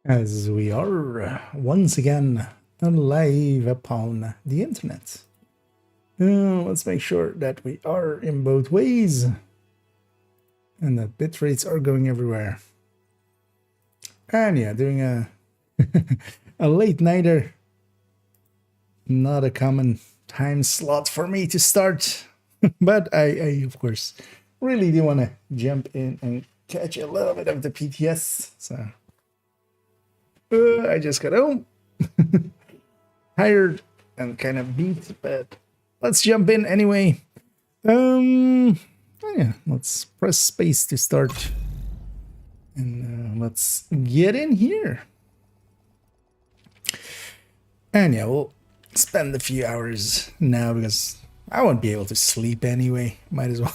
As we are once again live upon the internet. Let's make sure that we are in both ways and that bit rates are going everywhere. And yeah, doing a a late nighter, not a common time slot for me to start, but I of course really do want to jump in and catch a little bit of the PTS. So I just got home. Tired and kind of beat, but let's jump in anyway. Yeah, let's press space to start, and let's get in here. And yeah, we'll spend a few hours now because I won't be able to sleep anyway. Might as well,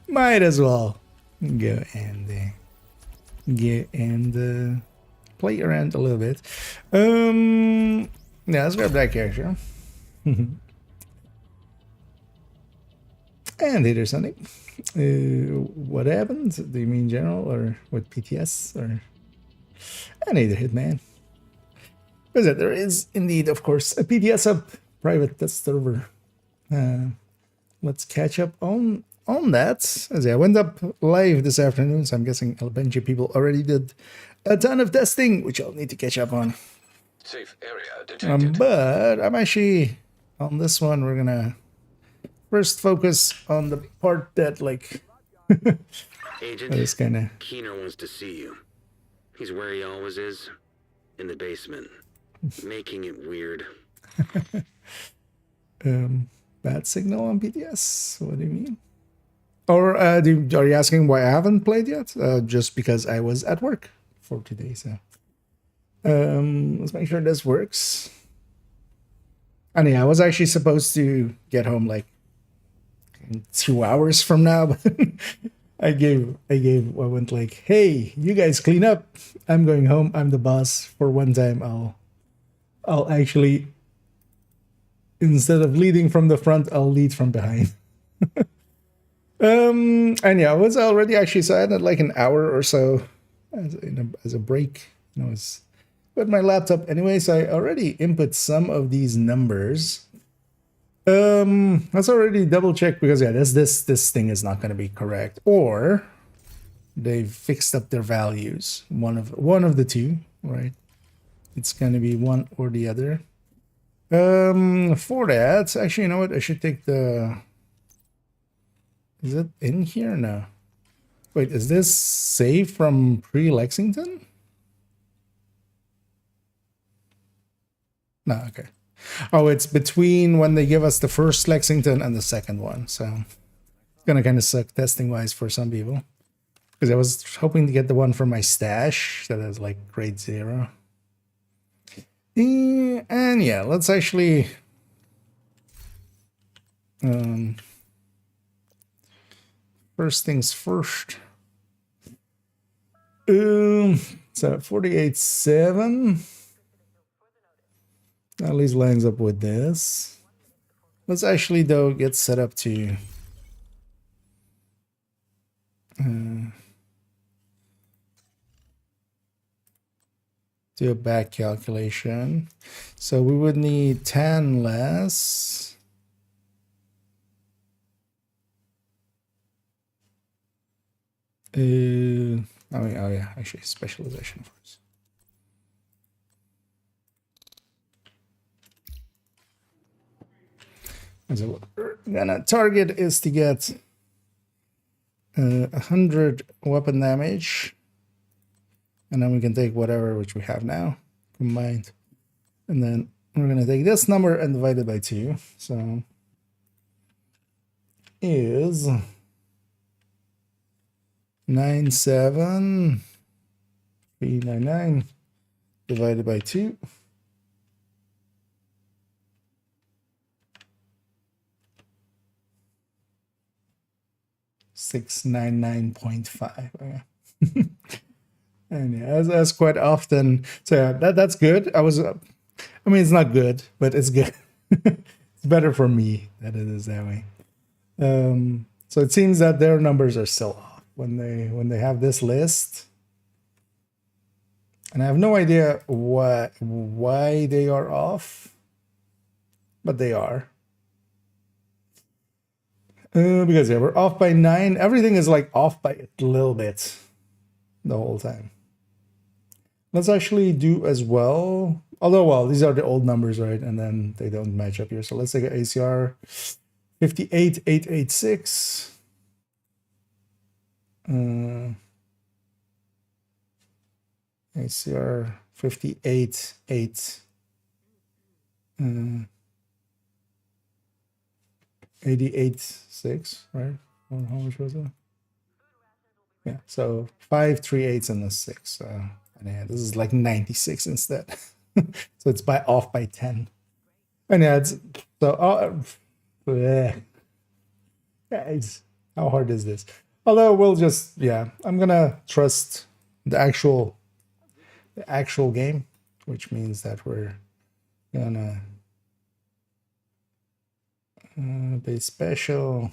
might as well go and play around a little bit. Yeah, let's grab that character. And hey there, Sunday. What happened? Do you mean general or with PTS or and either Hitman? Because there is indeed, of course, a PTS up private test server. Let's catch up on that. As I went up live this afternoon, so I'm guessing a bunch of people already did a ton of testing, which I'll need to catch up on. Safe area detected. But I'm actually on this one. We're gonna first focus on the part that Agent, is kind of Keener wants to see you. He's where he always is, in the basement, making it weird. bad signal on PTS. What do you mean? Or are you asking why I haven't played yet? Just because I was at work for today. So let's make sure this works. And yeah, I was actually supposed to get home like 2 hours from now, but I went like, hey, you guys clean up. I'm going home. I'm the boss. For one time, I'll actually, instead of leading from the front, I'll lead from behind. And yeah, I was already actually, so I had like an hour or so as a break. I was with my laptop anyway, so I already input some of these numbers. Let's already double check because yeah, this thing is not going to be correct, or they've fixed up their values. One of the two, right? It's going to be one or the other. For that, actually, you know what? I should take the. Is it in here? No. Wait, is this saved from pre-Lexington? No, okay. Oh, it's between when they give us the first Lexington and the second one. So it's gonna kind of suck testing wise for some people. Because I was hoping to get the one from my stash that has like grade 0. And yeah, let's actually first things first. So 48.7. At least lines up with this. Let's actually though get set up to do a back calculation. So we would need 10 less. I mean, oh yeah, actually specialization first. So what we're gonna target is to get 100 weapon damage, and then we can take whatever which we have now combined, and then we're gonna take this number and divide it by 2. So is 97,399 divided by 2. $699.5. Okay. And yeah, that's quite often. So yeah, that's good. I mean, it's not good, but it's good. It's better for me that it is that way. So it seems that their numbers are still off when they have this list. And I have no idea why they are off, but they are. Because yeah, we're off by 9. Everything is like off by a little bit the whole time. Let's actually do as well. Although, well, these are the old numbers, right? And then they don't match up here. So let's take an ACR 58886. ACR 588. 88.6, right? Or how much was it? Yeah, so 5 3/8 and a 6. And yeah, this is like 96 instead. So it's off by 10. And yeah, it's so yeah, it's how hard is this? Although we'll just I'm gonna trust the actual game, which means that we're gonna base special.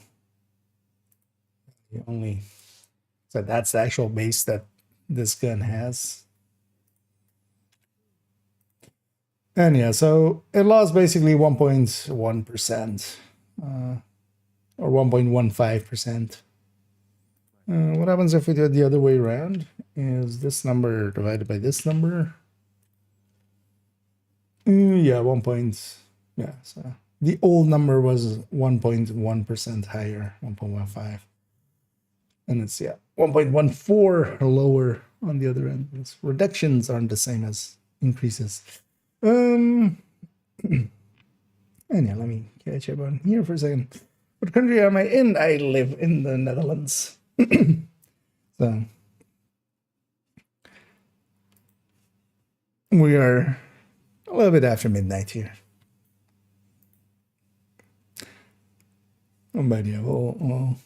So that's the actual base that this gun has. And yeah, so it lost basically 1.1%, or 1.15%. What happens if we do it the other way around? Is this number divided by this number? Yeah, so the old number was 1.1% higher, 1.15. And it's 1.14 lower on the other end. Its reductions aren't the same as increases. And yeah, let me catch up on here for a second. What country am I in? I live in the Netherlands. So we are a little bit after midnight here. But yeah, we'll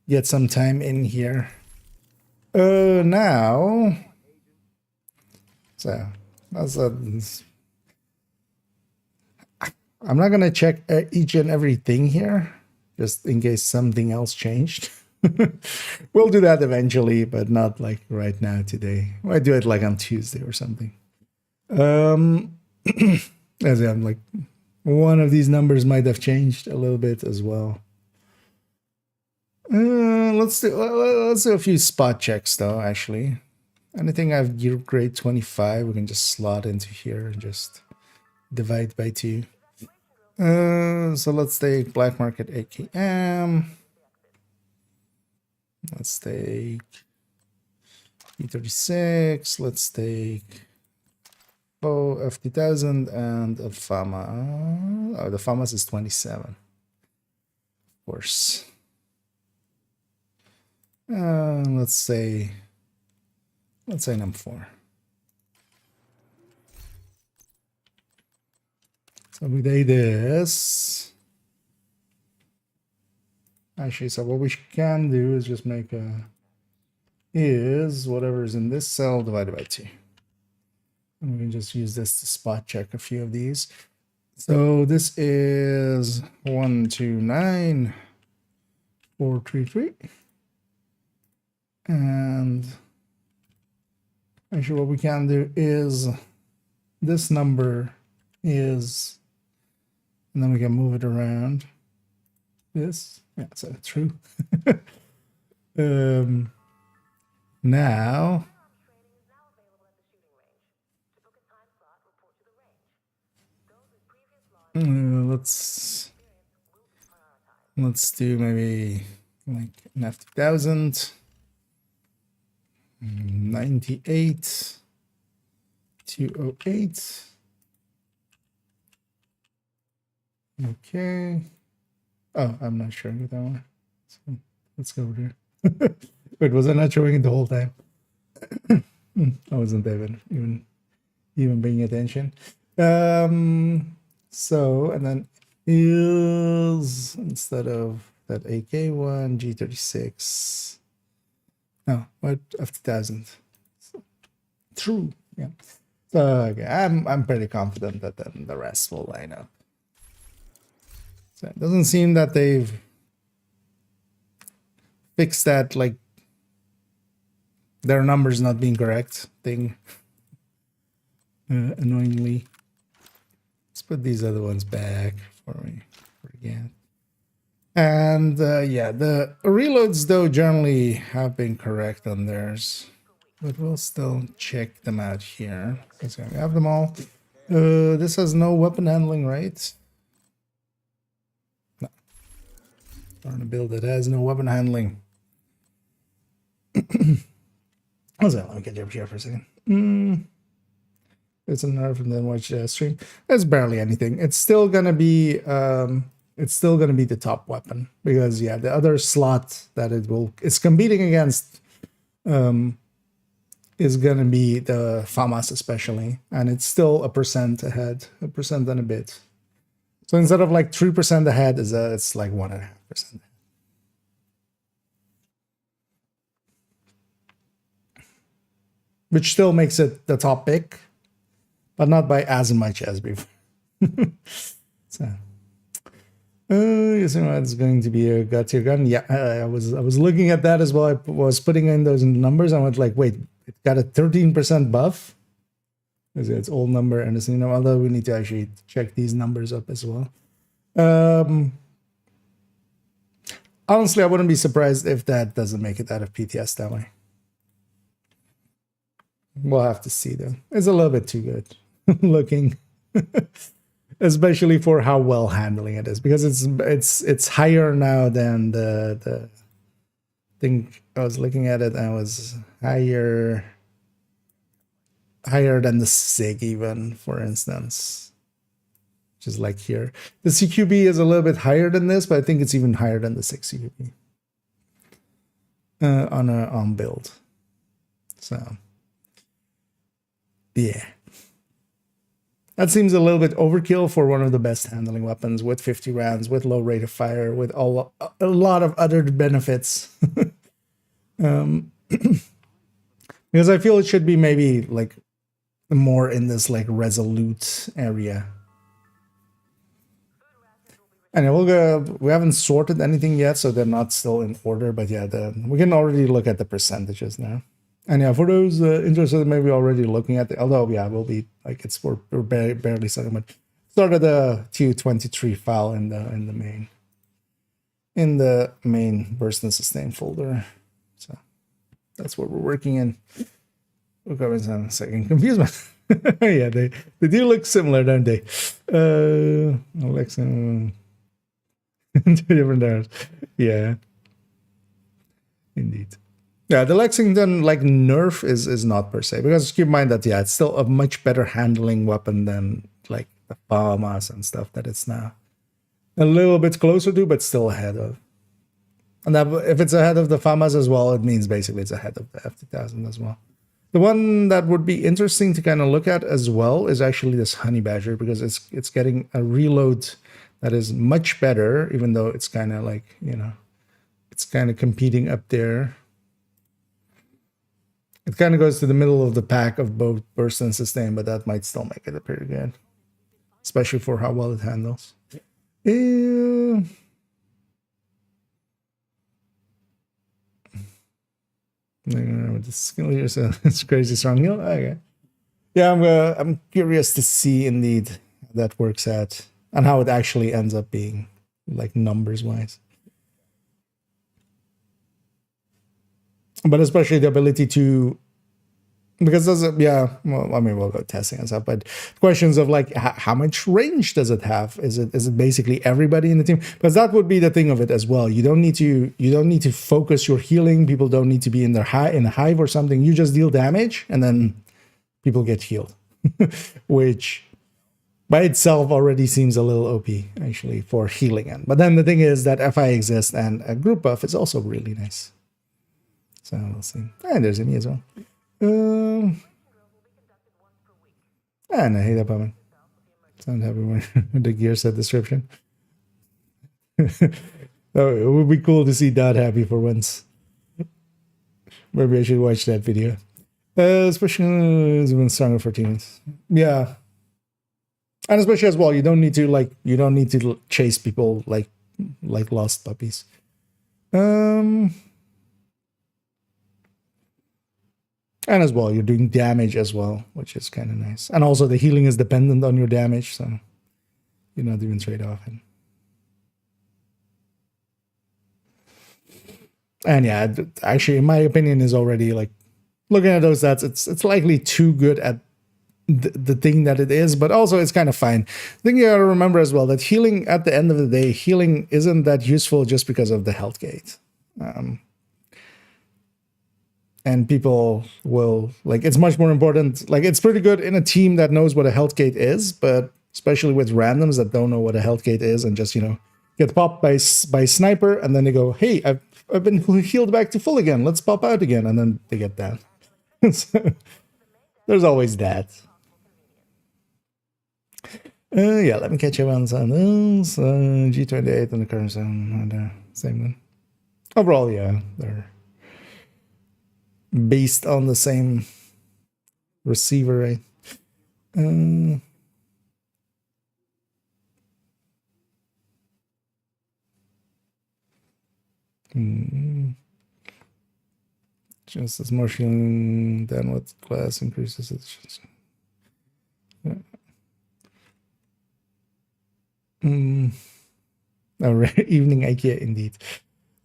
get some time in here. Now, so I'm not gonna check each and everything here, just in case something else changed. We'll do that eventually, but not like right now today. I do it like on Tuesday or something. As I'm like, one of these numbers might have changed a little bit as well. Let's do a few spot checks though. Actually, anything I have gear grade 25, we can just slot into here and just divide by 2. So let's take black market AKM. Let's take E36. Let's take F2000 and a FAMA. Oh, the FAMAS is 27. Of course. Let's say number 4. So we do this. Actually, so what we can do is just make whatever is in this cell divided by 2. And we can just use this to spot check a few of these. So this is 129,433. And actually what we can do is this number is, and then we can move it around. This, so true. Now let's do maybe like an F2000. 98 208. Okay. Oh, I'm not showing it that one. So let's go over there. Wait, was I not showing it the whole time? I wasn't even paying attention. So, and then is, instead of that AK1, G36. No, what, F2000. True, yeah. So okay, I'm pretty confident that then the rest will line up. So it doesn't seem that they've fixed that, like, their numbers not being correct thing. annoyingly. Let's put these other ones back before we forget. And yeah, the reloads though generally have been correct on theirs, but we'll still check them out here. Okay, we have them all. This has no weapon handling, right? No. On a build that has no weapon handling. Also, let me get you up here for a second. It's a nerf and then watch stream. That's barely anything. It's still gonna be the top weapon because yeah, the other slot that it's competing against is gonna be the FAMAS especially, and it's still 1% ahead, 1% and a bit. So instead of like 3% ahead, it's like 1.5%. Which still makes it the top pick, but not by as much as before. So, you see it's going to be a gut-tier gun. Yeah, I was looking at that as well. I was putting in those numbers. I went like, wait, it got a 13% buff. It's old number, and it's, although we need to actually check these numbers up as well. Honestly, I wouldn't be surprised if that doesn't make it out of PTS that way. We'll have to see though. It's a little bit too good looking, especially for how well handling it is, because it's higher now than the thing I was looking at it. And it was higher than the SIG even, for instance, which is like here. The CQB is a little bit higher than this, but I think it's even higher than the 6 CQB on build. So. Yeah. That seems a little bit overkill for one of the best handling weapons with 50 rounds, with low rate of fire, with a lot of other benefits. Because I feel it should be maybe like more in this like resolute area. And we'll go, we haven't sorted anything yet, so they're not still in order, but yeah, we can already look at the percentages now. And yeah, for those interested, maybe already looking at although yeah, we'll be like we're barely starting, but started the TU23 file in the main burst and sustain folder. So that's what we're working in. We'll go into a second. Confusement. Yeah, they do look similar, don't they? Alexa, 2 different arrows. Yeah, indeed. Yeah, the Lexington like nerf is not per se, because keep in mind that yeah, it's still a much better handling weapon than like the FAMAS and stuff that it's now a little bit closer to, but still ahead of. And that, if it's ahead of the FAMAS as well, it means basically it's ahead of the F2000 as well. The one that would be interesting to kind of look at as well is actually this Honey Badger, because it's getting a reload that is much better, even though it's kind of like, it's kind of competing up there. It kind of goes to the middle of the pack of both burst and sustain, but that might still make it pretty good, especially for how well it handles. It's crazy strong heal. Okay, yeah, I'm curious to see indeed how that works out and how it actually ends up being, like numbers wise. But especially the ability to, because there's we'll go testing and stuff, but questions of like how much range does it have? Is it basically everybody in the team? Because that would be the thing of it as well. You don't need to focus your healing. People don't need to be in a hive or something. You just deal damage and then people get healed, which by itself already seems a little OP actually for healing. But then the thing is that FI exists and a group buff is also really nice. So we'll see. And there's me as well. And I hate that button. Sound happy when the gear set description. Oh, it would be cool to see Dot happy for once. Maybe I should watch that video. Especially when stronger for teams. Yeah. And especially as well, you don't need to chase people like lost puppies. And as well, you're doing damage as well, which is kind of nice. And also the healing is dependent on your damage, so you're not doing trade often. And yeah, actually, in my opinion, is already like looking at those stats, it's likely too good at the thing that it is, but also it's kind of fine. I think you gotta remember as well that healing, at the end of the day, healing isn't that useful just because of the health gate. And people will, like, it's much more important. Like, it's pretty good in a team that knows what a health gate is, but especially with randoms that don't know what a health gate is and just, get popped by sniper, and then they go, hey, I've been healed back to full again. Let's pop out again. And then they get that. So, there's always that. Yeah, let me catch up on some of those. G28 and the current zone. Same one. Overall, yeah, they're based on the same receiver, right? Just as more healing than what class increases it. Evening iKia indeed.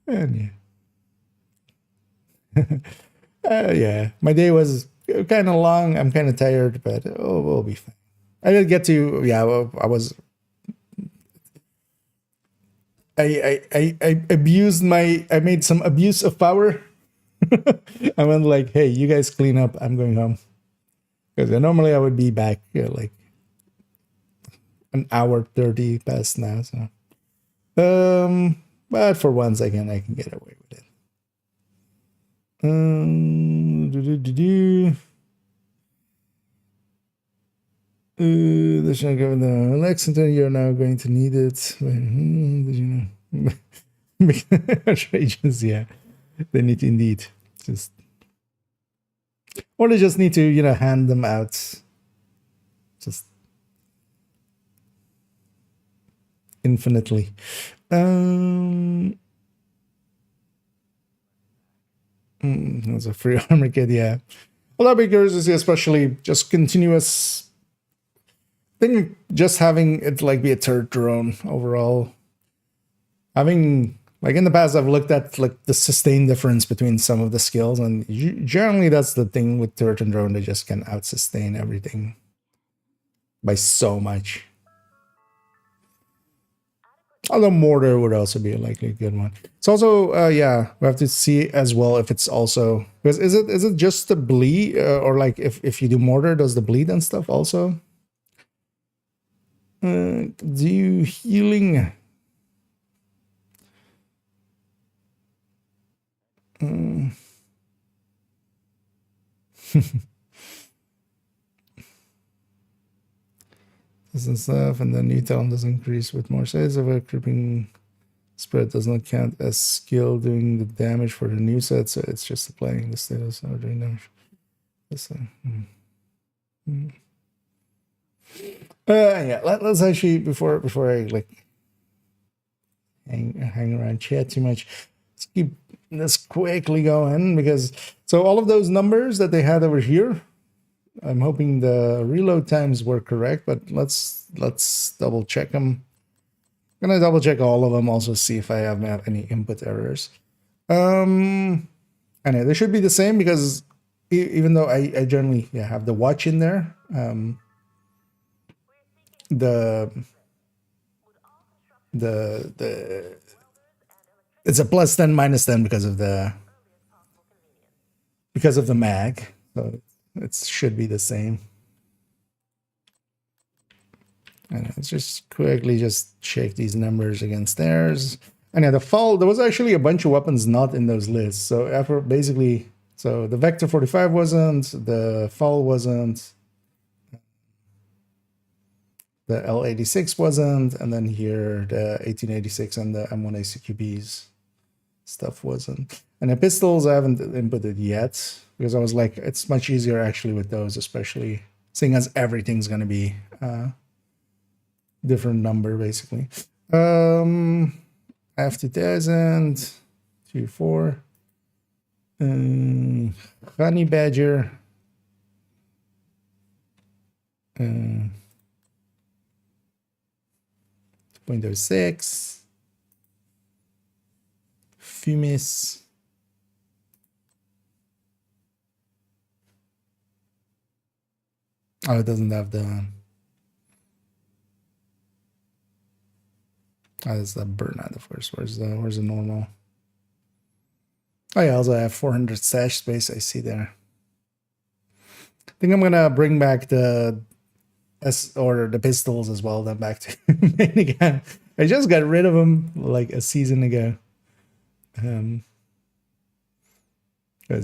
And yeah, my day was kind of long. I'm kind of tired, but we'll be fine. I did get to, yeah, I was, I abused I made some abuse of power. I went like, hey, you guys clean up. I'm going home. Because normally I would be back like an hour 30 past now. So, but for once I can get away with it. The Shanghai, the Lexington, you're now going to need it. Did you know? Outrageous, yeah. They need indeed. Or they just need to, hand them out. Just infinitely. That's a free armor kit, yeah. Well, that'd be curious to see, especially just continuous. I think just having it like be a third drone overall. Having, like, in the past, I've looked at like the sustain difference between some of the skills, and generally that's the thing with turret and drone. They just can out sustain everything by so much. Although mortar would also be a likely good one. It's also yeah, we have to see as well if it's also, because is it just the bleed, or like if you do mortar, does the bleed and stuff also? Do you healing? This and stuff, and then new talent does increase with more size of a creeping spread does not count as skill doing the damage for the new set, so it's just applying the status or doing damage. Yeah, let's actually before I like hang around chat too much, let's keep this quickly going, because so all of those numbers that they had over here, I'm hoping the reload times were correct, but let's double check them. I'm gonna double check all of them, also see if I have any input errors. And yeah, they should be the same, because even though I generally have the watch in there, the it's a plus 10 minus 10 because of the mag, so it should be the same. And let's just quickly just check these numbers against theirs. And yeah, the fall, there was actually a bunch of weapons not in those lists. So after basically, so the Vector 45 wasn't, the fall wasn't, the L86 wasn't, and then here the 1886 and the M1 ACQBs stuff wasn't. And the pistols I haven't inputted yet, because I was like, it's much easier actually with those, especially seeing as everything's gonna be different number basically. F2000, 24, Honey Badger, 0.06. Fumis. Oh, it doesn't have the. Oh, that's the burnout, of course. Where's the normal? Oh yeah, also I have 400 stash space. I see there. I think I'm gonna bring back the or the pistols as well. Then back to main again. I just got rid of them like a season ago. Because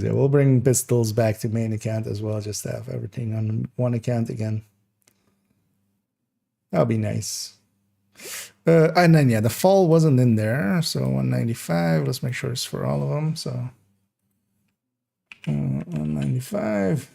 yeah, we'll bring pistols back to main account as well. Just to have everything on one account again. That'll be nice. And then yeah, the fall wasn't in there, so 195. Let's make sure it's for all of them. So 195.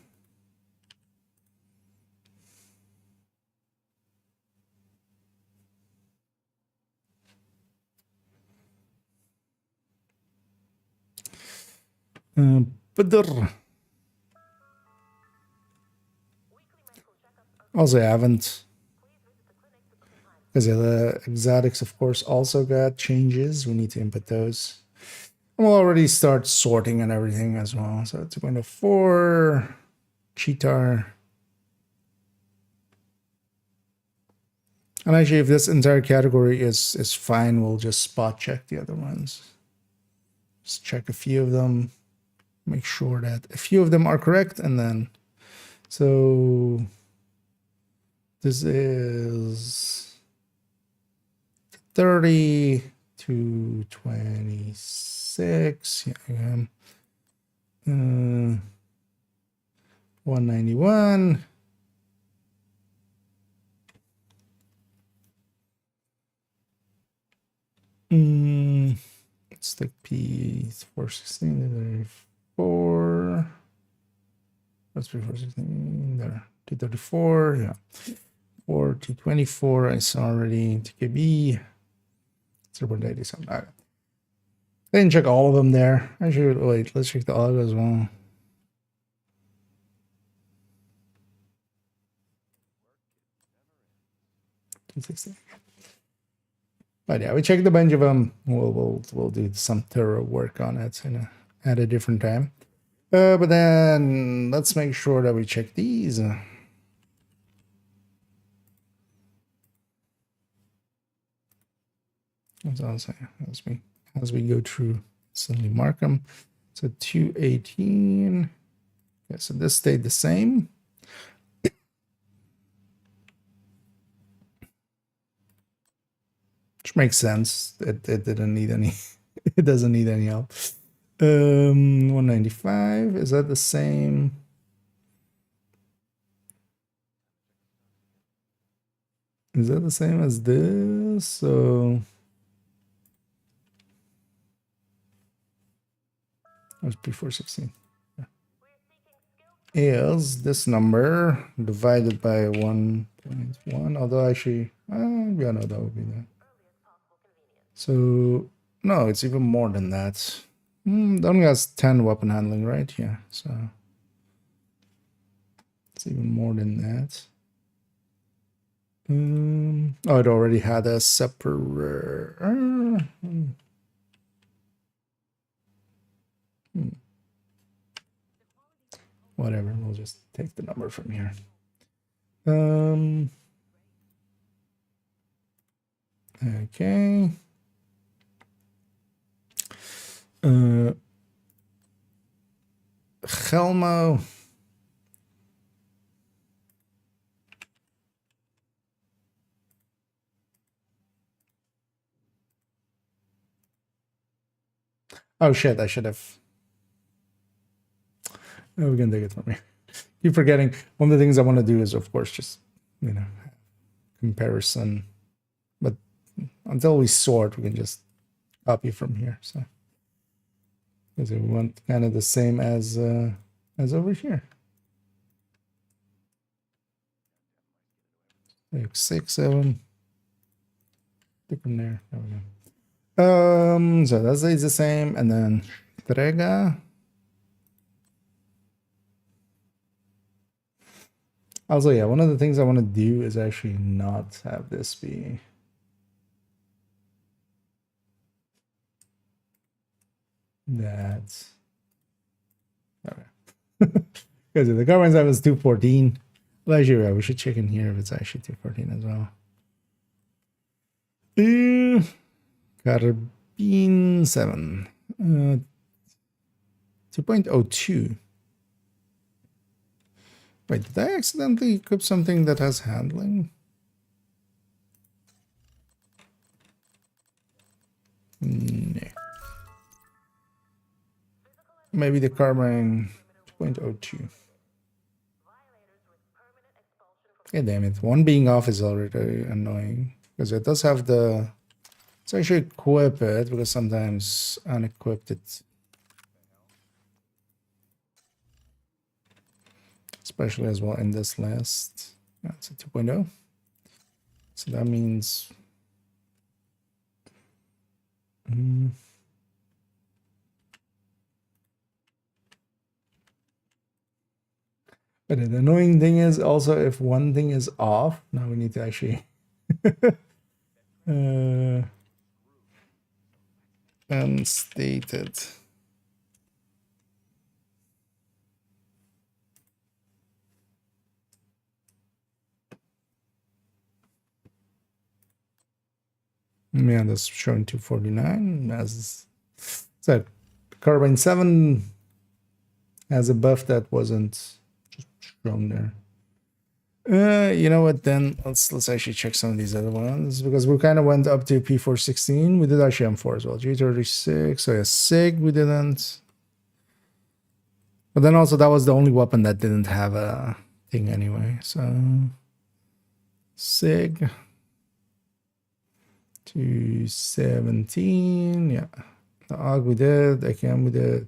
Also, I haven't. Because yeah, the exotics, of course, also got changes. We need to input those. And we'll already start sorting and everything as well. So 2.04, cheetar. And actually, if this entire category is fine, we'll just spot check the other ones. Just check a few of them. Make sure that a few of them are correct. And then, so this is 30 to 26. Yeah, 191. Let's take P 416, 34. That's P 416 there. 234, yeah. 4 224, I saw already. TKB 0.87. Okay. Didn't check all of them there. I should wait. Let's check the auto as well. But yeah, we checked a bunch of them. We'll do some thorough work on it at a different time. But then let's make sure that we check these. As we go through, suddenly mark them. So 218. Yeah, so this stayed the same. Which makes sense. It didn't need any. It doesn't need any help. 195. Is that the same? Is that the same as this? So that's P416. Is this number divided by 1.1? Although actually, yeah, no, that would be that. So no, it's even more than that. It only has 10 weapon handling, right? Yeah, so it's even more than that. Oh, it already had a separate. Whatever, we'll just take the number from here. Okay. Gelmo. Oh shit, I should have. Oh, we can take it from here. Keep forgetting. One of the things I want to do is, of course, just, comparison. But until we sort, we can just copy from here. So because we want kind of the same as over here. Like 6, 7. Take from there. There we go. So that stays the same, and then Trega. Also, yeah, one of the things I want to do is actually not have this be that. Okay. Because the carbine 7 is 214. Well, actually, yeah, we should check in here if it's actually 214 as well. Carbine 7. 2.02. Wait, did I accidentally equip something that has handling? No. Maybe the carbine 2.02. Yeah, damn it. One being off is already annoying. Because it does have the... Let's actually equip it, because sometimes unequipped it. Especially as well in this list. Yeah, it's a 2.0. So that means... But the annoying thing is also if one thing is off, now we need to actually unstated. Yeah, that's showing 249 as so carbine 7 has a buff that wasn't shown there. You know what, then let's actually check some of these other ones, because we kind of went up to P416. We did actually M4 as well. G36, so yeah, SIG we didn't. But then also that was the only weapon that didn't have a thing anyway. So SIG 217, yeah. The AUG we did, AKM we did.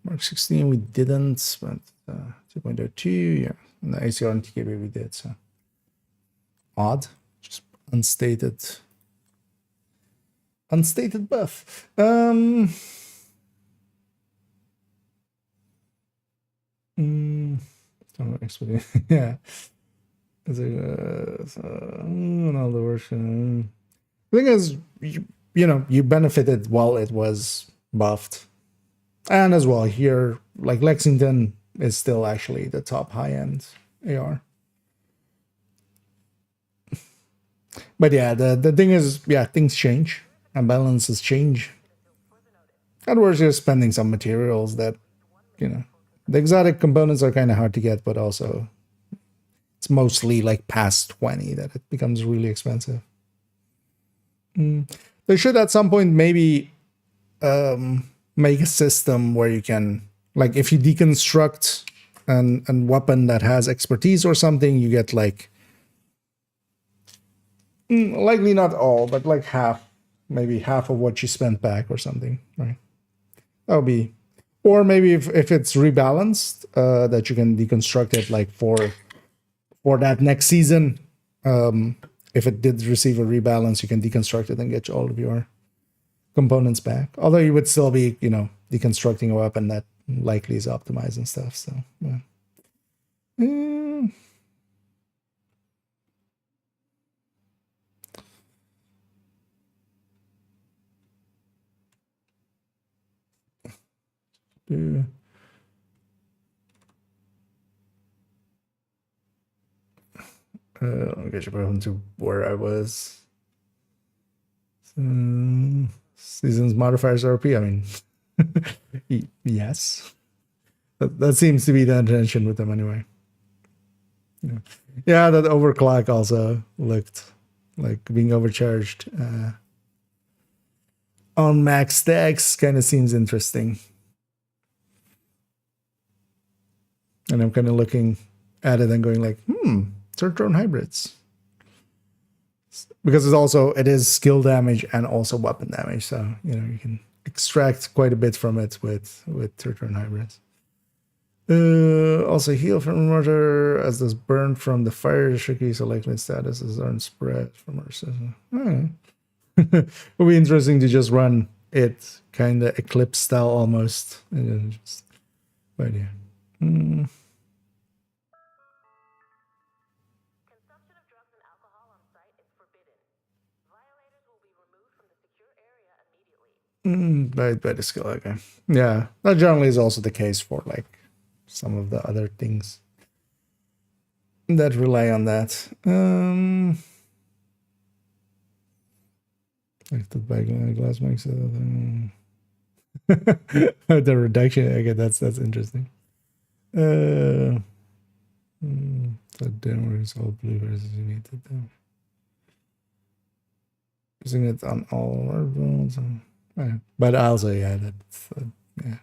Mark 16 we didn't, but 2.02, yeah. And the ACR and TKB we did, so odd, just unstated buff. Yeah. It's another version. The thing is, you know, you benefited while it was buffed. And as well, here, like Lexington is still actually the top high-end AR. But yeah, the thing is, yeah, things change and balances change. And we're just spending some materials that, you know, the exotic components are kind of hard to get, but also it's mostly like past 20 that it becomes really expensive. They should at some point maybe make a system where you can, like, if you deconstruct an weapon that has expertise or something, you get like, likely not all, but like half, maybe half of what you spent back or something, right? That would be, or maybe if it's rebalanced, that you can deconstruct it like for that next season. If it did receive a rebalance, you can deconstruct it and get all of your components back. Although you would still be, you know, deconstructing a weapon that likely is optimized and stuff. So, yeah. I'll get you back into where I was. Seasons modifiers RP. I mean, yes, that seems to be the intention with them anyway. Yeah, that overclock also looked like being overcharged on max stacks. Kind of seems interesting, and I'm kind of looking at it and going like, third drone hybrids. Because it is skill damage and also weapon damage, so you know you can extract quite a bit from it with third turn hybrids. Also heal from mortar, as does burn from the fire. Tricky, so likely status is aren't spread from our system. It would be interesting to just run it kind of eclipse style almost, and then just, but yeah. By the skill, okay. Yeah, that generally is also the case for like some of the other things that rely on that. Like the glass makes it. The reduction. Okay, that's interesting. The demo is all blue versus you need to do. Using it on all our bones. But also, yeah, that's yeah.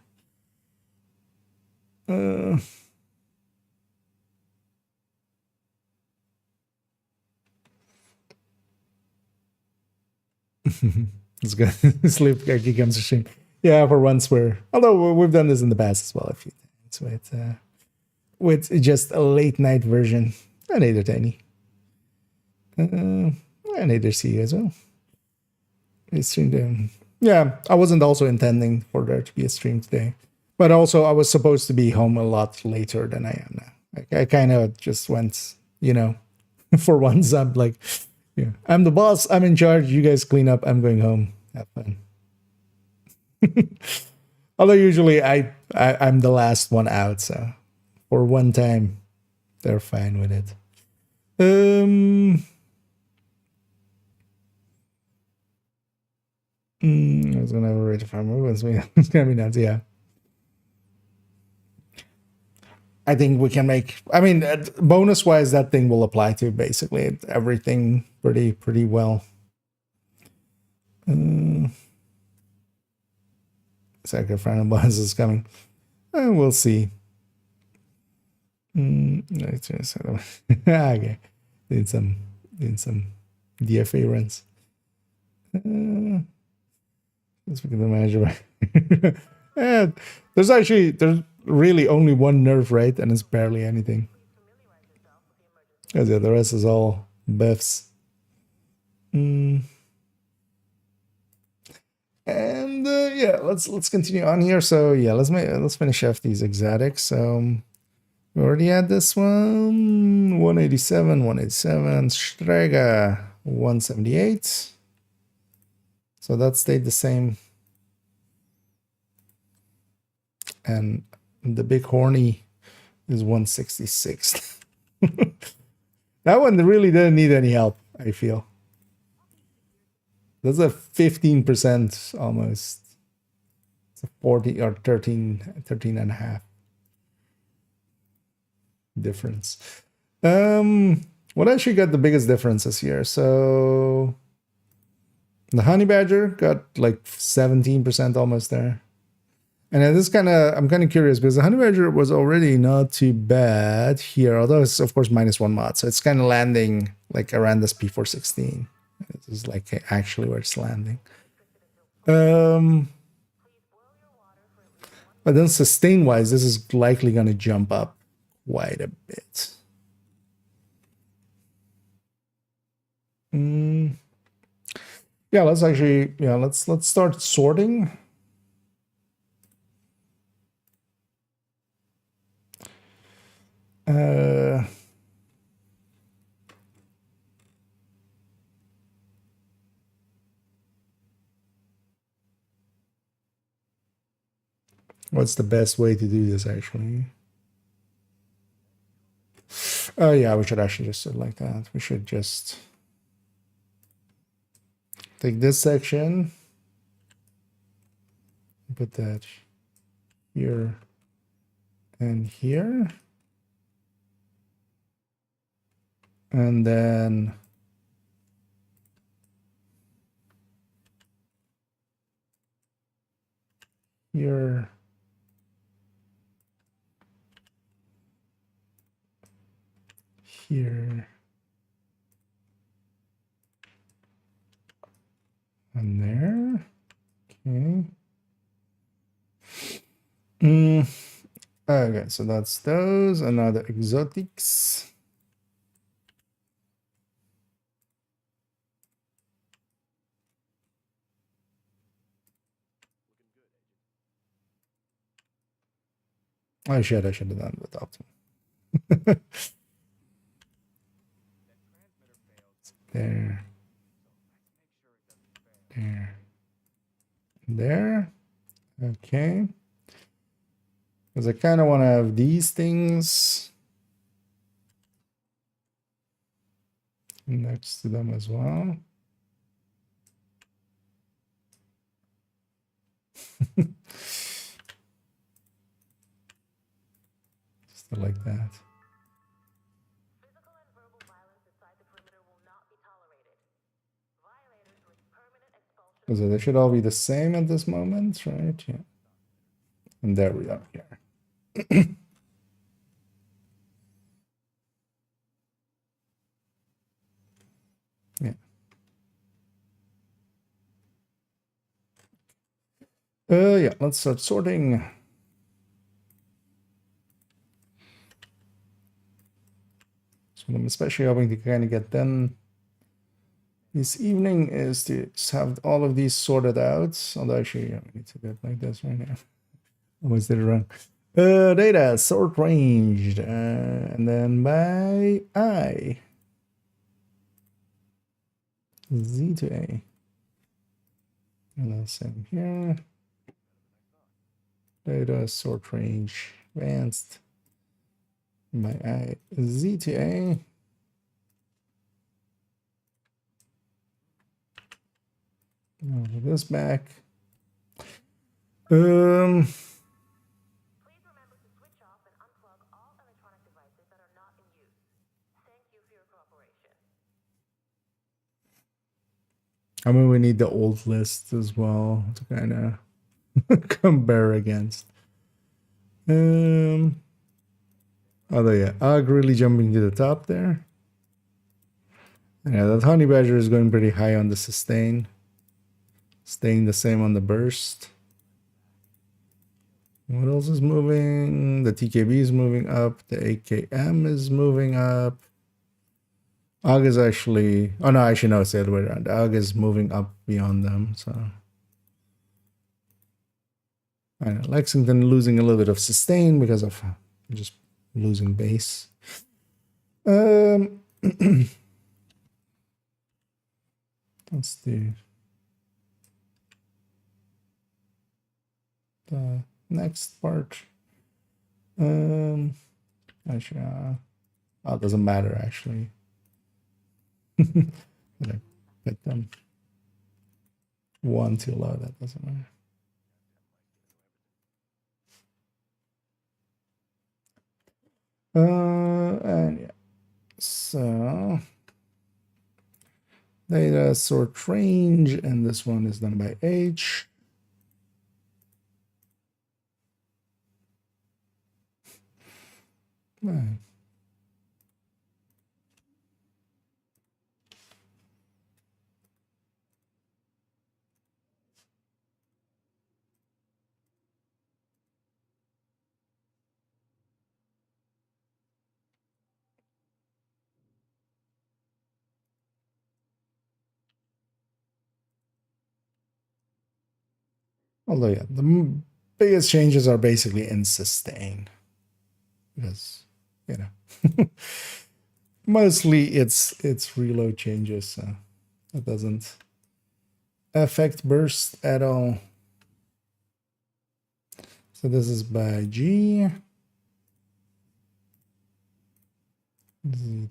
It's good. Sleep becomes a shame. Yeah, for once although we've done this in the past as well a few times with just a late night version. I need it any. I need to see you as well. It's streamed in. Yeah, I wasn't also intending for there to be a stream today, but also I was supposed to be home a lot later than I am now. Like, I kind of just went, for once I'm like, yeah, I'm the boss. I'm in charge. You guys clean up. I'm going home. Have fun. Although usually I'm the last one out, so for one time they're fine with it. I was gonna have a rate of fire movements. It's gonna be nuts. Yeah. I think we can make. I mean, bonus wise, that thing will apply to basically everything pretty well. Second final boss is coming. We'll see. Okay, need some DFA runs. Let's look at the manager. There's really only one nerf, right? And it's barely anything. Yeah, the rest is all buffs. And yeah, let's continue on here. So yeah, let's finish off these exotics. We already had this one, 187, Strega 178. So that stayed the same. And the big horny is 166. That one really didn't need any help, I feel. That's a 15% almost. It's a 40 or 13 and a half difference. What actually got the biggest differences here? So the honey badger got like 17% almost there. And this I'm kind of curious because the honey badger was already not too bad here, although it's of course -1 mod, so it's kind of landing like around this P416. This is like actually where it's landing. But then sustain wise, this is likely going to jump up quite a bit. Yeah, let's start sorting. What's the best way to do this actually? Oh yeah, we should actually just do it like that. We should just take this section, put that here and here, and then here, here, and there. Okay. Okay, so that's those. And now the exotics. I should have done without them. There. there. Okay. Because I kind of want to have these things next to them as well. Just like that. So they should all be the same at this moment, right? Yeah. And there we are here. Yeah. Yeah, let's start sorting. So what I'm especially hoping to kind of get done this evening is to have all of these sorted out. Although actually, yeah, we need to do it like this right now. Always did it wrong. Data sort ranged, and then by I, Z to A, and then same here. Data sort range advanced by I, Z to A. Over this back. I mean, we need the old list as well to kind of compare against. Although, yeah, Ugg really jumping to the top there. Yeah, that Honey Badger is going pretty high on the sustain. Staying the same on the burst. What else is moving? The TKB is moving up. The AKM is moving up. AUG is actually... Oh, no, actually, no, it's the other way around. AUG is moving up beyond them, so... I know, Lexington losing a little bit of sustain because of just losing base. Let's do the next part. Actually, oh, it doesn't matter actually. I pick them one too low. That doesn't matter. And yeah, so data sort range, and this one is done by H. Right. Although, yeah, the biggest changes are basically in sustain. Because, you know, mostly it's reload changes, so it doesn't affect burst at all. So this is by G. Z.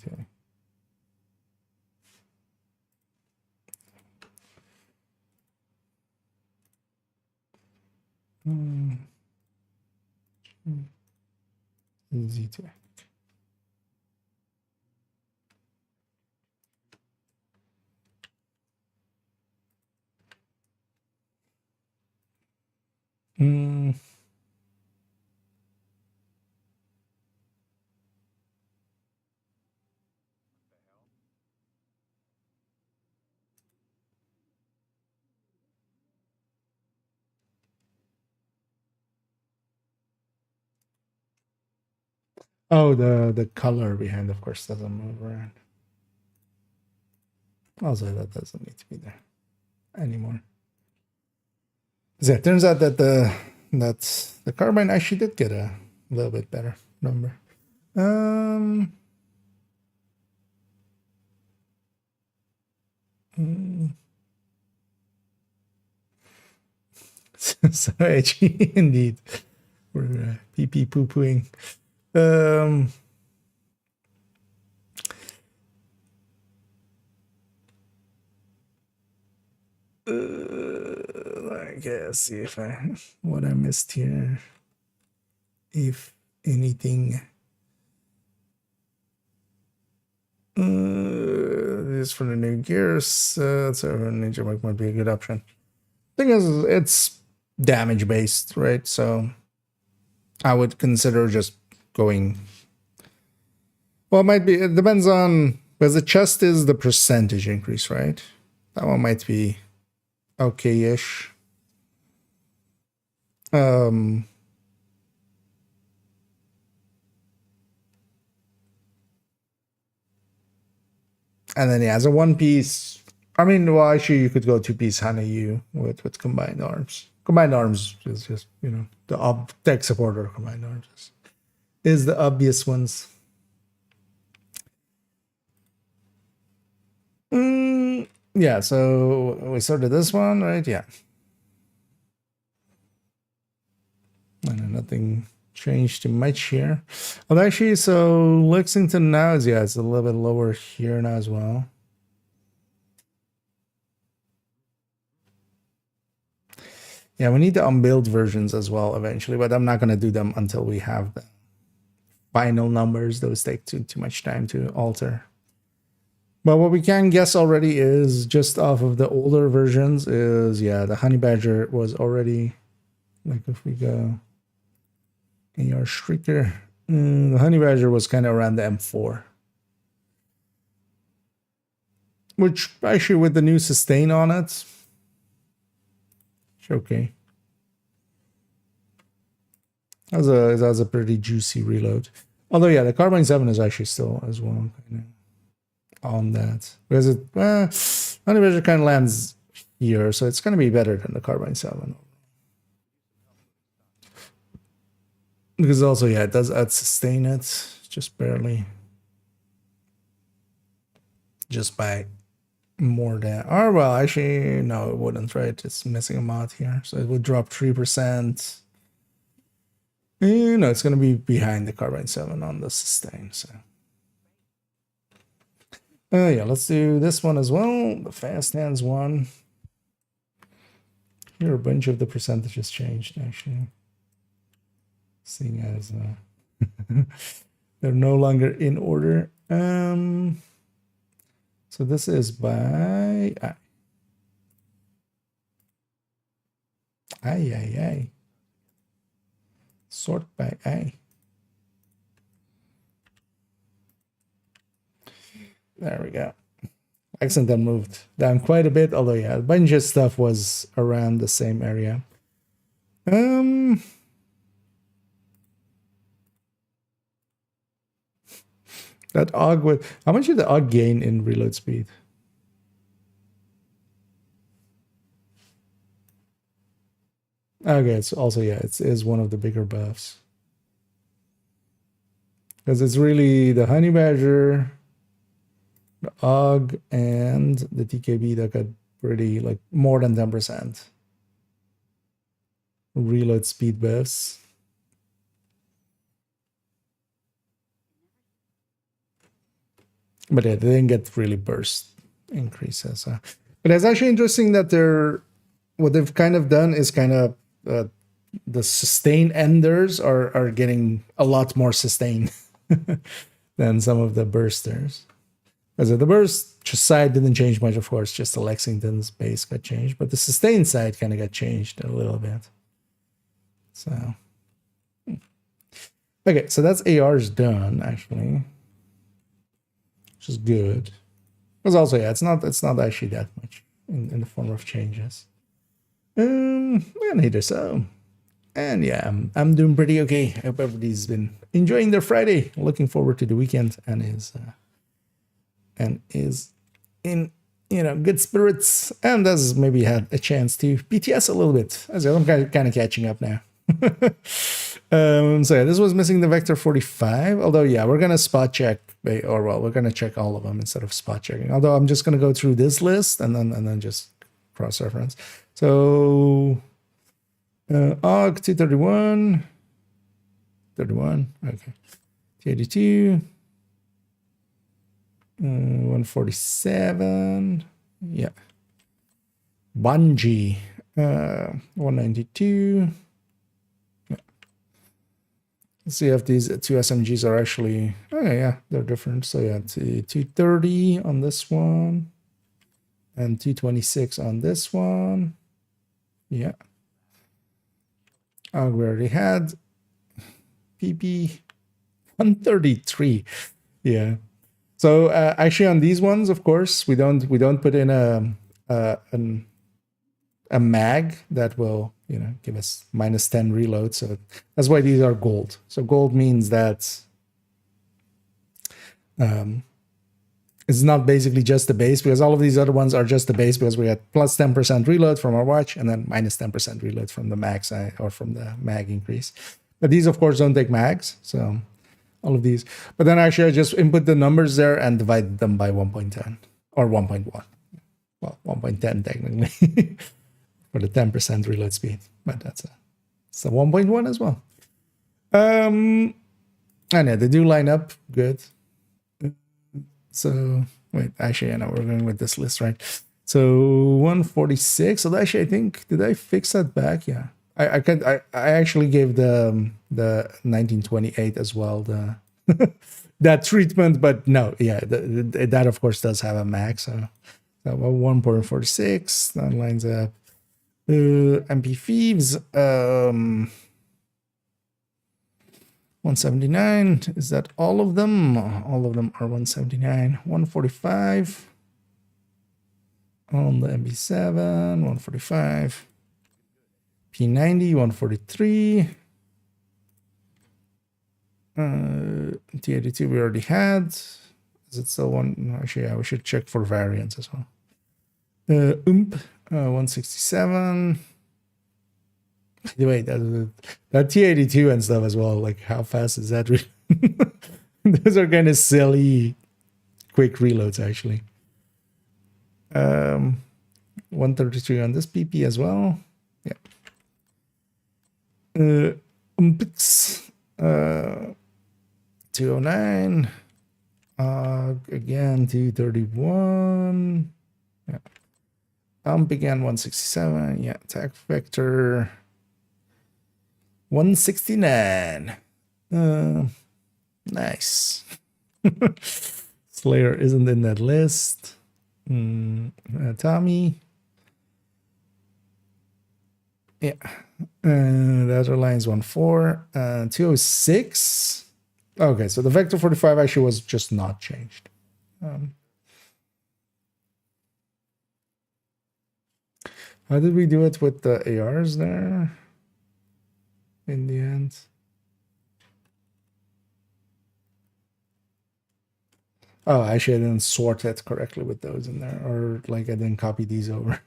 Z2. Oh, the color behind, of course, doesn't move around. Also, that doesn't need to be there anymore. So it turns out that the carbine actually did get a little bit better number. So edgy indeed. We're pee poo pooing. I guess see if what I missed here, if anything. This for the new gears, so Ninja Mech might be a good option. Thing is, it's damage based, right? So I would consider just going. Well, it might be. It depends on, because the chest is the percentage increase, right? That one might be okay-ish. And then yeah, as a one piece, I mean, well, actually, you could go two piece Hanayu with combined arms. Combined arms is just, you know, the tech supporter combined arms is the obvious ones. Yeah, so we started this one, right? Yeah. And nothing changed too much here. Well, actually, so Lexington now is, yeah, it's a little bit lower here now as well. Yeah, we need the unbuild versions as well eventually, but I'm not going to do them until we have the final numbers. Those take too much time to alter. But what we can guess already is, just off of the older versions, is, yeah, the Honey Badger was already, like if we go AR Shrieker, the Honey Badger was kind of around the M4. Which, actually, with the new sustain on it, it's okay. That was a pretty juicy reload. Although, yeah, the Carbine 7 is actually still as well kind of on that, because it Honey Badger kind of lands here, so it's going to be better than the Carbine 7. Because also, yeah, it does add sustain it, just barely, just by more than, or well, actually no, it wouldn't, right? It's missing a mod here, so it would drop 3%. You know, it's going to be behind the Carbine 7 on the sustain, so. Yeah, let's do this one as well, the fast hands one. Here a bunch of the percentages changed, actually. Seeing as they're no longer in order. So this is by I. Sort by I. There we go. Lexington moved down quite a bit, although yeah, a bunch of stuff was around the same area. That AUG with, how much did the AUG gain in reload speed? Okay, it's also, yeah, it is one of the bigger buffs. Because it's really the Honey Badger, the AUG, and the TKB that got pretty, like, more than 10% reload speed buffs. But yeah, they didn't get really burst increases. But it's actually interesting that what they've kind of done is kind of the sustain enders are getting a lot more sustain than some of the bursters. Because the burst side didn't change much, of course, just the Lexington's base got changed, but the sustain side kind of got changed a little bit. So, okay, so that's AR's done, actually, which is good. Because also, yeah, it's not actually that much in the form of changes. And either so. And yeah, I'm doing pretty okay. I hope everybody's been enjoying their Friday. Looking forward to the weekend and is in, you know, good spirits, and has maybe had a chance to PTS a little bit, as I'm kind of catching up now. So yeah, this was missing the Vector 45, although yeah, we're gonna spot check, or well, we're gonna check all of them instead of spot checking, although I'm just gonna go through this list and then just cross-reference. So OG 231. 31. Okay. 282. 147. Yeah. Bungie. 192. Yeah. Let's see if these two SMGs are actually. Okay, yeah, they're different. So yeah, 230 on this one. And 226 on this one. Yeah. We already had PP 133. Yeah. So actually, on these ones, of course, we don't put in a mag that will give us -10 reload. So that's why these are gold. So gold means that it's not basically just the base, because all of these other ones are just the base because we had plus 10% reload from our watch and then minus 10% reload from the mag side or from the mag increase. But these, of course, don't take mags. So all of these. But then actually I just input the numbers there and divide them by 1.10 or 1.1. Well, 1.10 technically for the 10% reload speed. But it's a 1.1 as well. And yeah, they do line up good. So wait, actually, I know we're going with this list, right? So 146. So actually, I think, did I fix that back? Yeah, I actually gave the 1928 as well the that treatment, but no, yeah, that of course does have a max. So 1.46 that lines up. MP Thieves. 179, is that all of them? All of them are 179. 145 on the MB7, 145. P90, 143. T82 we already had. Is it still one? Actually, yeah, we should check for variants as well. 167. Wait, that T82 and stuff as well. Like, how fast is that? Those are kind of silly, quick reloads, actually. 133 on this PP as well. Yeah. 209. Again, 231. Yeah. Again, 167. Yeah. Attack vector. 169. Nice. Slayer isn't in that list. Tommy. Yeah. The other line's 14. 206. Okay, so the Vector 45 actually was just not changed. How did we do it with the ARs there? In the end, oh, actually I didn't sort it correctly with those in there, or like I didn't copy these over.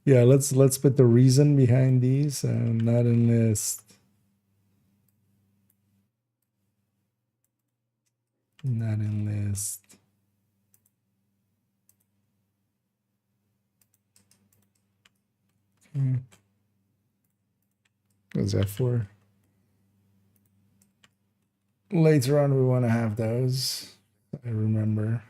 Yeah, let's put the reason behind these. Not in list, not in list. Okay. What's that for? Later on, we want to have those. I remember.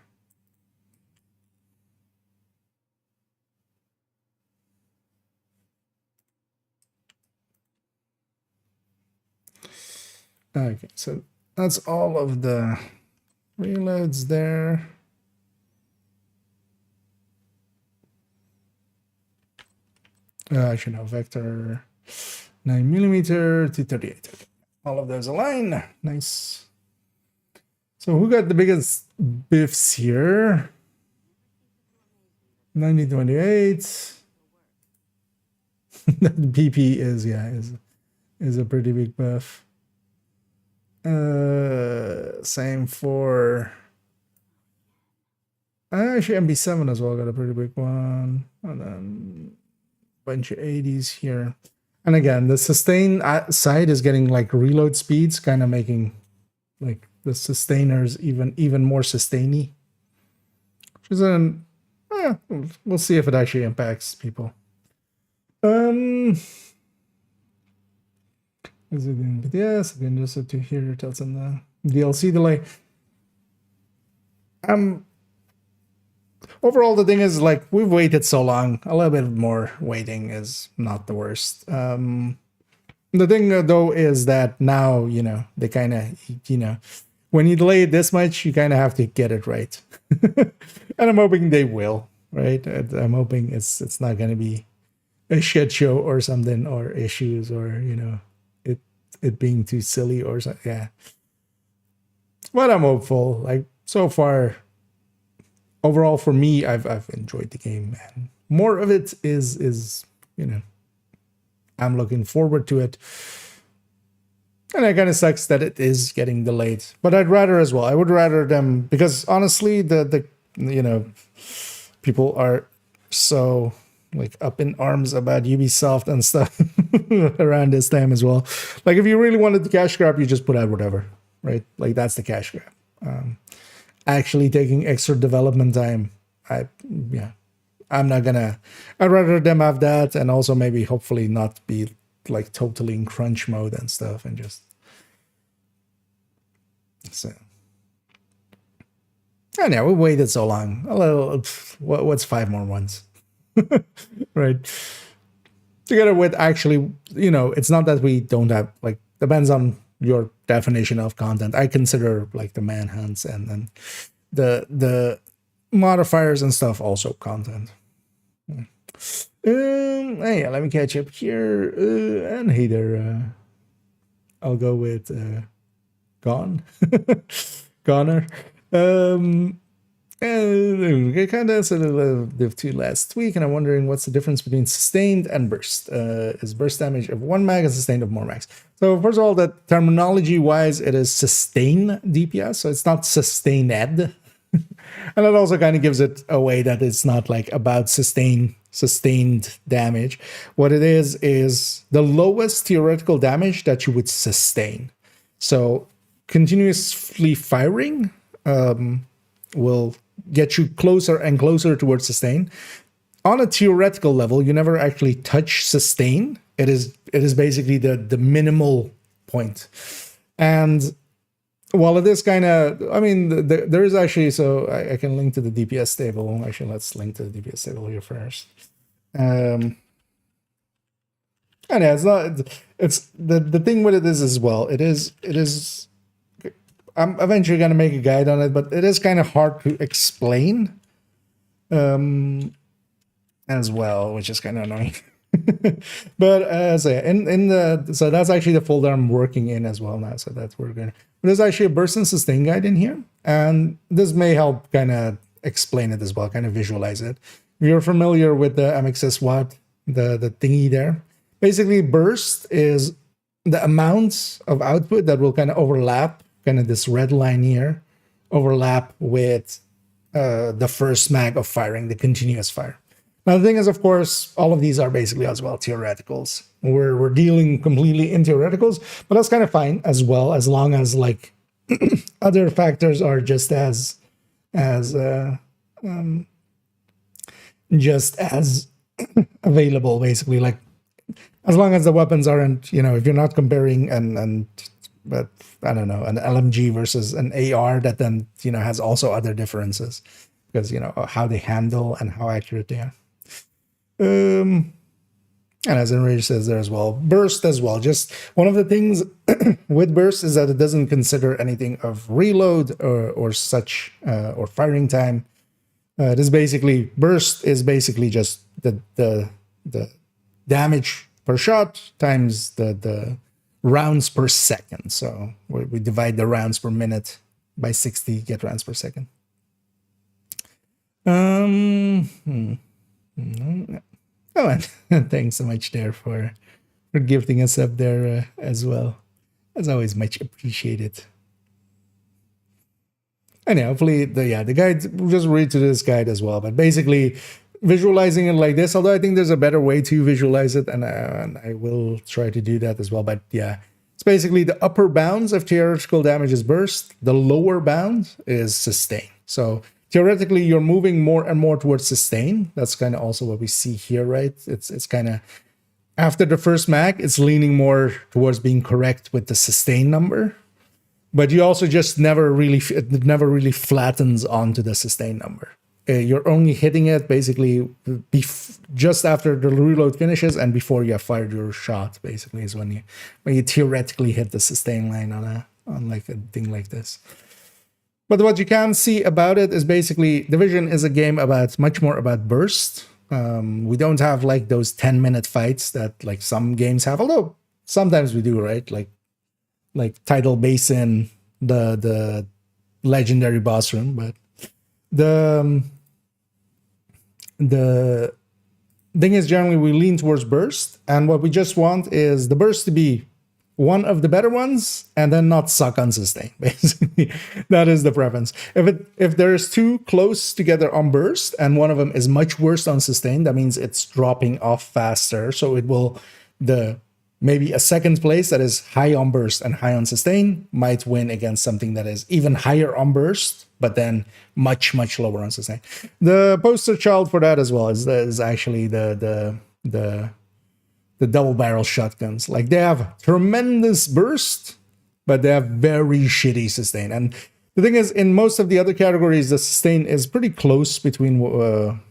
Okay, so that's all of the reloads there. I should know vector 9mm, 238. Okay. All of those align. Nice. So who got the biggest biffs here? 1928. That PP is, yeah, is a pretty big buff. Same for actually MB7 as well, got a pretty big one. And then a bunch of 80s here. And again, the sustain side is getting like reload speeds, kind of making like the sustainers even more sustainy. Which is we'll see if it actually impacts people. Is it in PTS? Again, just to hear your thoughts on the DLC delay. Overall, the thing is, like, we've waited so long. A little bit more waiting is not the worst. The thing, though, is that now, they kind of, when you delay it this much, you kind of have to get it right. And I'm hoping they will, right? I'm hoping it's not going to be a shit show or something, or issues, or, it being too silly or something. Yeah. But I'm hopeful. Like, so far, overall, for me, I've enjoyed the game, and more of it is I'm looking forward to it. And it kind of sucks that it is getting delayed, but I'd rather as well. I would rather them, because honestly, the people are so like up in arms about Ubisoft and stuff around this time as well. Like, if you really wanted the cash grab, you just put out whatever, right? Like, that's the cash grab. Actually taking extra development time, I'm not gonna. I'd rather them have that, and also maybe hopefully not be like totally in crunch mode and stuff, and just so. And yeah, we waited so long. A little. What's 5 more months, right? Together with, actually, it's not that we don't have, like, depends on your definition of content. I consider like the manhunts and the modifiers and stuff also content. Yeah, let me catch up here. And hey there, I'll go with Gone. Goner. I kind of said the two last week, and I'm wondering what's the difference between sustained and burst. Is burst damage of 1 mag and sustained of more mags? So first of all, that terminology-wise, it is sustain DPS, so it's not sustained. And that also kind of gives it away that it's not like about sustained damage. What it is the lowest theoretical damage that you would sustain. So continuously firing will get you closer and closer towards sustain. On a theoretical level, you never actually touch sustain. It is basically the minimal point. And while it is kind of, I mean, there is actually, so I can link to the DPS table. Actually, let's link to the DPS table here first. And yeah, it's the thing with it is as well, it is I'm eventually going to make a guide on it, but it is kind of hard to explain as well, which is kind of annoying. But so that's actually the folder I'm working in as well now. So that's where we're going. There's actually a burst and sustain guide in here, and this may help kind of explain it as well, kind of visualize it. If you're familiar with the MXS Watt, the thingy there, basically burst is the amount of output that will kind of overlap, kind of this red line here, overlap with the first mag of firing, the continuous fire. Now, the thing is, of course, all of these are basically as well theoreticals. We're dealing completely in theoreticals, but that's kind of fine as well, as long as like other factors are just as available, basically. Like, as long as the weapons aren't, if you're not comparing but I don't know, an LMG versus an AR that then, has also other differences because, how they handle and how accurate they are. And as Enrage says there as well, burst as well. Just one of the things with burst is that it doesn't consider anything of reload or such, or firing time. Burst is basically just the damage per shot times the rounds per second. So we divide the rounds per minute by 60, get rounds per second. Oh, and thanks so much there for gifting us up there as well. As always, much appreciated. Anyhow, hopefully the guide, we'll just read to this guide as well. But basically, visualizing it like this, although I think there's a better way to visualize it, and I will try to do that as well. But yeah, it's basically the upper bounds of theoretical damage is burst. The lower bound is sustain. So theoretically, you're moving more and more towards sustain. That's kind of also what we see here, right? It's kind of after the first mag, it's leaning more towards being correct with the sustain number. But you also just it never really flattens onto the sustain number. You're only hitting it basically just after the reload finishes and before you have fired your shot. Basically, is when you theoretically hit the sustain line on like a thing like this. But what you can see about it is basically Division is a game much more about burst. We don't have like those 10-minute fights that like some games have, although sometimes we do, right? Like Tidal Basin, the legendary boss room, but the thing is generally we lean towards burst, and what we just want is the burst to be one of the better ones and then not suck on sustain. Basically, that is the preference. If there's two close together on burst and one of them is much worse on sustain, that means it's dropping off faster. So it will maybe a second place that is high on burst and high on sustain might win against something that is even higher on burst, but then much lower on sustain. The poster child for that as well is actually the double barrel shotguns. Like they have tremendous burst, but they have very shitty sustain. And the thing is, in most of the other categories, the sustain is pretty close between.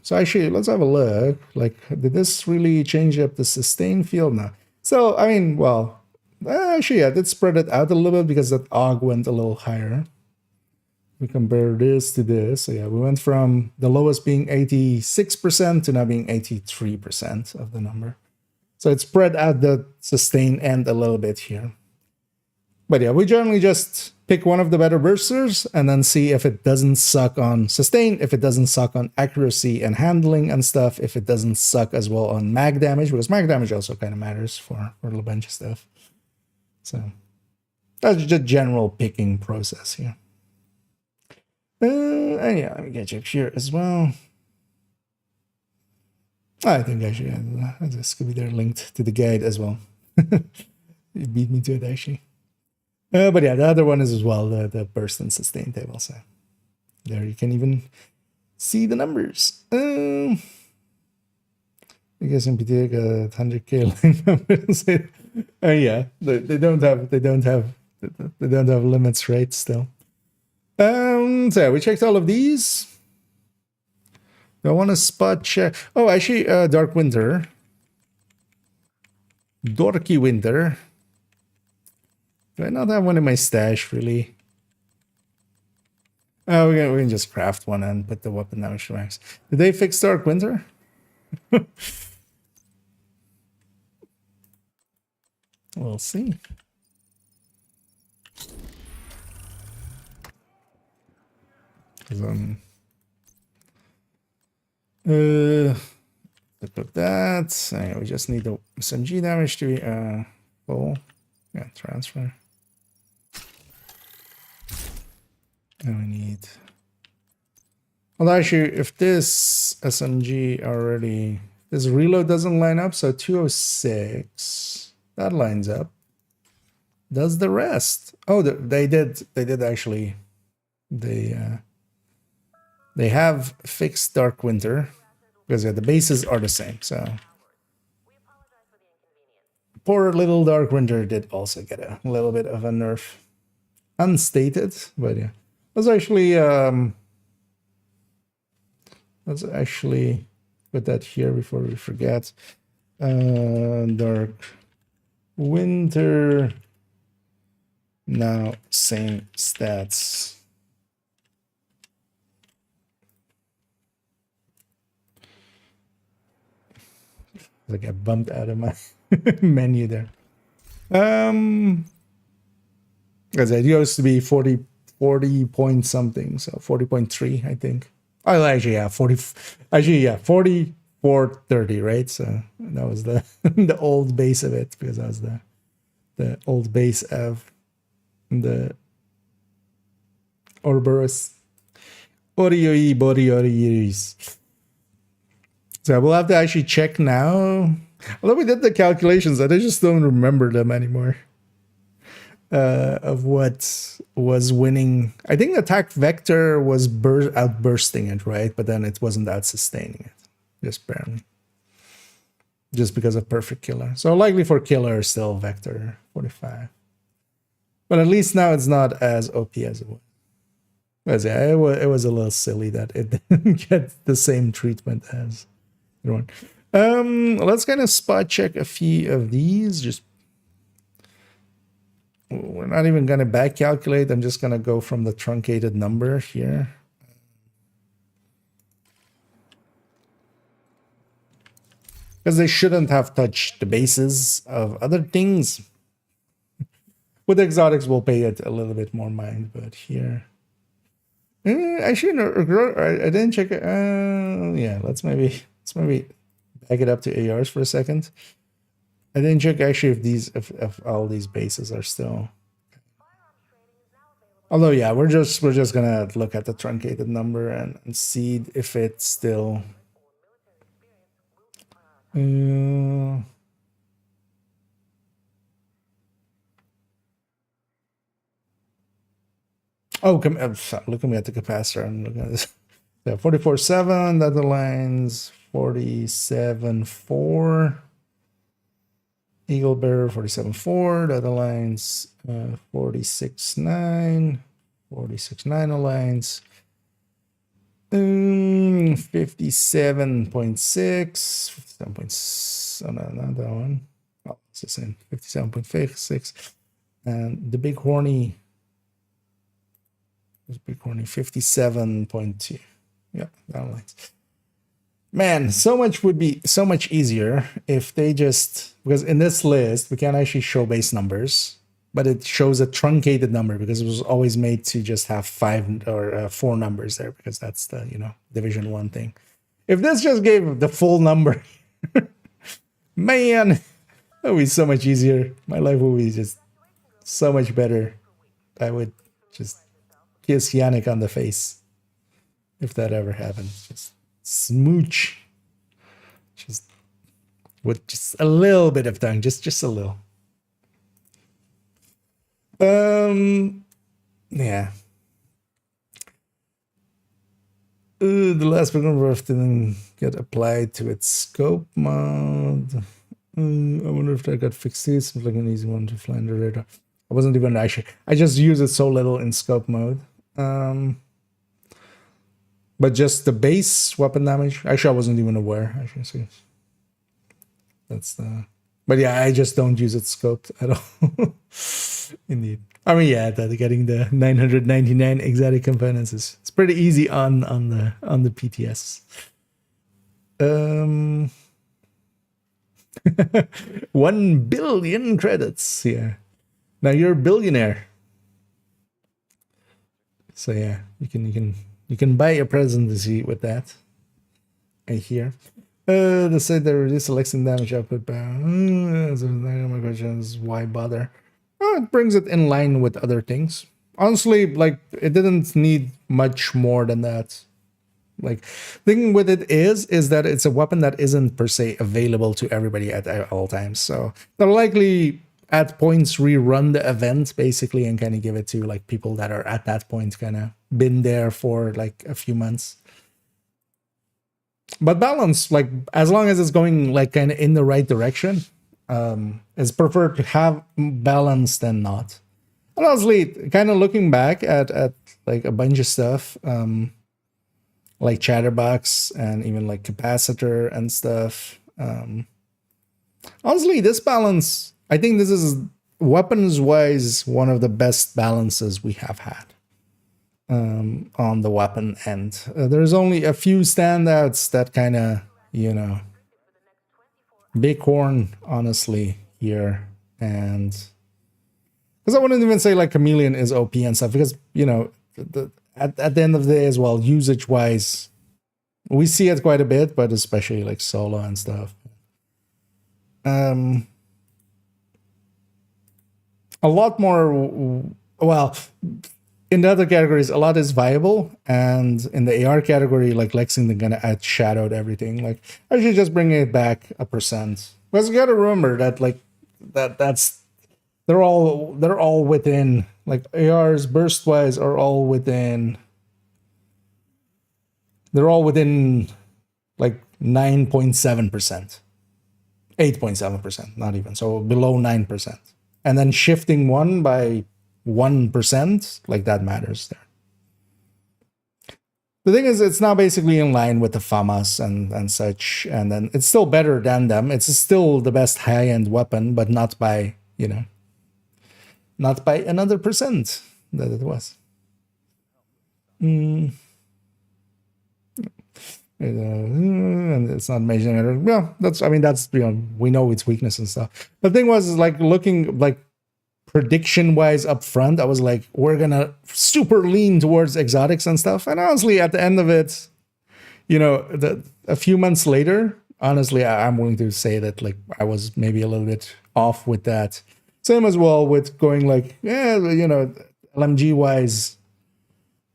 So actually, let's have a look. Like, did this really change up the sustain field? No. So, I mean, well, actually, yeah, it did spread it out a little bit because that AUG went a little higher. We compare this to this. So, yeah, we went from the lowest being 86% to now being 83% of the number. So, it spread out the sustain end a little bit here. But yeah, we generally just pick one of the better bursters and then see if it doesn't suck on sustain, if it doesn't suck on accuracy and handling and stuff, if it doesn't suck as well on mag damage, because mag damage also kind of matters for a little bunch of stuff. So that's just general picking process here. And yeah, let me get you here as well. I think actually this could be there linked to the guide as well. You beat me to it actually. But yeah, the other one is as well the burst and sustain table. So there you can even see the numbers. I guess in PTS got 100k numbers. Yeah, they don't have limits, right? Still. So yeah, we checked all of these. Do I want to spot check? Oh, actually, Dark Winter, Dorky Winter. Do I not have one in my stash, really? Oh, we can just craft one and put the weapon damage to max. Did they fix Dark Winter? We'll see. Put that. We just need the SMG damage to be full. Yeah, transfer. And we need. Well, actually, if this SMG already, this reload doesn't line up, so 206 that lines up. Does the rest? Oh, they did actually. They have fixed Dark Winter because yeah, the bases are the same. So poor little Dark Winter did also get a little bit of a nerf, unstated, but yeah. Let's actually put that here before we forget. Dark Winter. Now same stats. Like I bumped out of my menu there. Because it used to be 40 point something, so 40.3, I think. Oh, actually, yeah, 4430, right? So that was the the old base of it, because that was the old base of the Ouroboros. So we'll have to actually check now. Although we did the calculations, I just don't remember them anymore. Of what was winning. I think the attack vector was outbursting it, right? But then it wasn't out sustaining it. Just barely. just because of perfect killer. So likely for killer still vector 45. But at least now it's not as OP as it was. But yeah, it was a little silly that it didn't get the same treatment as the one. Let's kind of spot check a few of these. Just we're not even gonna back calculate. I'm just gonna go from the truncated number here. Because they shouldn't have touched the bases of other things. With exotics, we'll pay it a little bit more mind, but here... actually, no, I didn't check it. Yeah, let's maybe back it up to ARs for a second. I didn't check actually if all these bases are still... Although, yeah, we're just gonna look at the truncated number and see if it's still... Oh, looking at the capacitor. I'm looking at this. So 44.7, that aligns 47.4. Eagle Bearer 47.4, that aligns 46.9. 46.9 aligns 57.6. 57.6. Oh, no, not that one. Oh, it's the same. 57.6. And the big horny. 57.2. Yeah, that aligns. Man, so much would be so much easier if they just, because in this list we can't actually show base numbers, but it shows a truncated number because it was always made to just have 5 or 4 numbers there, because that's the, you know, division 1 thing. If this just gave the full number, man, that would be so much easier. My life would be just so much better. I would just kiss Yannick on the face if that ever happened. Just smooch, just with just a little bit of tongue, just a little. Yeah. The last program didn't get applied to its scope mode. I wonder if that got fixed. It seems like an easy one to fly under the radar. I wasn't even actually. I just use it so little in scope mode. But just the base weapon damage. Actually, I wasn't even aware. Actually, see, that's the. But yeah, I just don't use it scoped at all. Indeed. I mean, yeah, getting the 999 exotic components is it's pretty easy on the PTS. 1 billion credits. Yeah. Now you're a billionaire. So yeah, you can buy a presidency with that. I hear. They say they reduce selecting damage output by. So my question is why bother? It brings it in line with other things. Honestly, like it didn't need much more than that. Like, thing with it is that it's a weapon that isn't per se available to everybody at all times. So they'll likely at points rerun the event basically and kind of give it to like people that are at that point kind of been there for like a few months. But balance, like as long as it's going like kind of in the right direction, it's preferred to have balance than not. And honestly, kind of looking back at like a bunch of stuff, like Chatterbox and even like Capacitor and stuff. Honestly, this balance, I think this is weapons-wise one of the best balances we have had on the weapon end. There's only a few standouts that kind of, you know, Bighorn, honestly, here. And because I wouldn't even say like Chameleon is OP and stuff, because, you know, at the end of the day as well, usage-wise, we see it quite a bit, but especially like solo and stuff. A lot more, well, in the other categories, a lot is viable, and in the AR category, like Lexington gonna add shadowed everything. Like, I should just bring it back 1%. Because you gotta remember that, like, that's they're all within, like ARs burst wise are all within. They're all within like 9.7%. 8.7%, not even. So below 9%. And then shifting one by 1%, like that matters there. The thing is, it's now basically in line with the FAMAS and such, and then it's still better than them. It's still the best high-end weapon, but not by, not by another percent that it was. And it's not measuring it. Well, that's we know its weakness and stuff. The thing was, like, looking like prediction wise up front, I was like, we're gonna super lean towards exotics and stuff. And honestly, at the end of it, a few months later, honestly, I'm willing to say that, like, I was maybe a little bit off with that. Same as well with going like, LMG wise.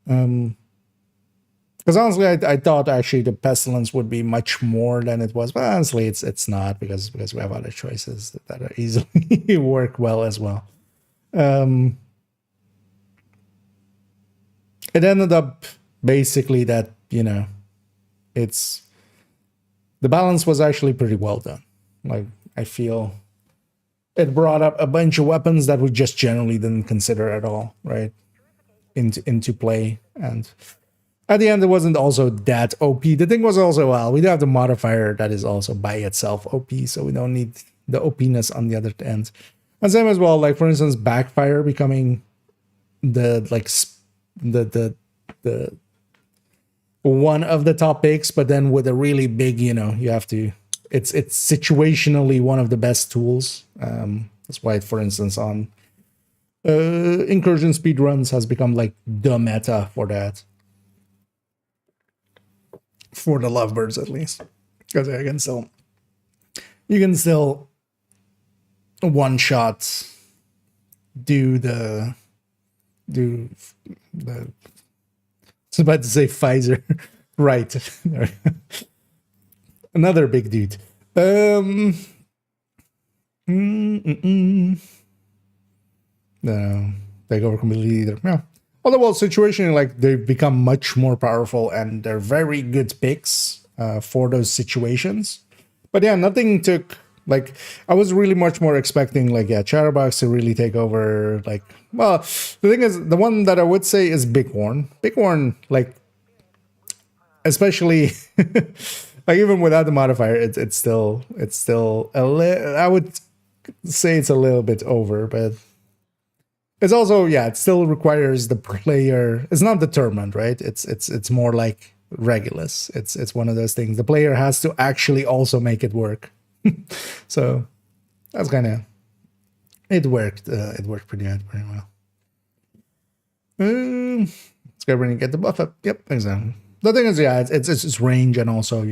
Because honestly, I thought actually the Pestilence would be much more than it was, but honestly, it's not, because we have other choices that are easily work well as well. It ended up basically that, it's the balance was actually pretty well done. Like, I feel it brought up a bunch of weapons that we just generally didn't consider at all, right? Into play. And at the end, it wasn't also that OP. The thing was also, well, we do have the modifier that is also by itself OP, so we don't need the OP-ness on the other end. And same as well, like, for instance, backfire becoming the one of the top picks, but then with a really big, you have to, it's situationally one of the best tools. That's why, for instance, on incursion speedruns has become like the meta for that. For the lovebirds, at least, because you can still one shot do the I was about to say Pfizer. Right. Another big dude. No, take over completely either. Yeah. On the world situation, like, they've become much more powerful and they're very good picks for those situations. But yeah, nothing took, like, I was really much more expecting, like, Chatterbox to really take over. Like, well, the thing is, the one that I would say is Bighorn. Bighorn, like, especially, like, even without the modifier, it's still I would say it's a little bit over, but it's also, it still requires the player. It's not determined, right? It's more like Regulus. It's one of those things. The player has to actually also make it work. So that's kind of, it worked. It worked pretty well. Let's go and get the buff up. Yep, exactly. The thing is, it's range, and also,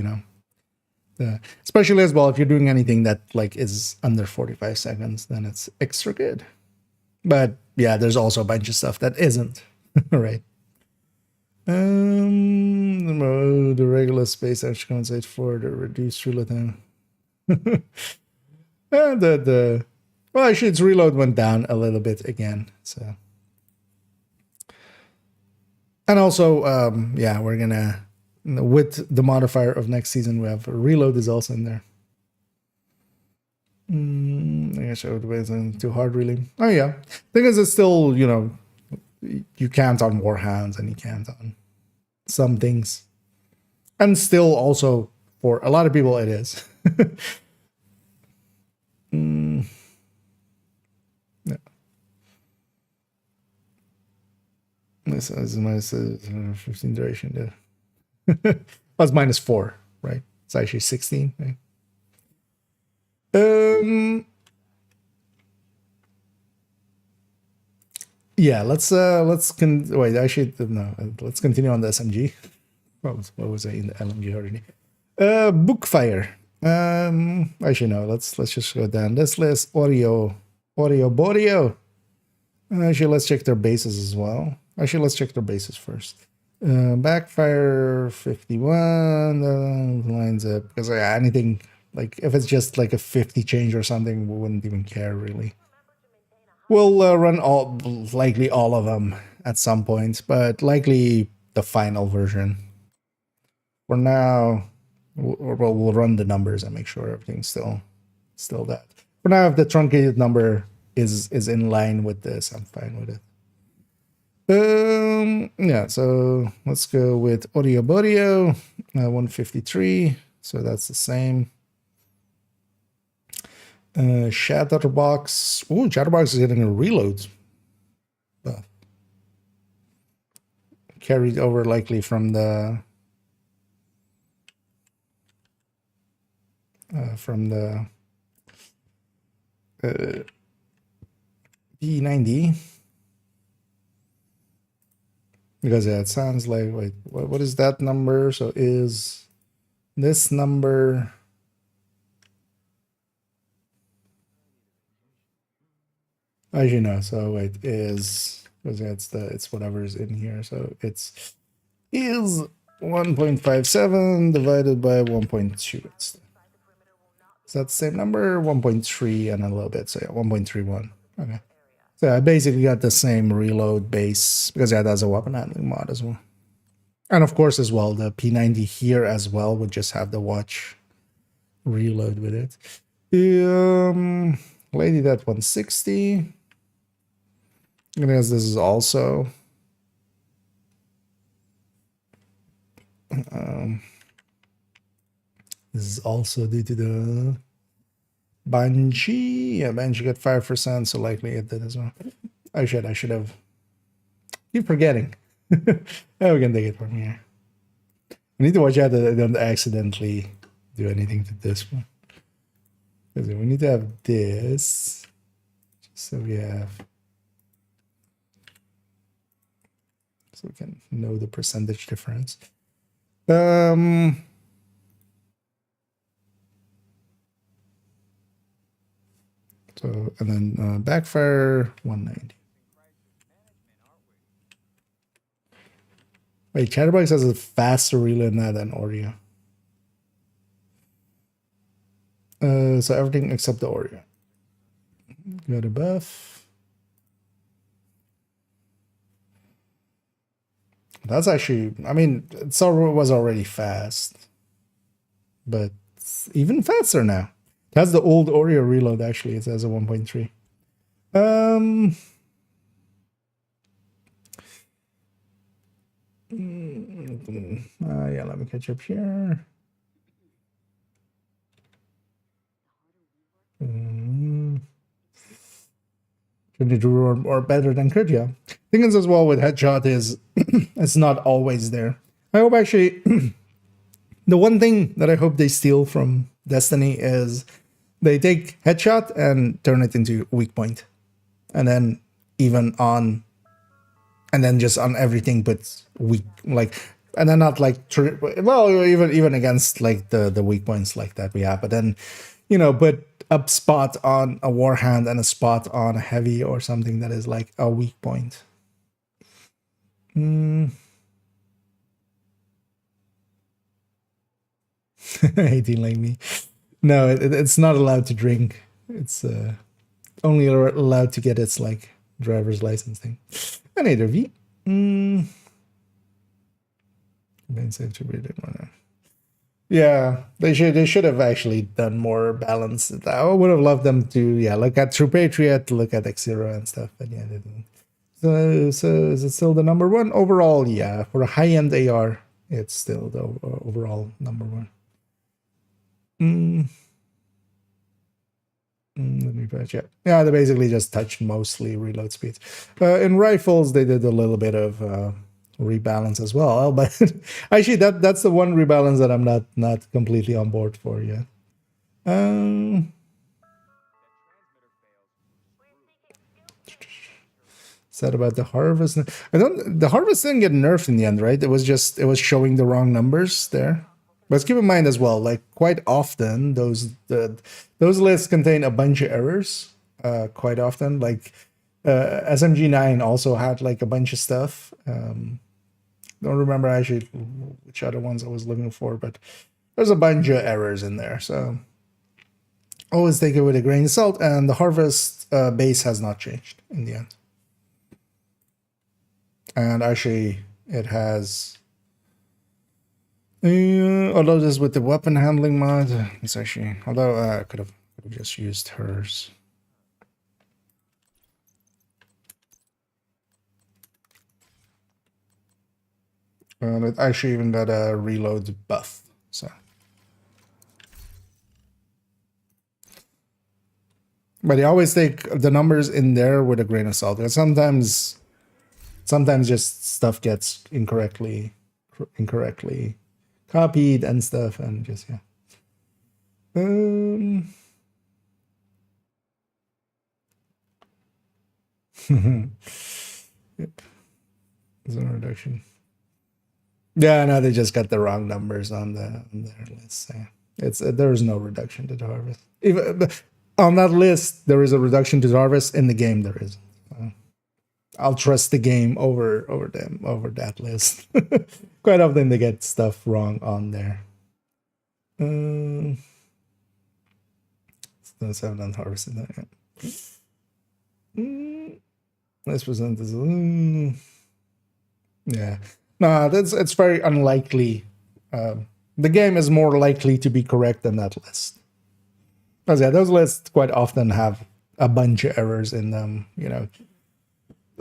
especially as well, if you're doing anything that, like, is under 45 seconds, then it's extra good. But yeah, there's also a bunch of stuff that isn't. Right. The regular space actually compensates for the reduced reload time. And well, actually, its reload went down a little bit again. So, and also, we're gonna, with the modifier of next season, we have reload is also in there. I guess it wasn't too hard, really. Oh yeah, thing is, it's still, you can't on Warhounds and you can't on some things, and still also for a lot of people it is. Yeah. This is minus 15 duration there. Plus -4, right? It's actually 16. Right? Yeah, let's wait, actually, no, let's continue on the SMG. What was I in the LMG already? Bookfire. Actually, no, let's just go down this list. Oreo. Actually, let's check their bases as well. Actually, let's check their bases first. Backfire 51 lines up, because anything, like, if it's just like a 50 change or something, we wouldn't even care, really. We'll run likely all of them at some point, but likely the final version. For now, we'll run the numbers and make sure everything's still still that. For now, if the truncated number is in line with this, I'm fine with it. Yeah, so let's go with audio 153. So that's the same. Chatterbox. Oh, Chatterbox is getting a reload. Carried over likely from the P90. Because yeah, it sounds like, wait, what is that number? So is this number actually no, so wait, is because it's whatever's in here. So it's is 1.57 divided by 1.2. Is that the same number? 1.3 and a little bit. So yeah, 1.31. Okay. So I basically got the same reload base because that has a weapon handling mod as well. And of course, as well, the P90 here as well would just have the watch reload with it. Lady that 160. I guess this is also this is also due to the Banshee. Yeah, Banshee got 5%, so likely it did as well. I should have. Keep forgetting. Oh, we can take it from here. We need to watch out that I don't accidentally do anything to this one. Because we need to have this. Just so we have. So we can know the percentage difference. So, and then backfire 190. Wait, Chatterbox has a faster reload now than Oreo. So everything except the Oreo. Got a buff. That's actually, I mean, it was already fast, but it's even faster now. That's the old Oreo reload, actually. It has a 1.3. Yeah, let me catch up here. Should they do or better than could, yeah. Thing is as well with headshot is it's not always there. I hope actually the one thing that I hope they steal from Destiny is they take headshot and turn it into weak point. And then even on and then just on everything but weak, like, and then not like well, even against like the weak points like that we have, but then, you know, put a spot on a warhand and a spot on a heavy or something that is like a weak point. 18 like me. No, it's not allowed to drink. It's only allowed to get its like driver's license thing. And either V. Yeah, they should have actually done more balance. I would have loved them to look at True Patriot, look at X0 and stuff, but yeah, they didn't. So is it still the number one overall? Yeah, for a high-end AR, it's still the overall number one. Let me patch. Yeah, they basically just touched mostly reload speeds. In rifles, they did a little bit of rebalance as well, but actually that's the one rebalance that I'm not completely on board for yet. Said about the harvest. The harvest didn't get nerfed in the end, right? It was showing the wrong numbers there. Let's keep in mind as well, like quite often those lists contain a bunch of errors. Quite often, like SMG9 also had like a bunch of stuff. Don't remember actually which other ones I was looking for, but there's a bunch of errors in there. So always take it with a grain of salt. And the harvest base has not changed in the end. And actually, it has. Although this with the weapon handling mod, it's actually, although I could have We just used hers. And it actually even got a reload buff, so. But you always take the numbers in there with a grain of salt. Because sometimes just stuff gets incorrectly copied and stuff, and just yeah. Yep. There's no reduction. Yeah, no, they just got the wrong numbers on their list. So it's there is no reduction to the harvest. Even on that list, there is a reduction to the harvest. In the game, there isn't. I'll trust the game over that list. Quite often they get stuff wrong on there. Still haven't done harvested that yet. Let's present this. Yeah, no, it's very unlikely. The game is more likely to be correct than that list. Because yeah, those lists quite often have a bunch of errors in them. You know,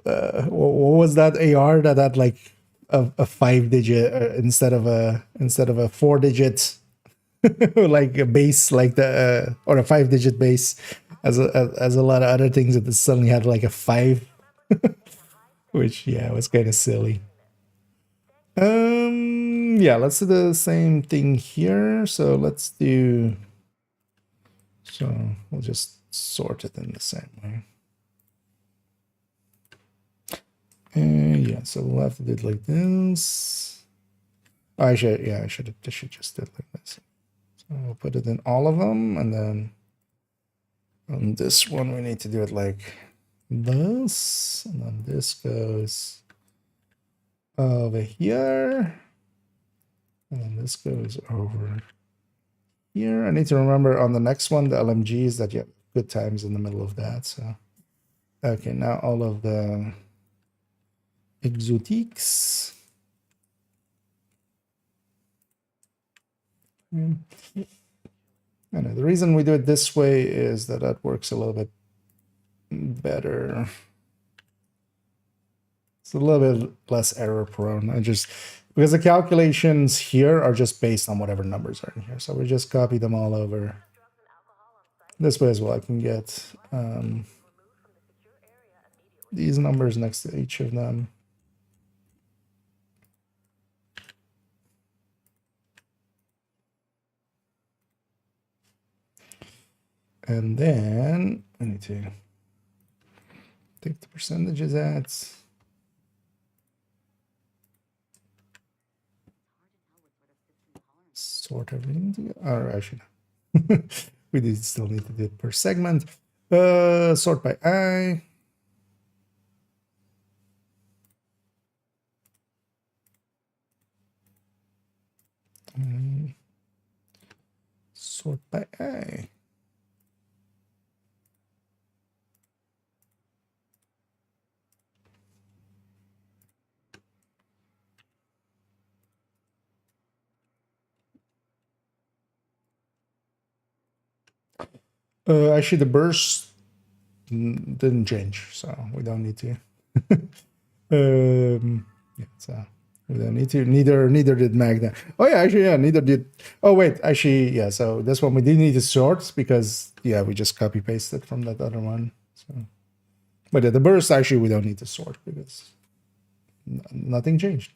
what was that AR that had like a 5-digit instead of a 4-digit like a base, like the or a 5-digit base, as a lot of other things that suddenly had like a 5, which yeah was kind of silly. Yeah, let's do the same thing here. So let's do. So we'll just sort it in the same way. Yeah, so we'll have to do it like this. Oh, I should just do it like this. So we'll put it in all of them, and then on this one we need to do it like this, and then this goes over here, and then this goes over here. I need to remember on the next one, the LMGs, that you have good times in the middle of that. So okay, now all of the exotiques. I know the reason we do it this way is that works a little bit better. It's a little bit less error prone. Because the calculations here are just based on whatever numbers are in here. So we just copy them all over. This way as well, I can get these numbers next to each of them. And then I need to take the percentages out. Sort everything together. Or actually, we still need to do it per segment. Sort by I. Sort by I. Actually, the burst didn't change, so we don't need to. Yeah, so we don't need to. Neither did Magna. Oh yeah, actually, yeah, neither did. Oh wait, actually, yeah. So this one we did need to sort because yeah, we just copy pasted from that other one. So, but yeah, the burst actually we don't need to sort because nothing changed.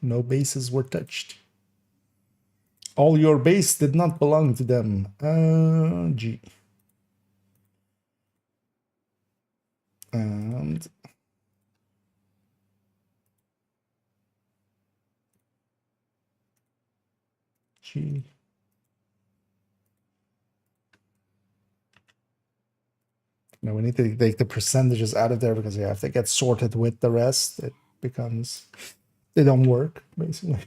No bases were touched. All your base did not belong to them. G. And G. Now we need to take the percentages out of there because yeah, if they get sorted with the rest, it becomes they don't work basically.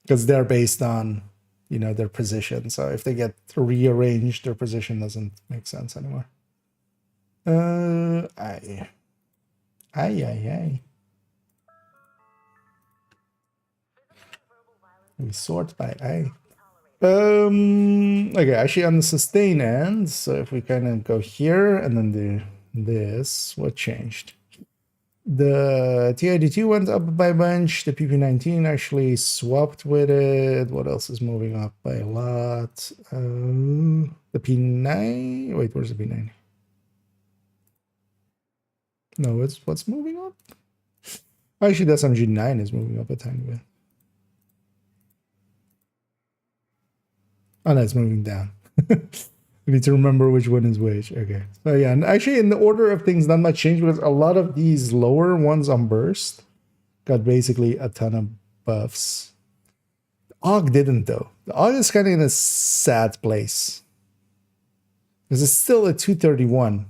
Because they're based on, you know, their position. So if they get rearranged, their position doesn't make sense anymore. Aye. We sort by I. Okay, actually on the sustain end, so if we kind of go here and then do this, what changed? The TID2 went up by a bunch. The PP19 actually swapped with it. What else is moving up by a lot? The P9. Wait, where's the P9? No, it's what's moving up? Actually, the SMG9 is moving up a tiny bit. Oh, no, it's moving down. We need to remember which one is which. Okay. So yeah, and actually in the order of things, not much change because a lot of these lower ones on burst got basically a ton of buffs. The AUG didn't though. The AUG is kind of in a sad place. Because it's still a 231.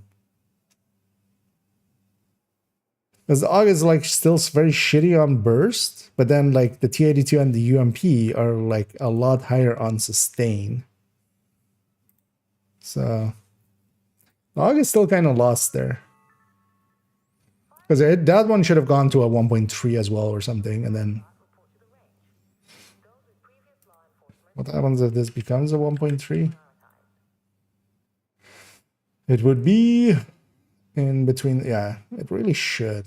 Because the AUG is like still very shitty on burst, but then like the T82 and the UMP are like a lot higher on sustain. So the AUG is still kind of lost there. Because that one should have gone to a 1.3 as well or something, and then what happens if this becomes a 1.3? It would be in between. Yeah, it really should.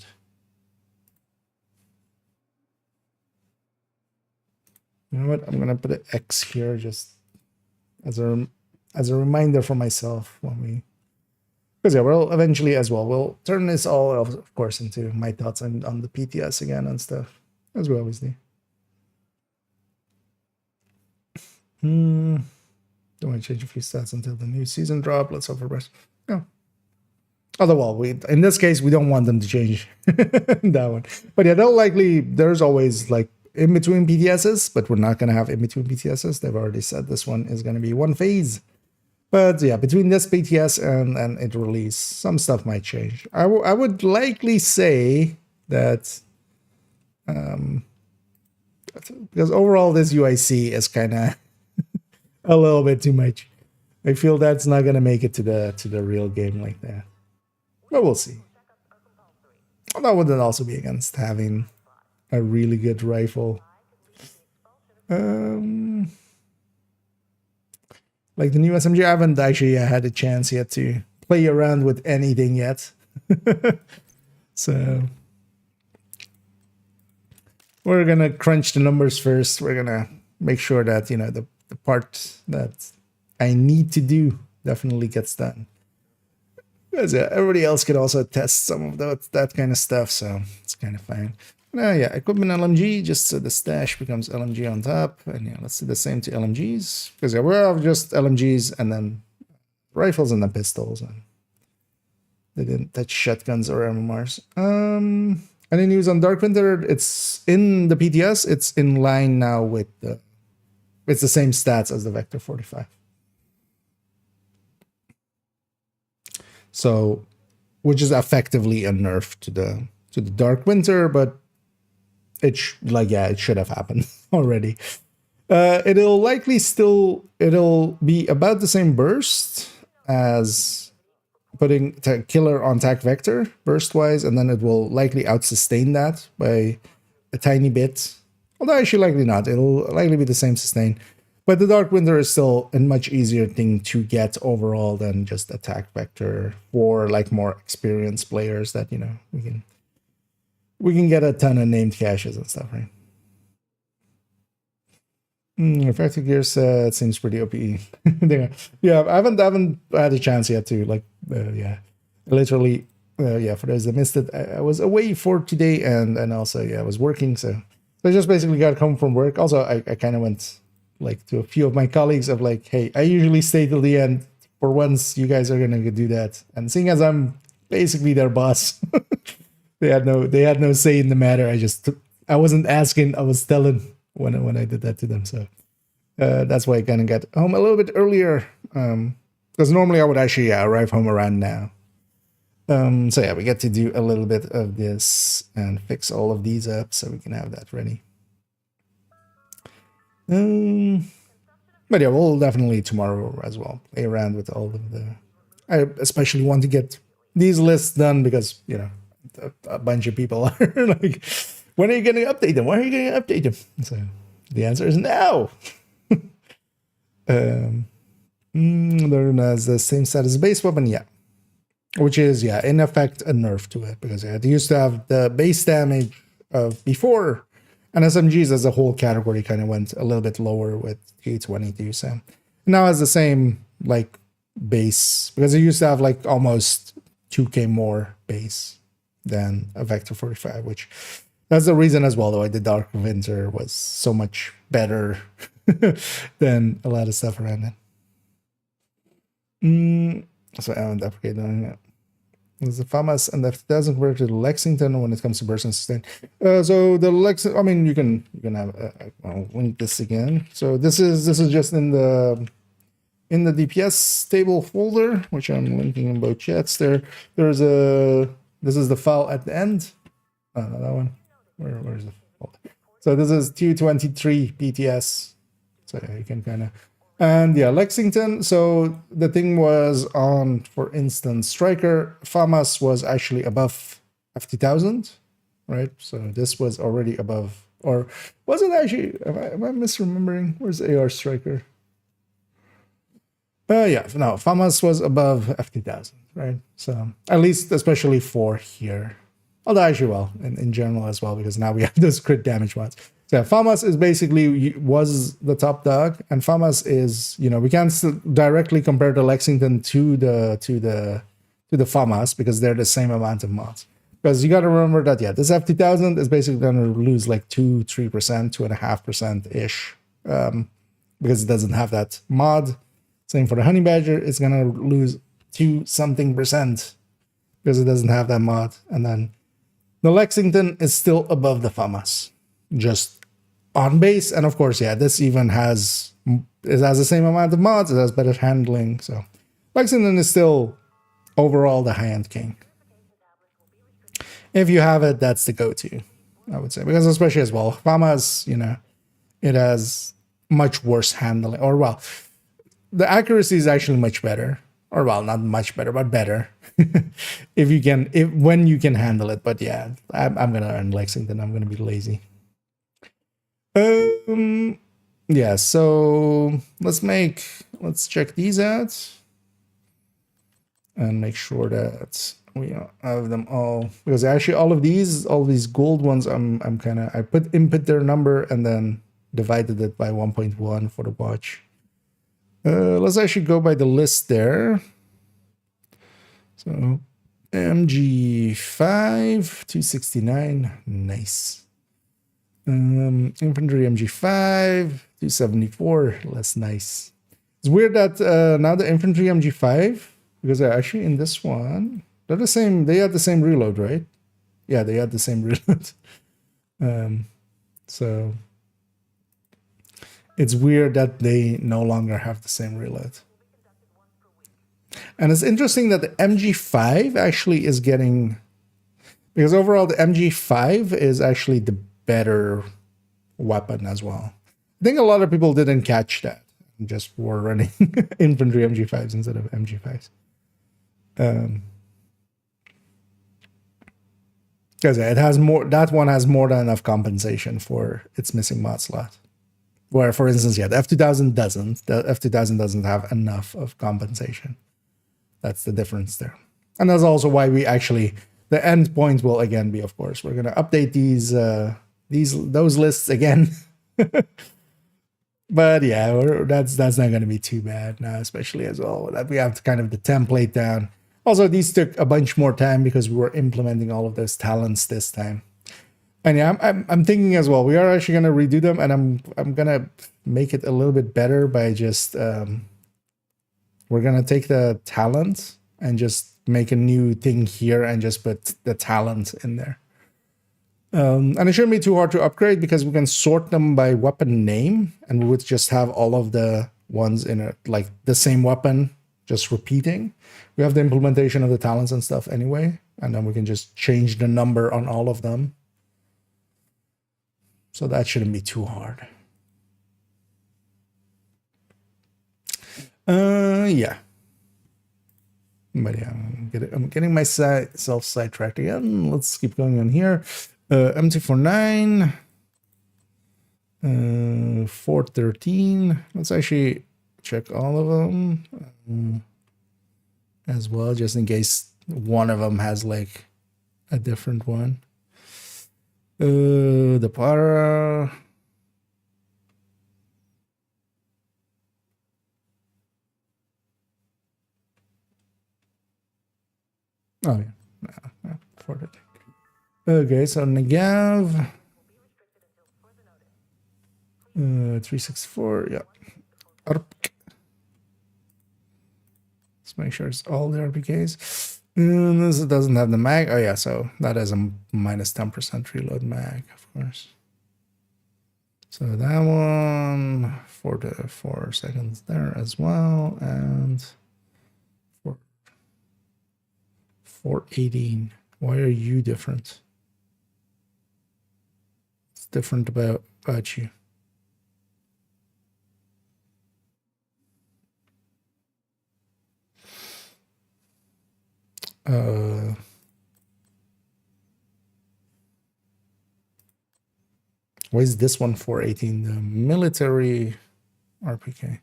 You know what? I'm gonna put an X here just as a reminder for myself when we, because yeah, we'll eventually as well. We'll turn this all, of course, into my thoughts on the PTS again and stuff, as we always do. Don't want to change a few stats until the new season drop. Let's hope for best. Yeah. Otherwise, in this case, we don't want them to change that one. But yeah, they'll likely, there's always like in between PTSs, but we're not going to have in between PTSs. They've already said this one is going to be one phase. But yeah, between this PTS and it release, some stuff might change. I would likely say that because overall this UIC is kind of a little bit too much. I feel that's not going to make it to the real game like that. But we'll see. That wouldn't also be against having a really good rifle. Like the new SMG, I haven't actually had a chance yet to play around with anything yet. So we're gonna crunch the numbers first. We're gonna make sure that, you know, the part that I need to do definitely gets done. Because yeah, everybody else can also test some of that kind of stuff, so it's kind of fine. Yeah, equipment LMG, just so the stash becomes LMG on top. And yeah, let's do the same to LMGs. Because yeah, we have just LMGs and then rifles and then pistols. And they didn't touch shotguns or MMRs. Any news on Dark Winter? It's in the PTS. It's in line now with the... It's the same stats as the Vector 45. So, which is effectively a nerf to the Dark Winter, but it should have happened already. It'll likely it'll be about the same burst as putting killer on tac vector burst wise, and then it will likely out-sustain that by a tiny bit. Although actually likely not, it'll likely be the same sustain. But the Dark Winter is still a much easier thing to get overall than just attack vector for like more experienced players that, you know, we can get a ton of named caches and stuff, right? Effective gear set seems pretty OP. Yeah, I haven't had a chance yet to like, yeah, literally, yeah. For those that missed it, I was away for today, and also yeah, I was working, so I just basically got home from work. Also, I kind of went like to a few of my colleagues of like, hey, I usually stay till the end. For once, you guys are gonna do that, and seeing as I'm basically their boss. They had no say in the matter. I wasn't asking, I was telling when I did that to them. So that's why I kind of got home a little bit earlier. Because normally I would actually arrive home around now. So yeah, we get to do a little bit of this and fix all of these up so we can have that ready. But yeah, we'll definitely tomorrow as well play around with all of the... I especially want to get these lists done because, you know, a bunch of people are like, when are you going to update them? Why are you going to update them? So The answer is no. There has the same stat as base weapon, yeah. Which is, yeah, in effect, a nerf to it, because it used to have the base damage of before, and SMGs as a whole category kind of went a little bit lower with T22, so now has the same, like, base, because it used to have, like, almost 2k more base than a Vector 45, which that's the reason as well, though, the Dark Winter was so much better than a lot of stuff around it. So I haven't deprecated it. There's the FAMAS and the F1000 compared to the Lexington when it comes to burst and sustain. So the Lexington, I mean, you can have. I'll link this again. So this is just in the DPS table folder, which I'm linking in both chats. There's a. This is the file at the end. Oh, no, that one. Where's the folder? So this is T23 PTS. So yeah, you can kind of. And yeah, Lexington. So the thing was on, for instance, Striker, FAMAS was actually above 50,000, right? So this was already above, or was it actually, am I misremembering? Where's AR Striker? Yeah, no, FAMAS was above 50,000, right? So at least, especially for here. Although actually, well, in general as well, because now we have those crit damage ones. So FAMAS is basically was the top dog, and FAMAS is, you know, we can't directly compare the Lexington to the FAMAS because they're the same amount of mods. Because you got to remember that, yeah, this F2000 is basically going to lose like 2-3%, 2.5% ish, because it doesn't have that mod. Same for the Honey Badger, it's going to lose 2-something% because it doesn't have that mod, and then the Lexington is still above the FAMAS, just on base. And of course, yeah, this even has the same amount of mods, it has better handling. So Lexington is still overall the high-end king. If you have it, that's the go-to, I would say, because especially as well, FAMAS, you know, it has much worse handling, or well, the accuracy is actually much better, or well, not much better, but better. When you can handle it. But yeah, I'm gonna earn Lexington. I'm gonna be lazy. Yeah, so let's check these out and make sure that we have them all, because actually all these gold ones, I input their number and then divided it by 1.1 for the watch. Let's actually go by the list there. So MG5 269, nice. Infantry MG5 274, less nice. It's weird that now the infantry MG5, because they're actually in this one, they're the same. They had the same reload, right? Yeah, they had the same reload. So it's weird that they no longer have the same reload. And it's interesting that the MG5 actually is getting, because overall the MG5 is actually the better weapon as well. I think a lot of people didn't catch that and just were running infantry MG5s instead of MG5s. Because it has more, that one has more than enough compensation for its missing mod slot. Where, for instance, yeah, the F2000 doesn't. The F2000 doesn't have enough of compensation. That's the difference there. And that's also why we actually, the end point will again be, of course, we're going to update those lists again. But yeah, that's not going to be too bad now, especially as well that we have kind of the template down. Also, these took a bunch more time because we were implementing all of those talents this time. And yeah, I'm thinking as well, we are actually going to redo them, and I'm going to make it a little bit better by just we're going to take the talent and just make a new thing here and just put the talent in there. And it shouldn't be too hard to upgrade because we can sort them by weapon name, and we would just have all of the ones in it, like the same weapon, just repeating. We have the implementation of the talents and stuff anyway, and then we can just change the number on all of them. So that shouldn't be too hard. Yeah. But yeah, I'm getting myself sidetracked again. Let's keep going on here. MT49. 413. Let's actually check all of them as well, just in case one of them has like a different one. The para. Oh yeah, no, for the okay. So Negav, 364. Yeah, Let's make sure it's all the RPKs. And this doesn't have the mag. Oh yeah, so that is a minus 10% reload mag, of course. So that one 4 seconds there as well, and 418. Why are you different? It's different about you. Why is this one 418? The military RPK.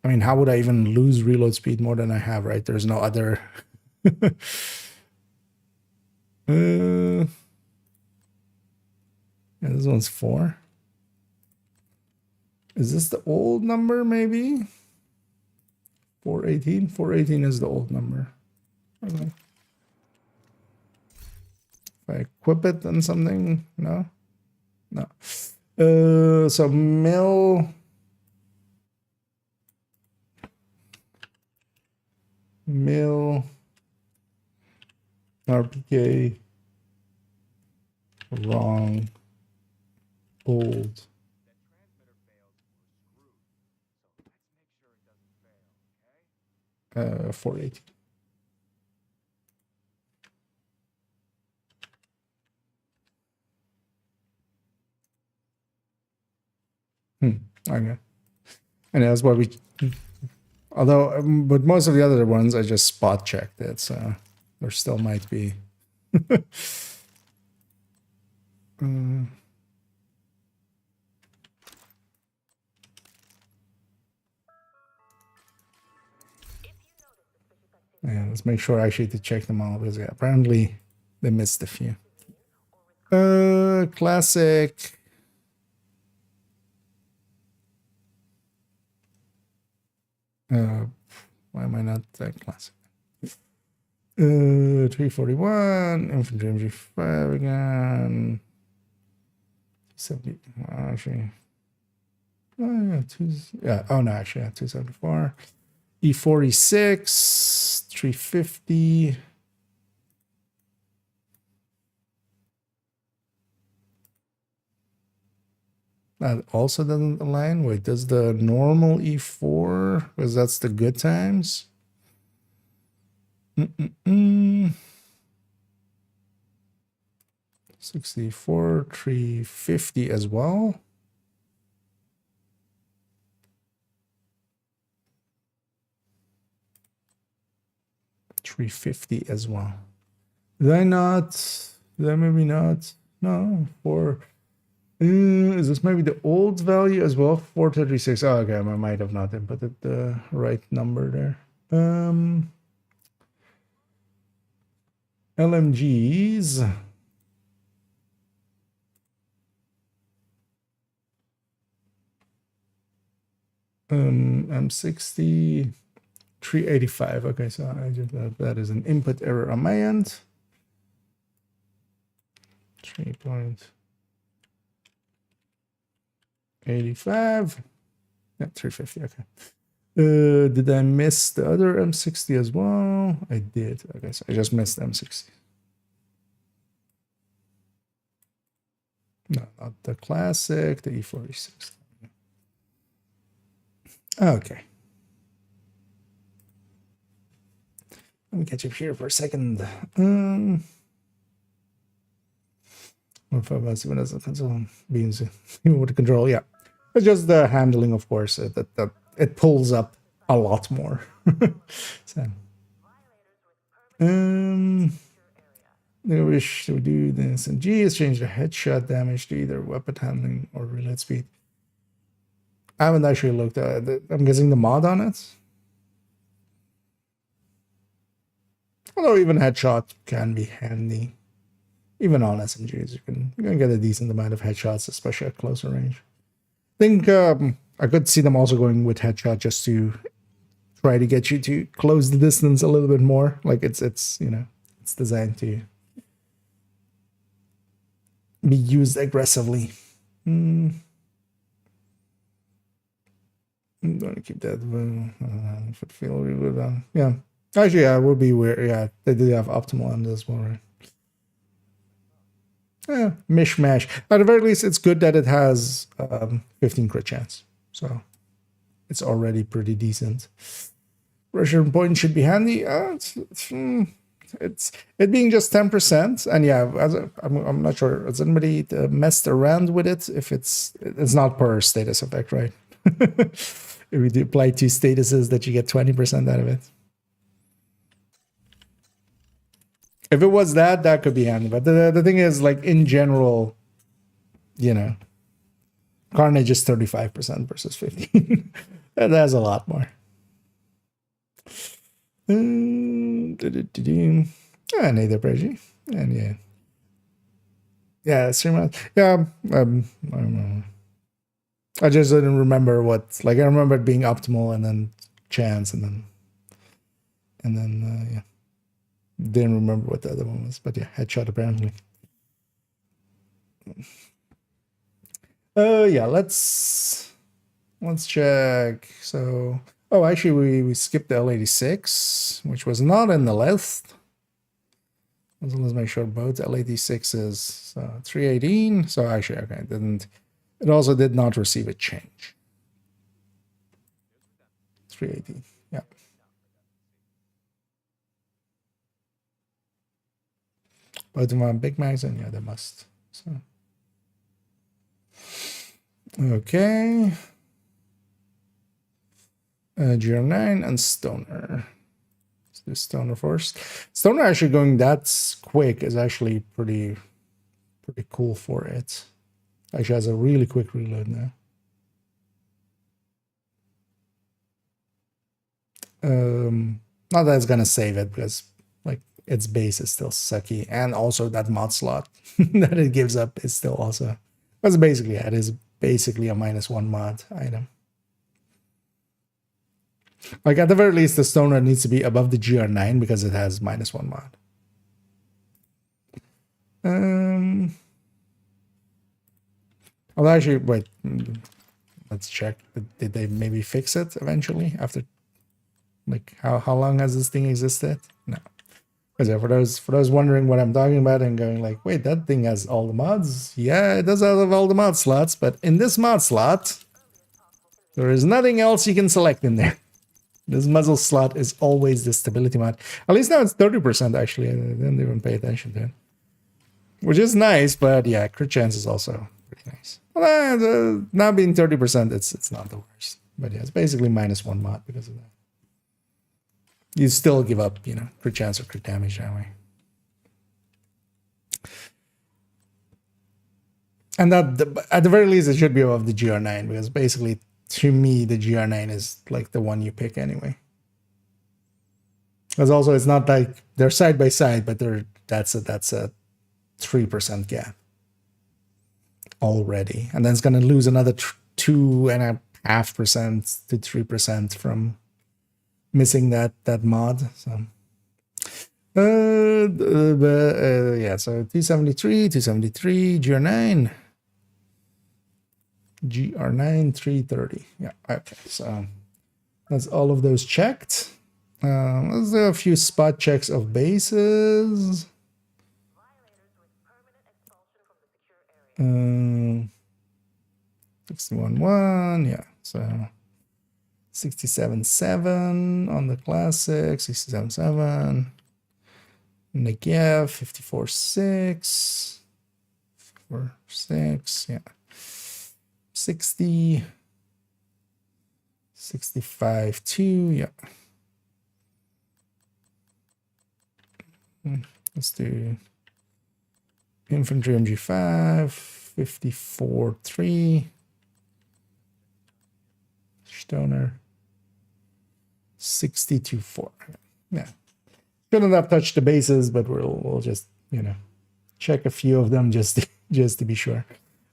I mean, how would I even lose reload speed more than I have, right? There's no other. Yeah, this one's 4. Is this the old number, maybe? 418? 418 is the old number. Okay. If I equip it on something, no? No. So mill RPK wrong old. 480. Okay. And that's what we. Although, but most of the other ones, I just spot checked it, so there still might be. Yeah, let's make sure actually to check them all, because yeah, apparently they missed a few. Classic. Why am I not that classic? 341, infantry MG5 again. 70, actually. Oh no, actually, 274. E46, 350. That also doesn't align. Wait, does the normal E4? Because that's the good times. 64, 350 as well. $350 as well. Did I not? Did I maybe not? No, is this maybe the old value as well? 436. Oh, okay, I might have not inputted the right number there. LMGs. M60. 385. Okay, so I just that is an input error on my end. 3.85. Yeah, 350. Okay. Did I miss the other M60 as well? I did. Okay, so I just missed M60. No, not the classic, the E46. Okay. Let me catch up here for a second. Console beams with control, yeah. It's just the handling, of course, that it pulls up a lot more. So, They wish to do the SMG is change the headshot damage to either weapon handling or reload speed. I haven't actually looked at it. I'm guessing the mod on it. Although even headshot can be handy. Even on SMGs, you can get a decent amount of headshots, especially at closer range. I think I could see them also going with headshot just to try to get you to close the distance a little bit more. Like it's you know, it's designed to be used aggressively. I'm going to keep that. If it feel really good, yeah. Actually, yeah, it would be weird. Yeah, they do have optimal on this one, right? Yeah, mishmash. At the very least, it's good that it has 15 crit chance, so it's already pretty decent. Pressure point should be handy. It's it being just 10%, and yeah, I'm not sure. Has anybody messed around with it? If it's not per status effect, right? If you do apply 2 statuses, that you get 20% out of it. If it was that, that could be handy. But the thing is, like, in general, you know, Carnage is 35% versus 15. That has a lot more. Neither pressure. And yeah. Yeah, 3 months. Yeah, I don't know. I just didn't remember what, like, I remember it being optimal and then chance and then yeah. Didn't remember what the other one was, but yeah, headshot apparently. Yeah, let's check. So, oh, actually, we skipped the L86, which was not in the list. Let's make sure both L86s 318. So actually, okay, it also did not receive a change. 318, yeah. Both of them are Big Macs, and yeah, they must. So, okay. GR9 and Stoner. Let's do Stoner first. Stoner actually going that quick is actually pretty cool for it. Actually has a really quick reload now. Not that it's gonna save it, because like its base is still sucky, and also that mod slot that it gives up is still also. That's basically it is basically a -1 mod item. Like at the very least, the Stoner needs to be above the GR9 because it has -1 mod. I'll actually wait. Let's check. Did they maybe fix it eventually after? Like how long has this thing existed? No. Because for those wondering what I'm talking about and going like, wait, that thing has all the mods. Yeah, it does have all the mod slots, but in this mod slot, there is nothing else you can select in there. This muzzle slot is always the stability mod. At least now it's 30% actually. I didn't even pay attention to it. Which is nice, but yeah, crit chance is also pretty nice. Well, now being 30%, it's not the worst. But yeah, it's basically -1 mod because of that. You still give up, you know, crit chance or crit damage that way. And that, at the very least, it should be above the GR9, because basically, to me, the GR9 is like the one you pick anyway. Because also, it's not like they're side by side, but that's a 3% gap already, and then it's gonna lose another 2.5% to 3% from missing that mod. So yeah, so 273 GR9 330. Yeah, okay, so that's all of those checked. There's a few spot checks of bases. 61.1, yeah, so 67.7 on the classic, 67.7. iKia 54.6, 54.6, yeah. 60, 65.2, yeah. Let's do Infantry MG5, 54-3. Stoner, 62-4. Yeah. Couldn't have touched the bases, but we'll just, you know, check a few of them just to be sure.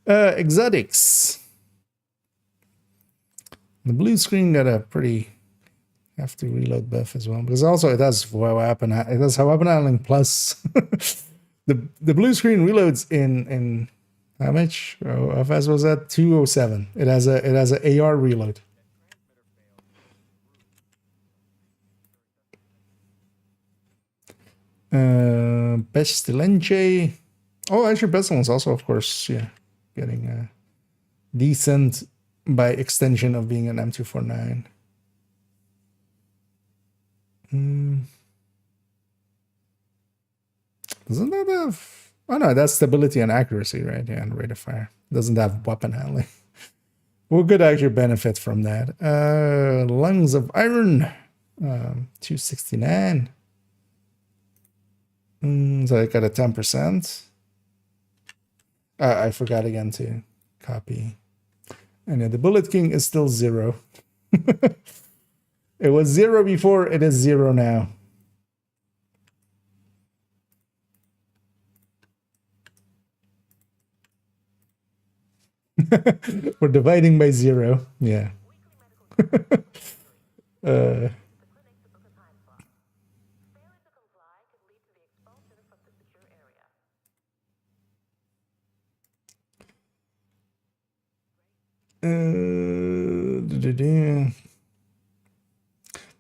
Exotics. The blue screen got a pretty hefty reload buff as well, because also it has weapon handling plus. the blue screen reloads in how much FS was that? 207. It has a AR reload. Pestilence. Oh, actually, Pestilence also, of course, yeah, getting decent by extension of being an M249. Doesn't that have? Oh no, that's stability and accuracy, right? Yeah, and rate of fire. Doesn't have weapon handling. We could actually benefit from that. Lungs of Iron, 269. So I got a 10%. I forgot again to copy. And yeah, the Bullet King is still 0. It was 0 before, it is 0 now. We're dividing by 0. Yeah.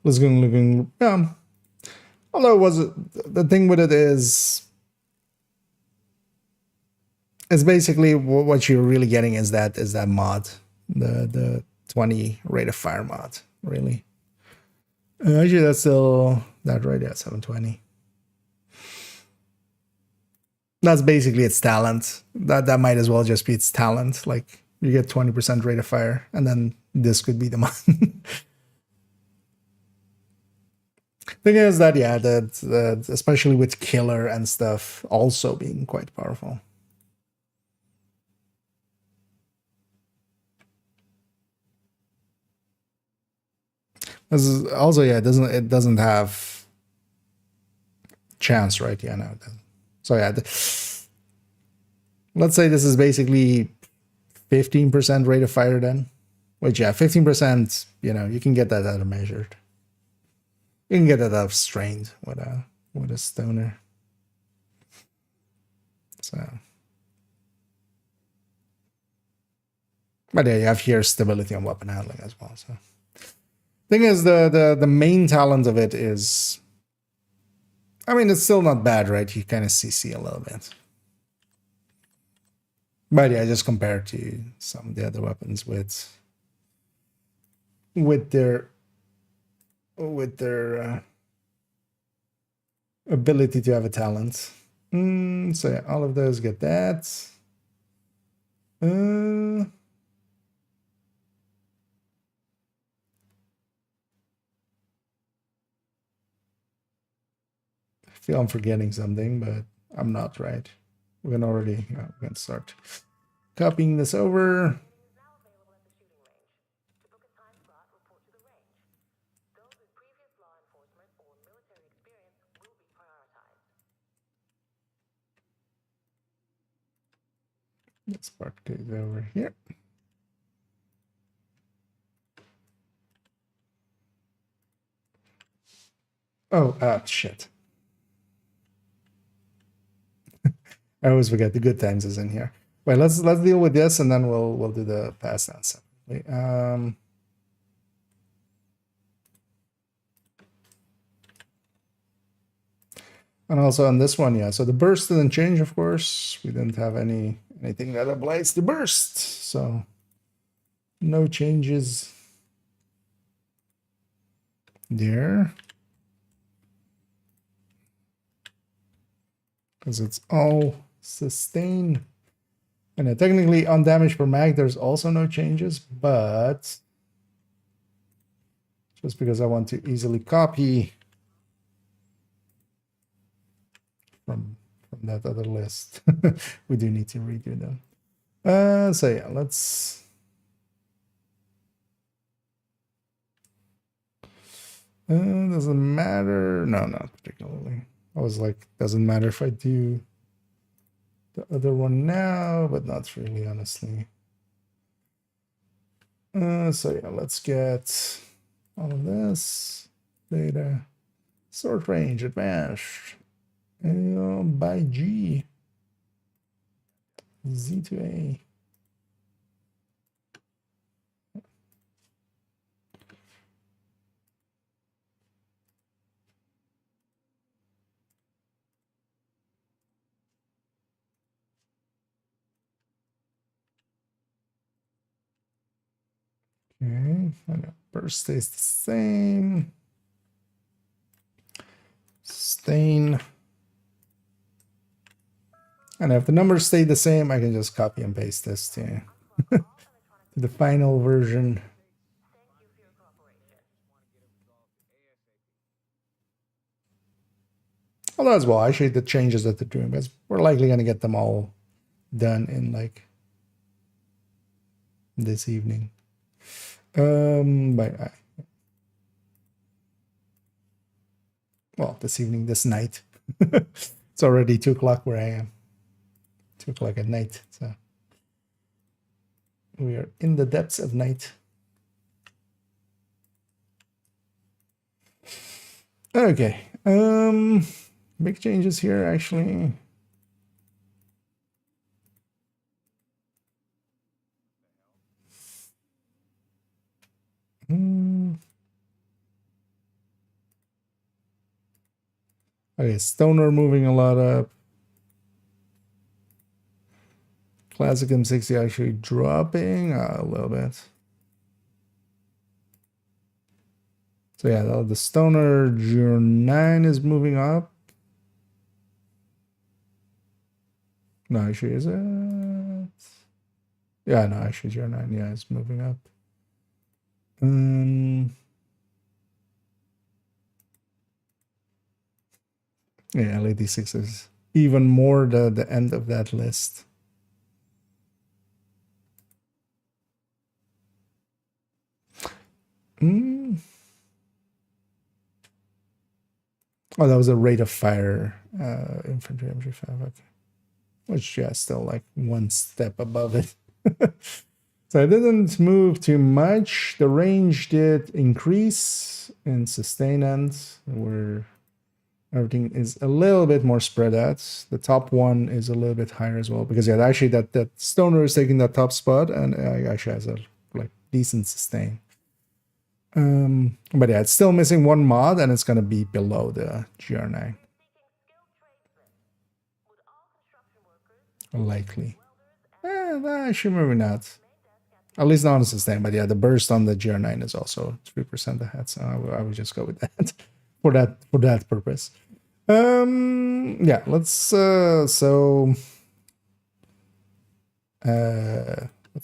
Looking. Although the thing with it is basically what you're really getting is that mod, the 20 rate of fire mod, really. Actually, that's still that right? Yeah, 720. That's basically its talent. That might as well just be its talent. Like you get 20% rate of fire, and then this could be the mod. Thing is that yeah, that especially with killer and stuff also being quite powerful. This is also yeah, it doesn't have chance, right? Yeah, no. So yeah, let's say this is basically 15% rate of fire then, which yeah, 15%. You know, you can get that out of measured. You can get that out of strained with a stoner. So, but yeah, you have here stability and weapon handling as well. So, thing is, the main talent of it is, I mean, it's still not bad, right? You kind of CC a little bit. But yeah, just compared to some of the other weapons with their ability to have a talent. So yeah, all of those get that. I feel I'm forgetting something, but I'm not, right? We can already we can start copying this over. This part goes over here. Oh, shit. I always forget the good times is in here. Wait, let's deal with this and then we'll do the pass down separately. And also on this one, yeah. So the burst didn't change, of course. We didn't have anything that applies to burst. So no changes there. Because it's all sustain. And technically on damage per mag, there's also no changes, but just because I want to easily copy from that other list. We do need to redo them. So yeah, let's. Doesn't matter. No, not particularly. I was like, doesn't matter if I do the other one now, but not really, honestly. So yeah, let's get all of this data, sort range, advanced, by G, Z to A. Okay, I know burst stays the same. Sustain. And if the numbers stay the same, I can just copy and paste this to the final version. Although as well, actually the changes that they're doing, because we're likely going to get them all done in like this evening. By well, this evening, this night. It's already 2 o'clock where I am. 2 o'clock at night. So we are in the depths of night. Okay. Big changes here actually. Okay, Stoner moving a lot up. Classic M60 actually dropping a little bit. So yeah, the Stoner GR9 is moving up. No, actually, is it? Yeah, no, actually, GR9, yeah, it's moving up. Yeah, LAD6 is even more the end of that list. Oh, that was a rate of fire infantry MG5. Okay. Which, yeah, still like one step above it. So it didn't move too much. The range did increase in sustain end, where everything is a little bit more spread out. The top one is a little bit higher as well, because yeah, actually that Stoner is taking that top spot, and actually has a like decent sustain. But yeah, it's still missing one mod, and it's gonna be below the GR9. Likely. Actually, maybe not. At least not on the sustain, but yeah, the burst on the GR9 is also 3% ahead, so I would just go with that for that purpose. Yeah, let's what's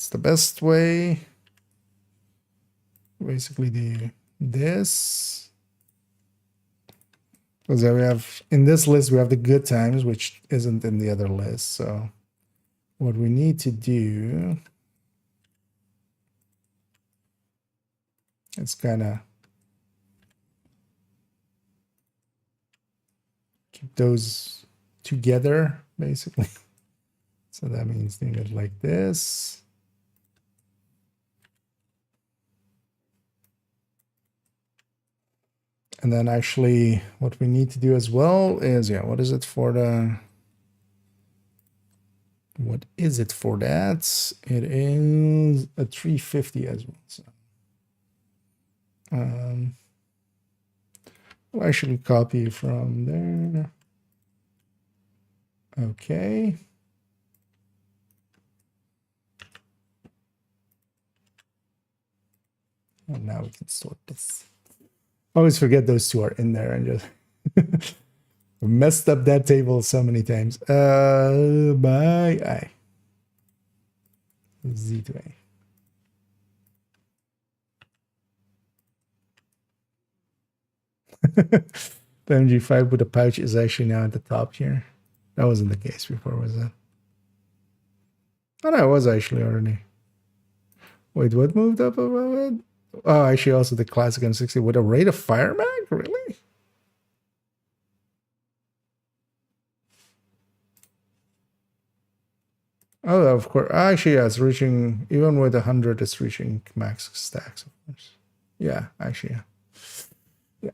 the best way? Basically do this. Because we have in this list we have the good times, which isn't in the other list. So what we need to do is kind of keep those together, basically. So that means doing it like this. And then actually what we need to do as well is, yeah, what is it for that? It is a 350 as well. So, I'll actually copy from there. Okay. And now we can sort this. I always forget those two are in there and just messed up that table so many times. By I. Z to A. The MG5 with the pouch is actually now at the top here. That wasn't the case before, was it? Oh no, it was actually already. Wait, what moved up above it? Oh, actually also the classic M60 with a rate of fire mag? Really? Oh, of course. Actually, yeah, it's reaching, even with 100, it's reaching max stacks, of course. Yeah, actually, yeah.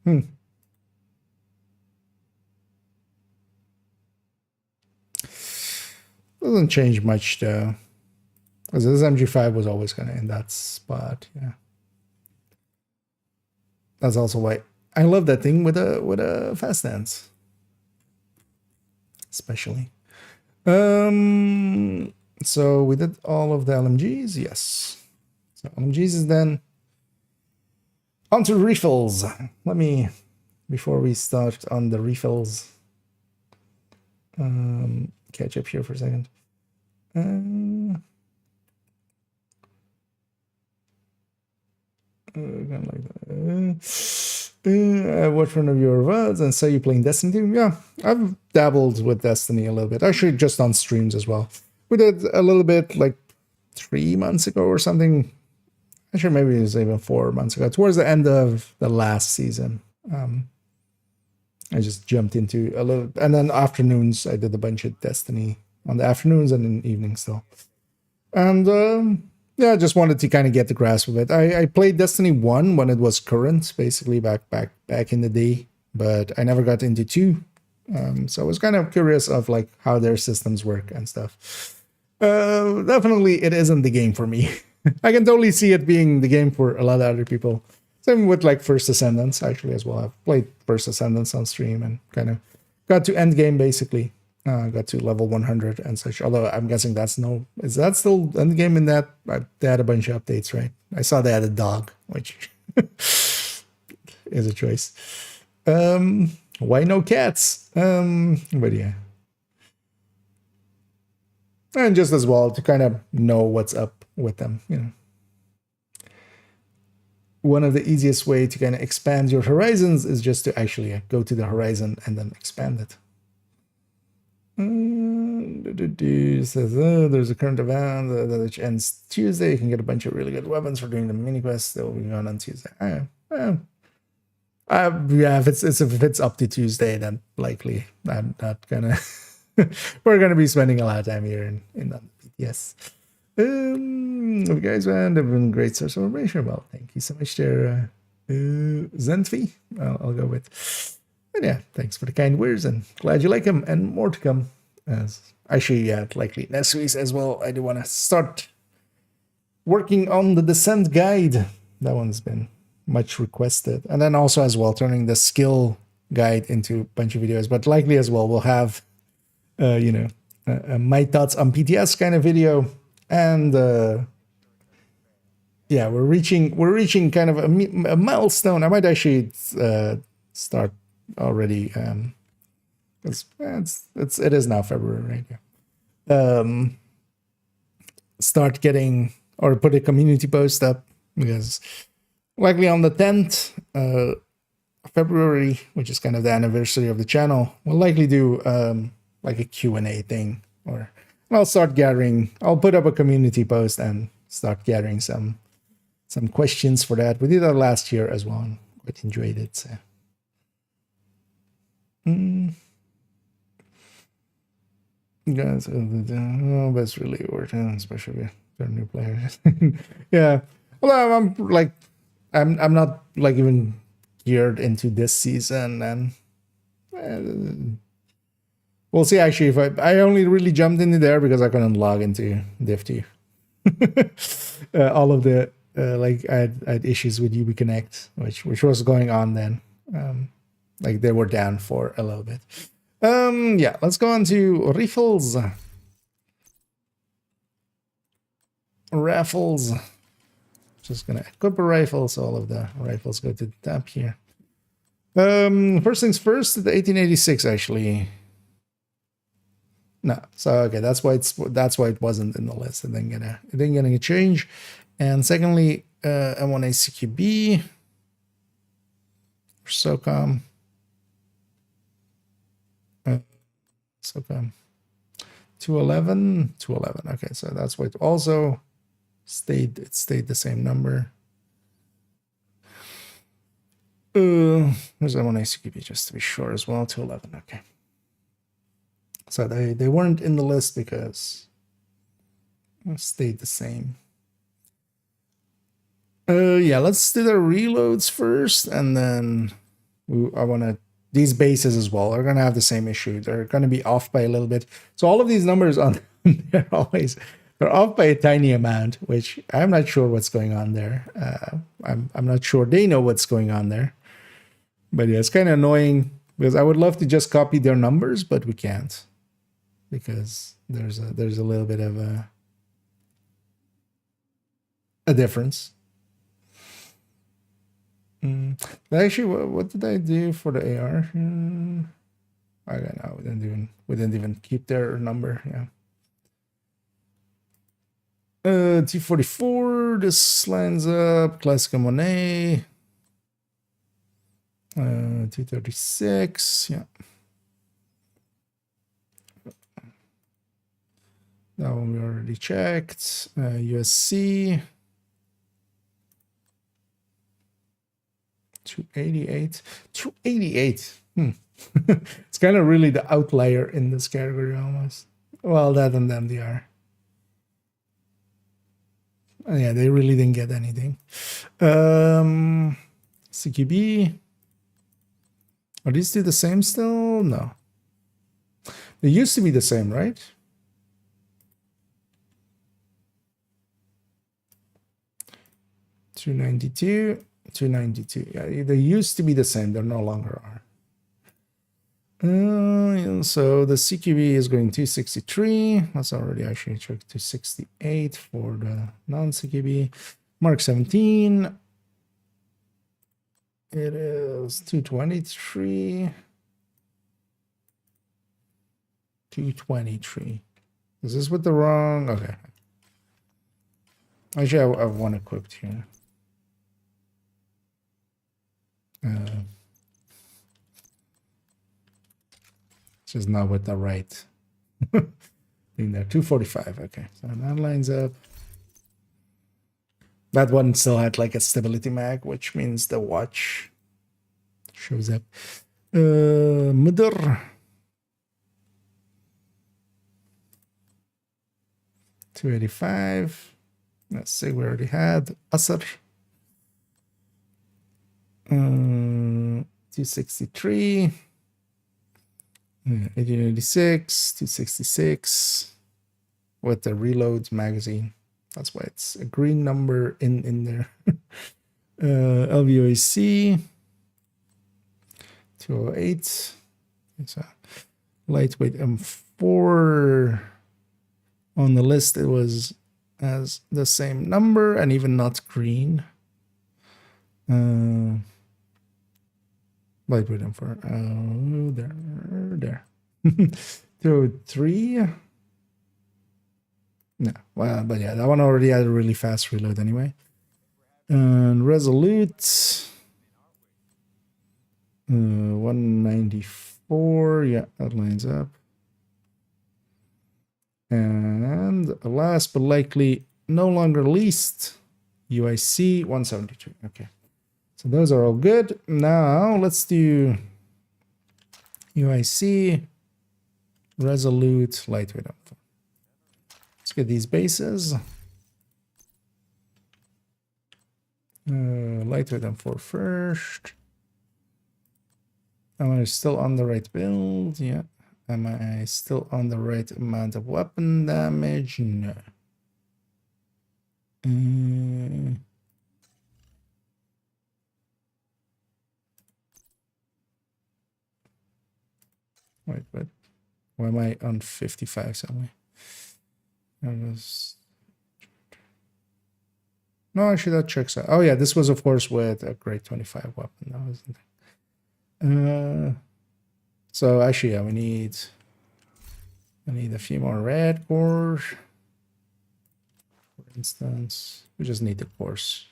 Hmm. Doesn't change much, though. Because this MG5 was always kind of in that spot, yeah. That's also why I love that thing with a fast dance. Especially. So we did all of the LMGs, yes. So LMGs is then onto refills. Let me, before we start on the refills, catch up here for a second. Watch one of your VODs and say you're playing Destiny 2. Yeah, I've dabbled with Destiny a little bit. Actually, just on streams as well. We did a little bit like 3 months ago or something. Actually, maybe it was even 4 months ago. Towards the end of the last season. I just jumped into a little, and then afternoons I did a bunch of Destiny on the afternoons and in the evenings still. And yeah, I just wanted to kind of get the grasp of it. I played Destiny 1 when it was current, basically back in the day, but I never got into 2. So I was kind of curious of like how their systems work and stuff. Definitely it isn't the game for me. I can totally see it being the game for a lot of other people. Same with like First Ascendants actually as well. I've played First Ascendants on stream and kind of got to end game basically. Got to level 100 and such. Although I'm guessing is that still end game in that? They had a bunch of updates, right? I saw they had a dog, which is a choice. Why no cats? But yeah. And just as well to kind of know what's up with them, you know. One of the easiest way to kind of expand your horizons is just to actually go to the horizon and then expand it. Says, there's a current event that ends Tuesday. You can get a bunch of really good weapons for doing the mini quests. They'll be on Tuesday. Yeah, if it's up to Tuesday, then likely I'm not gonna. We're gonna be spending a lot of time here in the PTS. You guys have been great source of information. Well, thank you so much there, Zentvi. I'll go with. And yeah, thanks for the kind words and glad you like them and more to come. As actually, yeah, likely next week as well. I do want to start working on the Descent guide. That one's been much requested, and then also as well turning the skill guide into a bunch of videos. But likely as well, we'll have, my thoughts on PTS kind of video, and yeah, we're reaching kind of a milestone. I might actually start already. It is now February, right? Yeah. Start getting or put a community post up because likely on the 10th February, which is kind of the anniversary of the channel, we'll likely do like a Q&A thing, or I'll start gathering. I'll put up a community post and start gathering some questions for that. We did that last year as well and quite enjoyed it. So. Guys, that's really working, especially for new players. Yeah, well, I'm not like even geared into this season, and we'll see. Actually, if I only really jumped into there because I couldn't log into Div2. All of the like I had issues with UB Connect, which was going on then. Like they were down for a little bit. Yeah, let's go on to raffles. Raffles. Just gonna equip a rifle, so all of the rifles go to the top here. First things first, the 1886 actually. No, so okay, that's why it wasn't in the list. It didn't get a change. And secondly, M1A CQB. SOCOM. SOCOM. 211, 211. Okay, so that's what also stayed. It stayed the same number. There's one ACQB just to be sure as well. 211. Okay. So they weren't in the list because it stayed the same. Yeah, let's do the reloads first, and then I want to. These bases as well are going to have the same issue. They're going to be off by a little bit. So all of these numbers on they're off by a tiny amount, which I'm not sure what's going on there. I'm not sure they know what's going on there. But yeah, it's kind of annoying because I would love to just copy their numbers, but we can't because there's a little bit of a difference. Actually, what did I do for the AR? I don't know. We didn't even keep their number. Yeah. T44. This lines up. Classic Monet. 236. Yeah. That one we already checked. USC. 288. 288. It's kind of really the outlier in this category almost. Well, that and MDR. Yeah, they really didn't get anything. CQB. Are these two the same still? No. They used to be the same, right? $292. 292. Yeah, they used to be the same. They no longer are. So the CQB is going 263. Let's already actually check 268 for the non-CQB. Mark 17. It is 223. 223. Is this with the wrong? Okay. Actually, I have one equipped here. It's just not with the right thing there. 245. Okay, so that lines up. That one still had like a stability mag, which means the watch shows up. Mudr. 285. Let's see, we already had Asr. 263. 1886. 266. With the reloads magazine. That's why it's a green number in there. LVOAC 208. It's a lightweight M4. On the list, it was as the same number and even not green. Lightweight M4. Oh, there. 203. No, well, but yeah, that one already had a really fast reload anyway. And Resolute 194. Yeah, that lines up. And last but likely, no longer least, UIC 172. Okay, so those are all good. Now let's do UIC, Resolute, lightweight M4. Let's get these bases. Lightweight M4 first. Am I still on the right build? Yeah. Am I still on the right amount of weapon damage? No. Wait, but why am I on 55 somewhere? No, actually that checks out. Oh yeah, this was of course with a grade 25 weapon. That wasn't. So actually, yeah, I need a few more red cores. For instance, we just need the cores.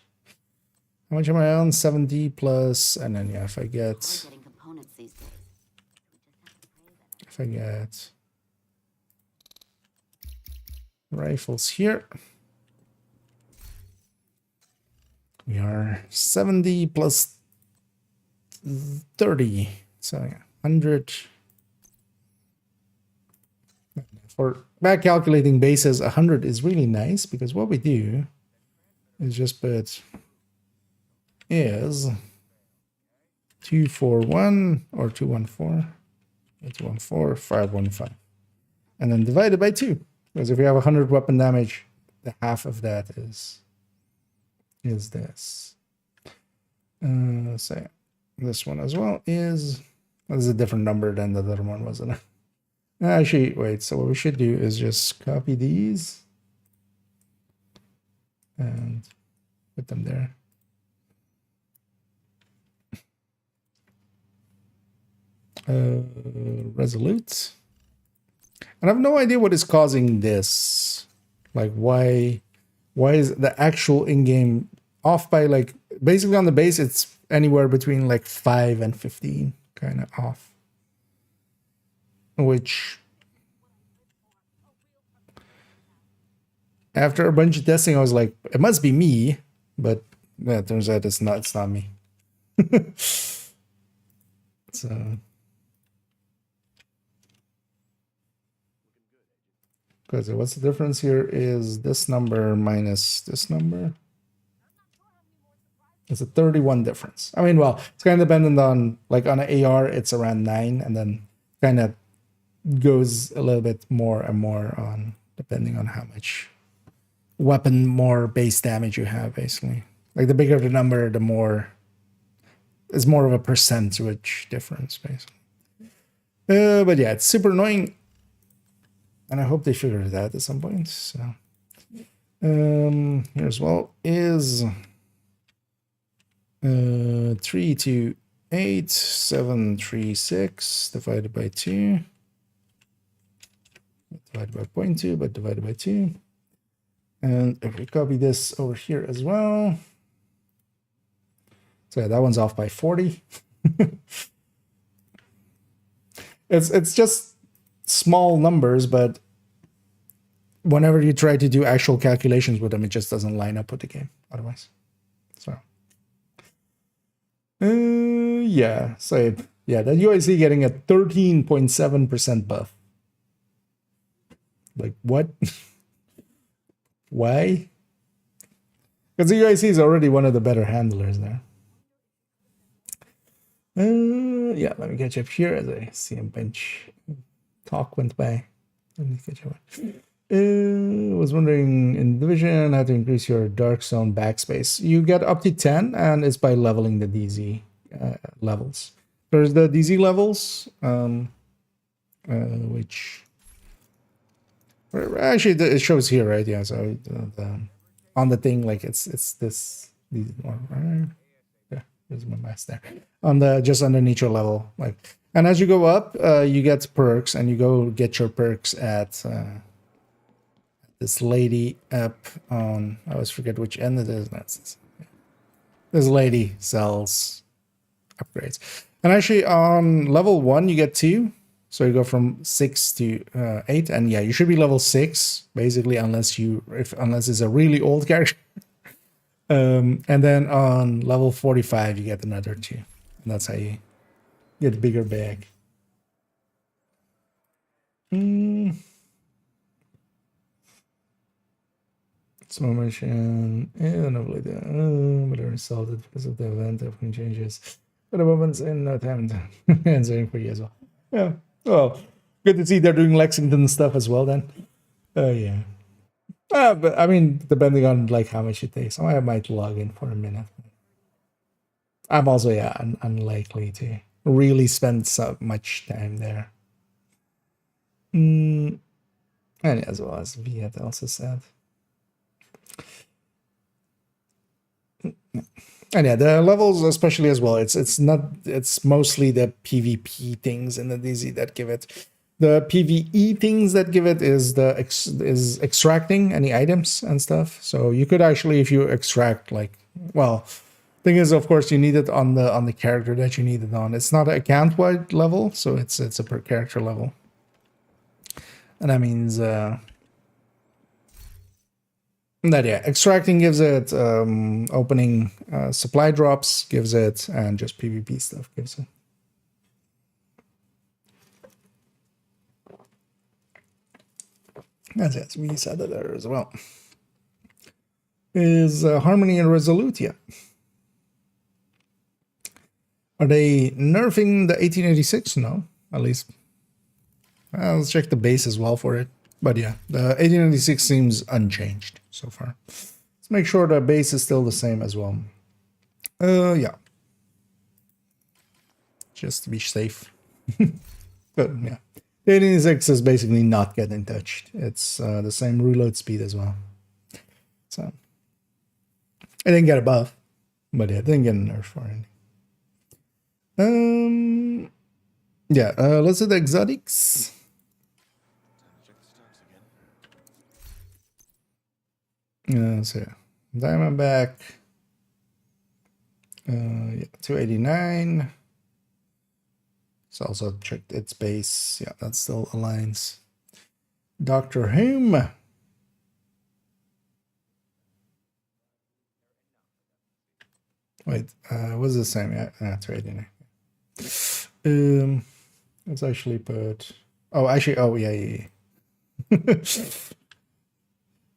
How much am I on? 70 plus, and then yeah, if I get rifles here, we are 70 plus 30, so yeah, 100. For back calculating bases, 100 is really nice, because what we do is just put is 241 or 214, 214, 515, and then divided by 2. Because if you have 100 weapon damage, the half of that is this. So yeah, this one as well is a different number than the other one, wasn't it? Actually, wait, so what we should do is just copy these and put them there. Resolute. And I have no idea what is causing this. Like, why is the actual in-game off by, like, basically on the base, it's anywhere between like 5 and 15 kind of off. Which, after a bunch of testing, I was like, it must be me, but yeah, it turns out it's not me. So, because what's the difference here is this number minus this number. It's a 31 difference. I mean, well, it's kind of dependent on, like on an AR, it's around 9, and then kind of goes a little bit more and more on, depending on how much weapon, more base damage you have, basically. Like the bigger the number, the more, it's more of a percentage difference, basically. But yeah, it's super annoying. And I hope they figure it out at some point. So here as well is 328,736 divided by 2. Divided by 0.2, but divided by 2. And if we copy this over here as well. So yeah, that one's off by 40. It's just small numbers, but whenever you try to do actual calculations with them, it just doesn't line up with the game otherwise. So yeah, so yeah, that UIC getting a 13.7% buff. Like, what? Why? Because the UIC is already one of the better handlers there. Yeah, let me catch up here as I see a bench talk went by. Let me catch up. Was wondering in Division how to increase your dark zone backspace. You get up to 10, and it's by leveling the DZ levels. There's the DZ levels, which actually it shows here, right? Yeah, so on the thing, like it's this. Yeah, there's my mask there. On the just underneath your level, like, and as you go up, you get perks, and you go get your perks at this lady up on, I always forget which end it is. That's this lady sells upgrades, and actually on level 1 you get 2. So you go from 6 to 8, and yeah, you should be level 6 basically, unless it's a really old character. And then on level 45 you get another 2, and that's how you get a bigger bag. Slow motion, and but I resulted because of the event of changes. But the moments in no time answering for you as well. Yeah. Well, good to see they're doing Lexington stuff as well then. Yeah. But I mean, depending on like how much it takes, I might log in for a minute. I'm also, yeah, unlikely to really spend so much time there. And as well as Viet also said. And yeah, the levels especially as well, it's mostly the PvP things in the DZ that give it. The PvE things that give it is is extracting any items and stuff. So you could actually, if you extract, like, well, Thing is, of course, you need it on the character that you need it on. It's not an account-wide level, so it's a per character level, and that means that yeah, extracting gives it, opening supply drops gives it, and just PvP stuff gives it. As yes, we said that there as well. Is Harmony and Resolutia? Are they nerfing the 1886? No, at least. Let's check the base as well for it. But yeah, the 1886 seems unchanged so far. Let's make sure the base is still the same as well. Yeah. Just to be safe. But yeah. The 1886 is basically not getting touched. It's the same reload speed as well. So it didn't get a buff, but yeah, it didn't get a nerf for anything. Yeah, let's do the exotics. So yeah, Diamondback. Yeah, 289. It's also checked its base. Yeah, that still aligns. Dr. Hume. Wait, what's the same? Yeah, 289. Let's actually put. Oh, actually, oh yeah.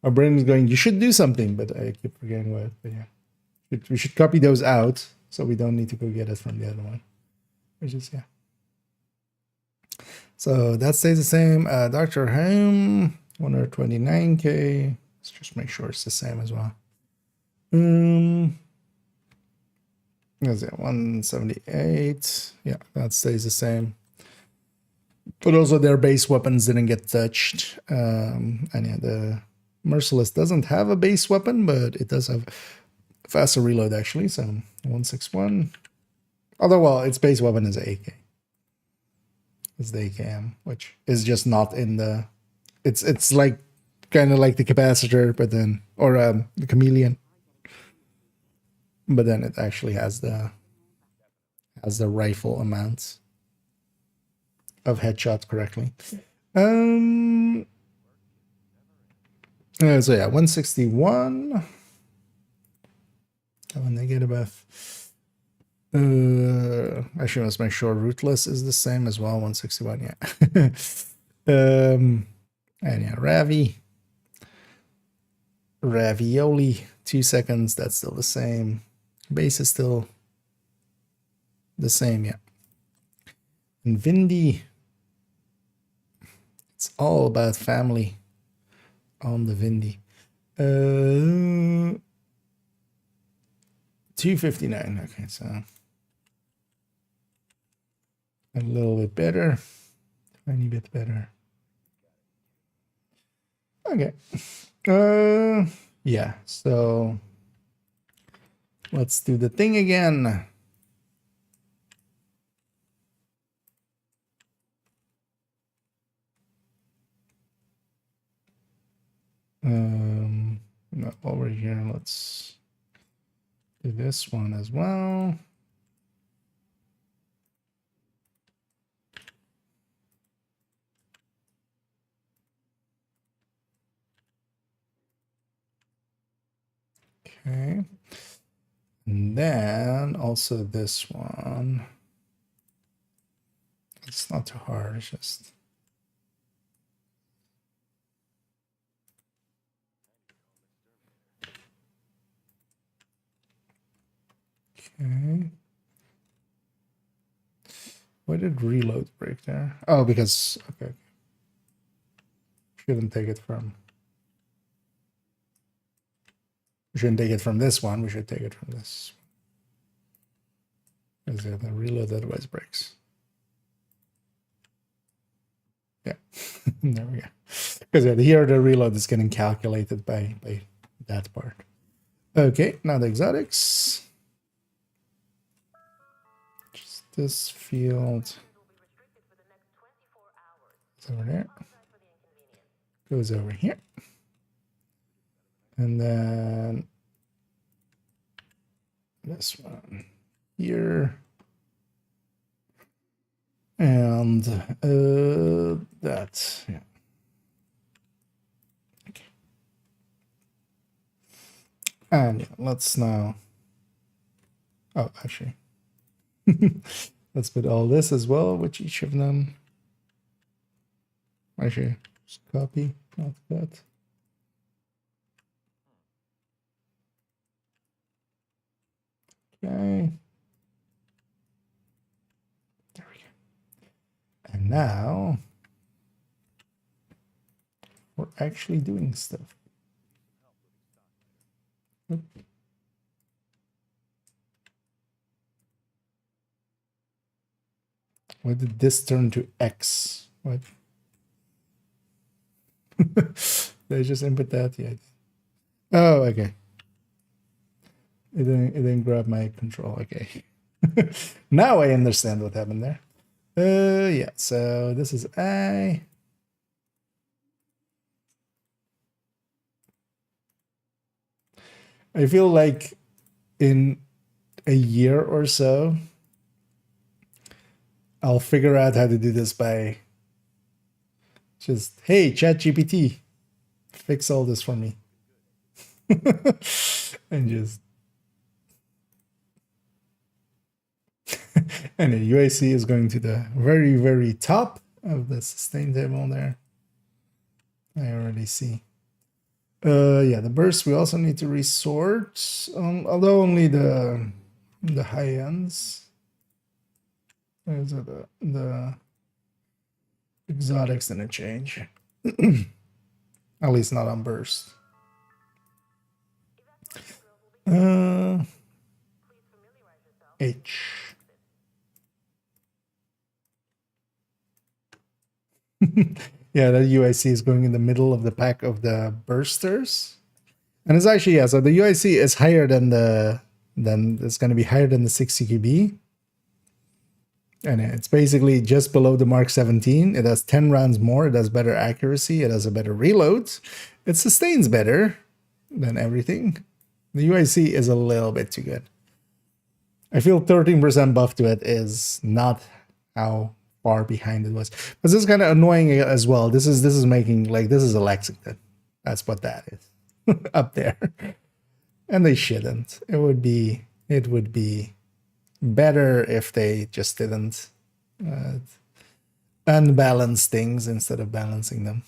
Our brain is going, you should do something, but I keep forgetting what. But yeah, we should copy those out so we don't need to go get it from the other one. Which is, yeah. So that stays the same. Dr. Home, 129k. Let's just make sure it's the same as well. Is it 178? Yeah, that stays the same. But also their base weapons didn't get touched. And yeah, the Merciless doesn't have a base weapon, but it does have faster reload actually. So 161. Although, well, its base weapon is AK. It's the AKM, which is just not in the. It's like kind of like the capacitor, but then or the chameleon. But then it actually has the rifle amount of headshots correctly. So yeah, 161. Oh, negative. Actually, let's make sure Rootless is the same as well. 161, yeah. And yeah, Ravioli, 2 seconds. That's still the same. Base is still the same, yeah. And Vindy, it's all about family on the Vindy. 259. Okay, so a little bit better, tiny bit better. Okay. Yeah. So let's do the thing again. No, over here, let's do this one as well. Okay. And then also this one. It's not too hard, it's just. Okay. Why did reload break there? Oh, because, okay. Shouldn't take it from. We shouldn't take it from this one. We should take it from this. Because the reload otherwise breaks. Yeah, there we go. Because here the reload is getting calculated by that part. Okay, now the exotics. Just this field. It's over there. Goes over here. And then this one here. And that, yeah. Okay. And yeah, let's now, oh, actually, let's put all this as well with each of them. Actually, just copy, not that. Okay. There we go. And now we're actually doing stuff. Oop. Why did this turn to X? What? Did I just input that? Yeah. Oh, okay. It didn't grab my control. Okay. Now I understand what happened there. Yeah, so this is I feel like in a year or so, I'll figure out how to do this by just, hey, ChatGPT, fix all this for me. And just and the UIC is going to the very, very top of the sustain table there. I already see. Yeah, the burst we also need to resort, although only the high ends. Those are the exotics didn't change. At least not on burst. H. Yeah, that UIC is going in the middle of the pack of the bursters. And it's actually, yeah, so the UIC is higher than it's going to be higher than the 60 QB. And it's basically just below the Mark 17. It has 10 rounds more. It has better accuracy. It has a better reload. It sustains better than everything. The UIC is a little bit too good. I feel 13% buff to it is not how far behind it was. But this is kind of annoying as well. This is making, like, this is a Lexington. That's what that is. Up there. And they shouldn't. It would be better if they just didn't unbalance things instead of balancing them.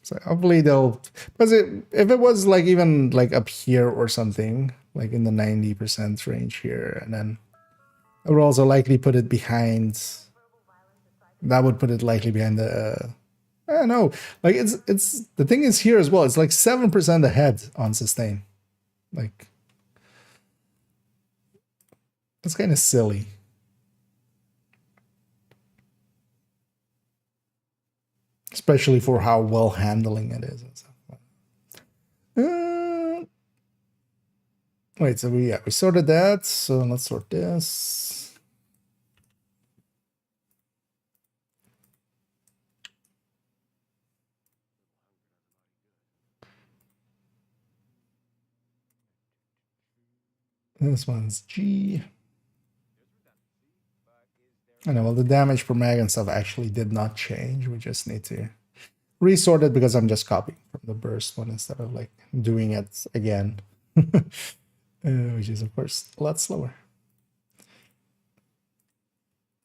So hopefully they'll, because if it was like even like up here or something, like in the 90% range here, and then I would also likely put it behind, that would put it likely behind the, I don't know, like it's, the thing is here as well, it's like 7% ahead on sustain. Like, it's kind of silly. Especially for how well handling it is and stuff. Wait, so we sorted that. So let's sort this. This one's G. I know, well, the damage per mag and stuff actually did not change. We just need to resort it because I'm just copying from the burst one instead of like doing it again, which is of course a lot slower.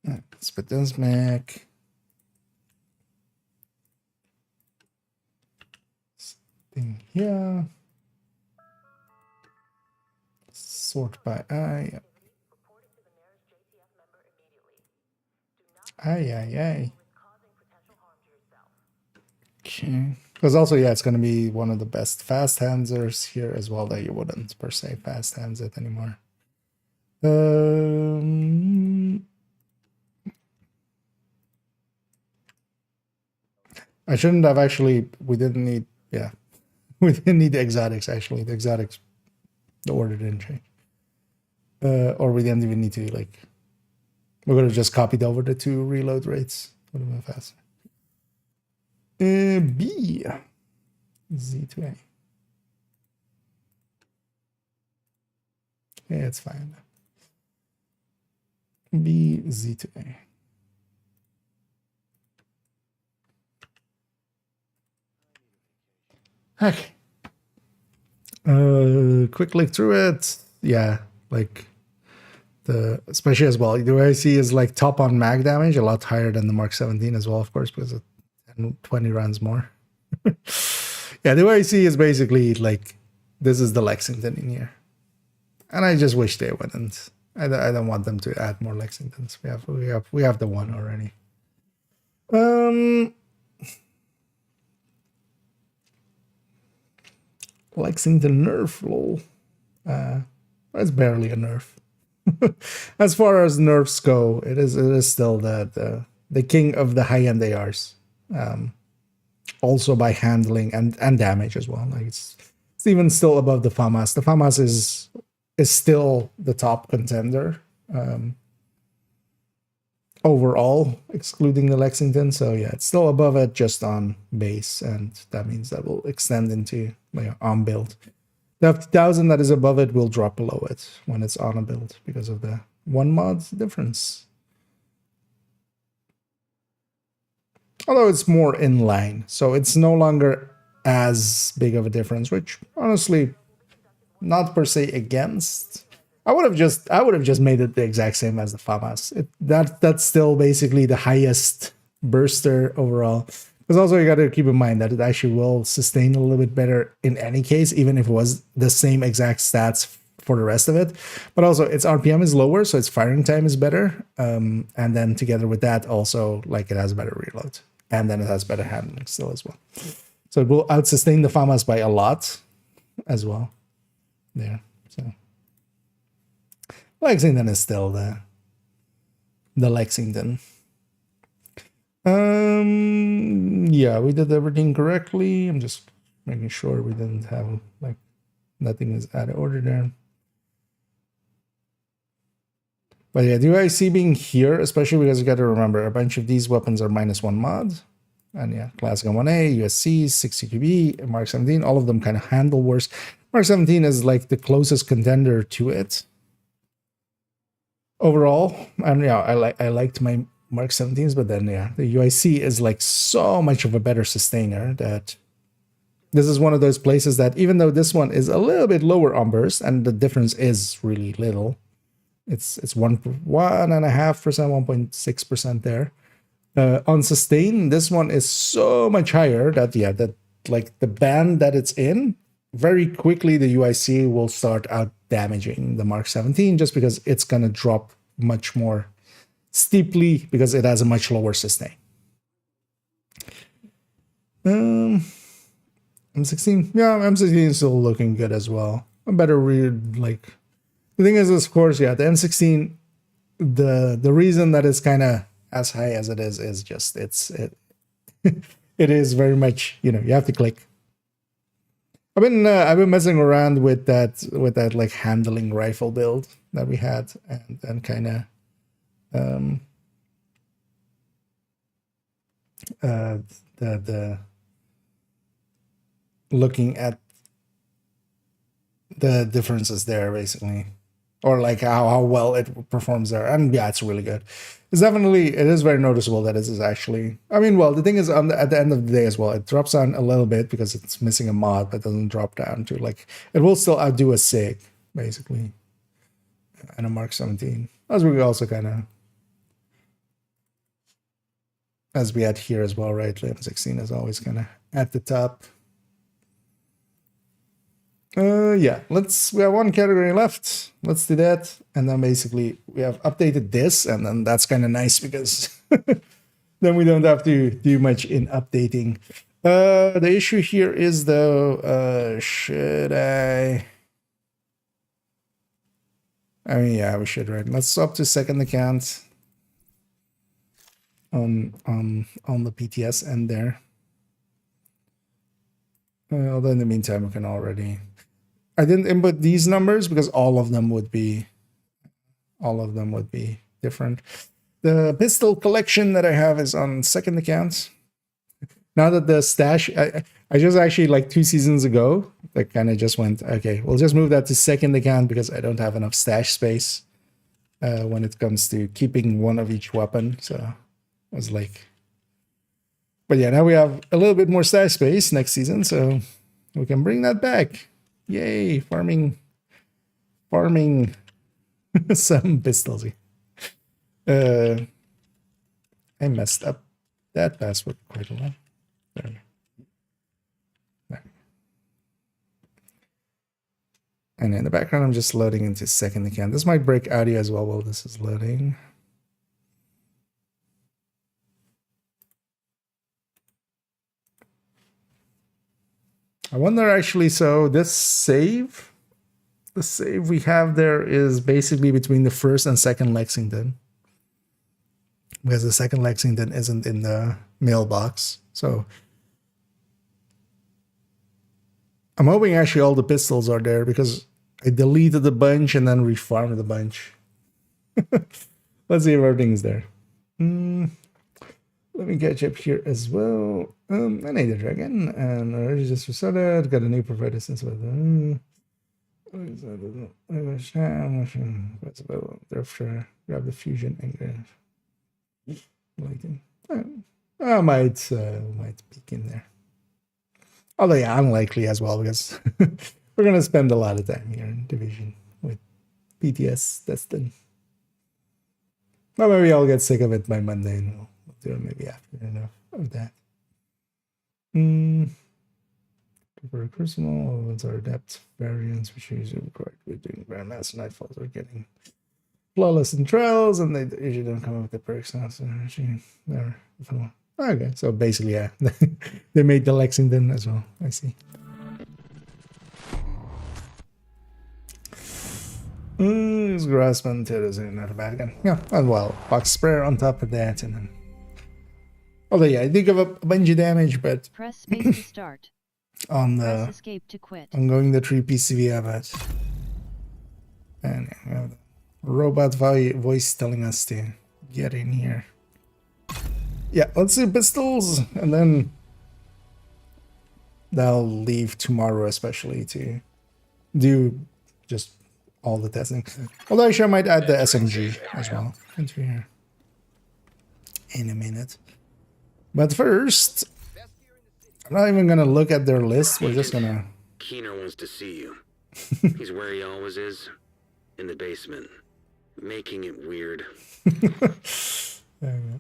Right, let's put this back. Thing here. Sort by I. Aye. Okay. Because also, yeah, it's going to be one of the best fast handsers here as well, that you wouldn't per se fast hands it anymore. I shouldn't have actually, we didn't need, yeah, we didn't need the exotics actually. The exotics, the order didn't change. Or we didn't even need to, like, we're going to just copy over the two reload rates. Would have been faster. B. Z to A. Yeah, it's fine. B, Z to A. Okay. Quick look through it. Yeah, like especially as well, the way I see is like top on mag damage, a lot higher than the Mark 17 as well, of course, because it 20 rounds more. Yeah, the way I see is basically like this is the Lexington in here, and I just wish they wouldn't. I don't want them to add more Lexingtons. We have the one already. Lexington nerf, lol. That's barely a nerf. As far as nerfs go, it is still the king of the high end ARs. Also by handling and damage as well. Like it's even still above the FAMAS. The FAMAS is still the top contender overall, excluding the Lexington. So yeah, it's still above it just on base, and that means that will extend into on build. The 1000 that is above it will drop below it when it's on a build because of the one mod difference. Although it's more in line, so it's no longer as big of a difference, which honestly, not per se against. I would have just made it the exact same as the FAMAS. That's still basically the highest burster overall. Because also you got to keep in mind that it actually will sustain a little bit better in any case, even if it was the same exact stats for the rest of it. But also its RPM is lower, so its firing time is better. And then together with that, also like it has better reload, and then it has better handling still as well. So it will out-sustain the FAMAS by a lot as well. There, so Lexington is still the Lexington. Yeah, we did everything correctly. I'm just making sure we didn't have like nothing is out of order there. But yeah, the UIC being here, especially because you got to remember a bunch of these weapons are -1 mod. And yeah, Classic M1A, USC, 60QB, Mark 17, all of them kind of handle worse. Mark 17 is like the closest contender to it overall. And yeah, I liked my Mark 17s, but then yeah, the UIC is like so much of a better sustainer that this is one of those places that even though this one is a little bit lower on burst and the difference is really little, it's 1.5%, 1.6% there. On sustain, this one is so much higher that yeah, that like the band that it's in, very quickly the UIC will start out damaging the Mark 17 just because it's gonna drop much more steeply because it has a much lower sustain. M16, yeah, M16 is still looking good as well. A better read, like the thing is, of course, yeah, the M16, the reason that it's kind of as high as it is just it is very much, you have to click. I've been messing around with that like handling rifle build that we had, and kind of the looking at the differences there basically, or like how well it performs there, and yeah, it's really good. It is very noticeable that this is actually, I mean, well, the thing is at the end of the day as well, it drops down a little bit because it's missing a mod, but doesn't drop down to like, it will still outdo a SIG basically and a Mark 17, as we also kind of, as we had here as well, right? M16 is always kind of at the top. Yeah, we have one category left. Let's do that. And then basically we have updated this, and then that's kind of nice because then we don't have to do much in updating. The issue here is though, should I mean, yeah, we should, right? Let's swap to second account on the PTS end there. Although in the meantime, we can already, I didn't input these numbers because all of them would be different. The pistol collection that I have is on second account. Now that the stash, I just actually like 2 seasons ago that kind of just went, okay, we'll just move that to second account because I don't have enough stash space when it comes to keeping one of each weapon. So I was like, but yeah, now we have a little bit more stash space next season, so we can bring that back. Yay, farming some pistols. I messed up that password quite a lot. There. And in the background, I'm just loading into second account. This might break audio as well while this is loading. I wonder actually, so this save, the save we have there is basically between the first and second Lexington. Because the second Lexington isn't in the mailbox. So I'm hoping actually all the pistols are there because I deleted a bunch and then refarmed a bunch. Let's see if everything's there. Let me catch up here as well. I need a dragon and I already just resetted. Got a new provider since grab the fusion and lighting. I might peek in there. Although yeah, unlikely as well because we're gonna spend a lot of time here in Division with PTS. That's done. But maybe I'll get sick of it by Monday and we'll do it maybe after enough of that. For personal, what's our depth variance, which is correct. We're doing Grandmaster Nightfalls. We're getting flawless in trials, and they usually don't come up with the perks now. So actually, never. Okay, so basically, yeah, they made the Lexington as well. I see. This Grassman is not a bad gun. Yeah, and well, box sprayer on top of that, and then. Although yeah, I did give up a bunch of damage, but press space to start. On the press escape to quit. I'm going the 3 PCV but and yeah, the robot voice telling us to get in here. Yeah, let's do pistols, and then they'll leave tomorrow, especially to do just all the testing. Although actually I might add the SMG as well into here in a minute. But first, I'm not even gonna look at their list. We're just gonna. Keener wants to see you. He's where he always is, in the basement, making it weird.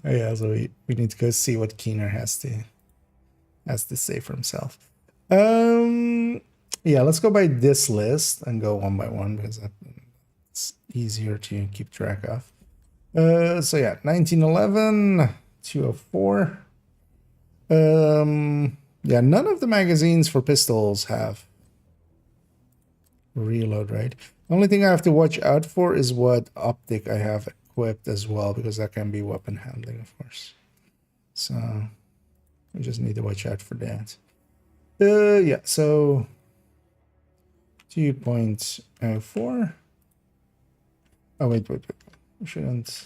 Yeah, so we need to go see what Keener has to say for himself. Yeah, let's go by this list and go one by one because it's easier to keep track of. So yeah, 1911, 204. Yeah, none of the magazines for pistols have reload, right? The only thing I have to watch out for is what optic I have equipped as well, because that can be weapon handling, of course. So we just need to watch out for that. Yeah, so 2.04. Oh, wait. We shouldn't.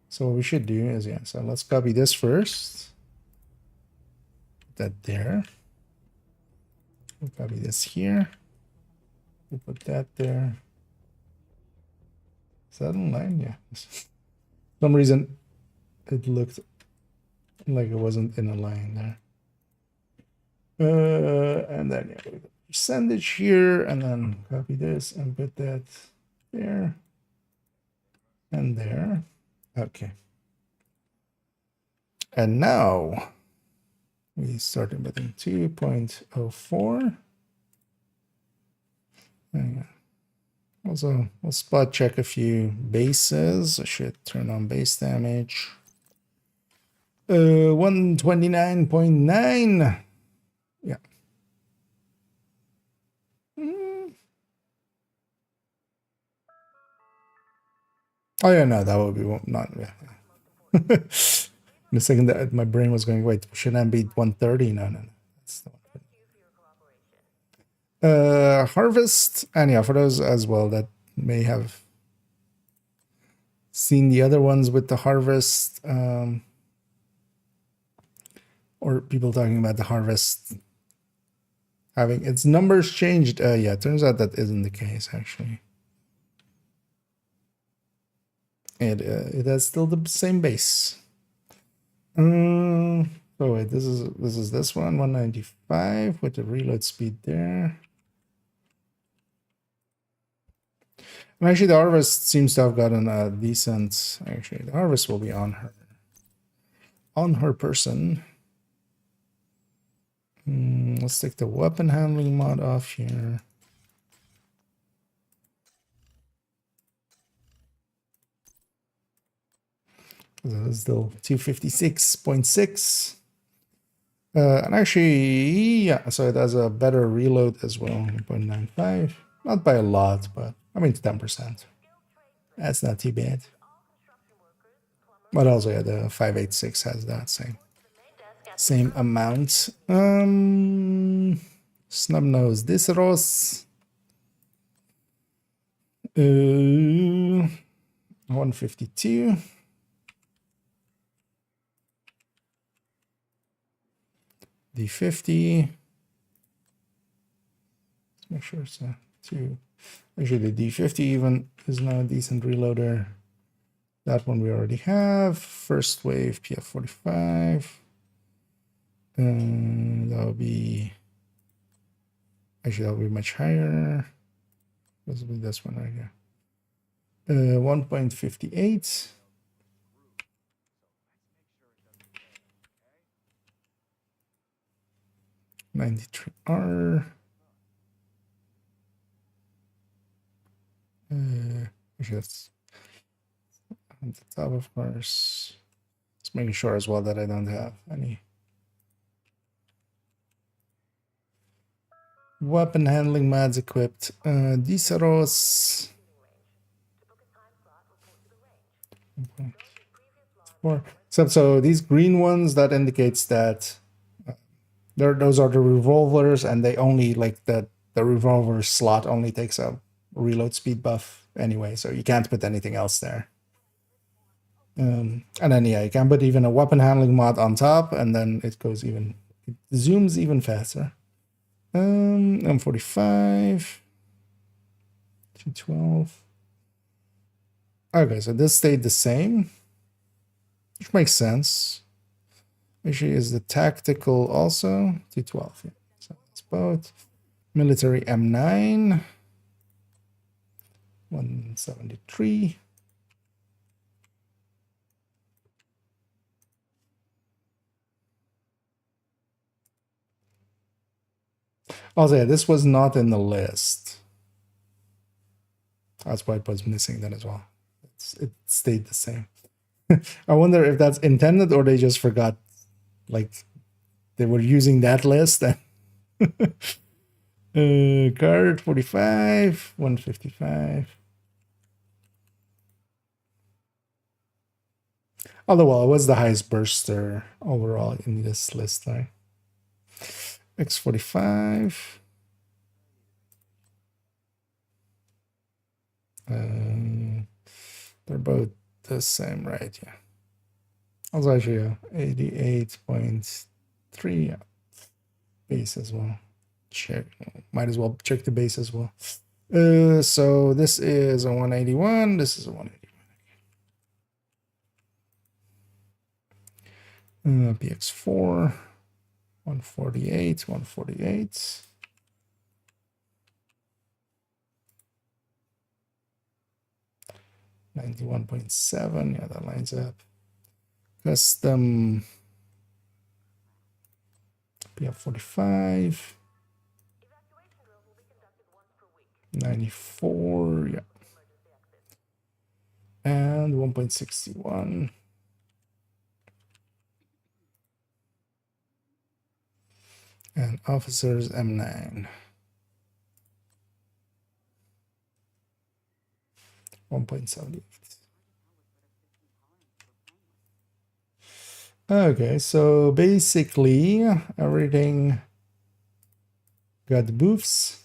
So what we should do is, yeah, so let's copy this first. That there. We'll copy this here. We'll put that there. Is that in line? Yeah. For some reason it looked like it wasn't in a line there. And then yeah, percentage here, and then copy this and put that there and there. Okay. And now we started with 2.04. Also, we'll spot check a few bases. I should turn on base damage. 129.9. Yeah. Oh yeah, no, that would be not. Yeah. In a second, that my brain was going, wait, shouldn't I be 130? No. That's the one. Harvest, and yeah, for those as well that may have seen the other ones with the harvest, or people talking about the harvest, having its numbers changed. Yeah, turns out that isn't the case actually. It has still the same base. Oh wait, this is this one, 195 with the reload speed there. And actually, the harvest seems to have gotten a decent. Actually, the harvest will be on her person. Let's take the weapon handling mod off here. So it's still 256.6. And actually, yeah, so it has a better reload as well, 1.95. Not by a lot, but I mean, it's 10%. That's not too bad. But also, yeah, the 586 has that same amount. Snub nose Disros. 152. D50. Let's make sure it's a 2. Actually, the D50 even is now a decent reloader. That one we already have. First wave PF45. That'll be. Actually, that'll be much higher. This will be this one right here. 1.58. R. Actually, that's on the top, of course. Just making sure as well that I don't have any weapon handling mods equipped. Disaros. 4. So these green ones, that indicates that those are the revolvers, and they only like the revolver slot only takes a reload speed buff anyway, so you can't put anything else there. And then yeah, you can put even a weapon handling mod on top, and then it zooms even faster. M45, 212. Okay, so this stayed the same, which makes sense. Actually, is the tactical also 212? Yeah, so it's both. Military M9, 173. Also, yeah, this was not in the list. That's why it was missing then as well. It stayed the same. I wonder if that's intended or they just forgot, like they were using that list. Card 45, 155. Although, well, it was the highest burster overall in this list, right? X45. They're both the same, right? Yeah. Also, actually, 88.3. Yeah. Base as well. Check. Might as well check the base as well. So this is a 181. This is a 181. PX4. 148. 148. 91.7. Yeah, that lines up. Custom PF45. 94. Yeah. And 1.61. And officers M9. 1.78. Okay, so basically everything got buffs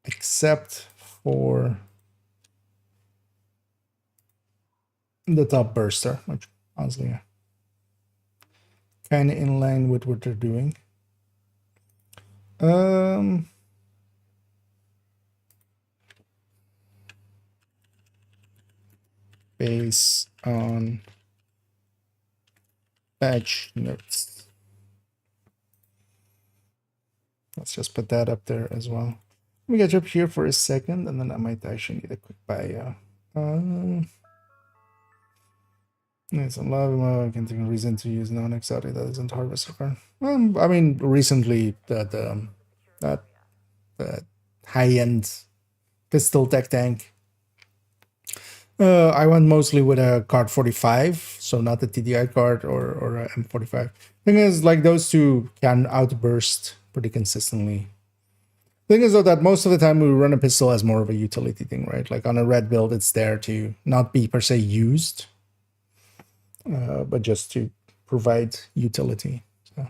except for the top burster, which honestly kind of in line with what they're doing. Based on patch notes. Let's just put that up there as well. Let me catch up here for a second, and then I might actually need a quick bio. It's a lot of I can think of reason to use non-exotic that isn't harvester card. I mean, recently that high-end pistol tech tank. I went mostly with a card 45, so not the TDI card or a M45. Thing is, like those two can outburst pretty consistently. Thing is though that most of the time we run a pistol as more of a utility thing, right? Like on a red build, it's there to not be per se used, but just to provide utility. So.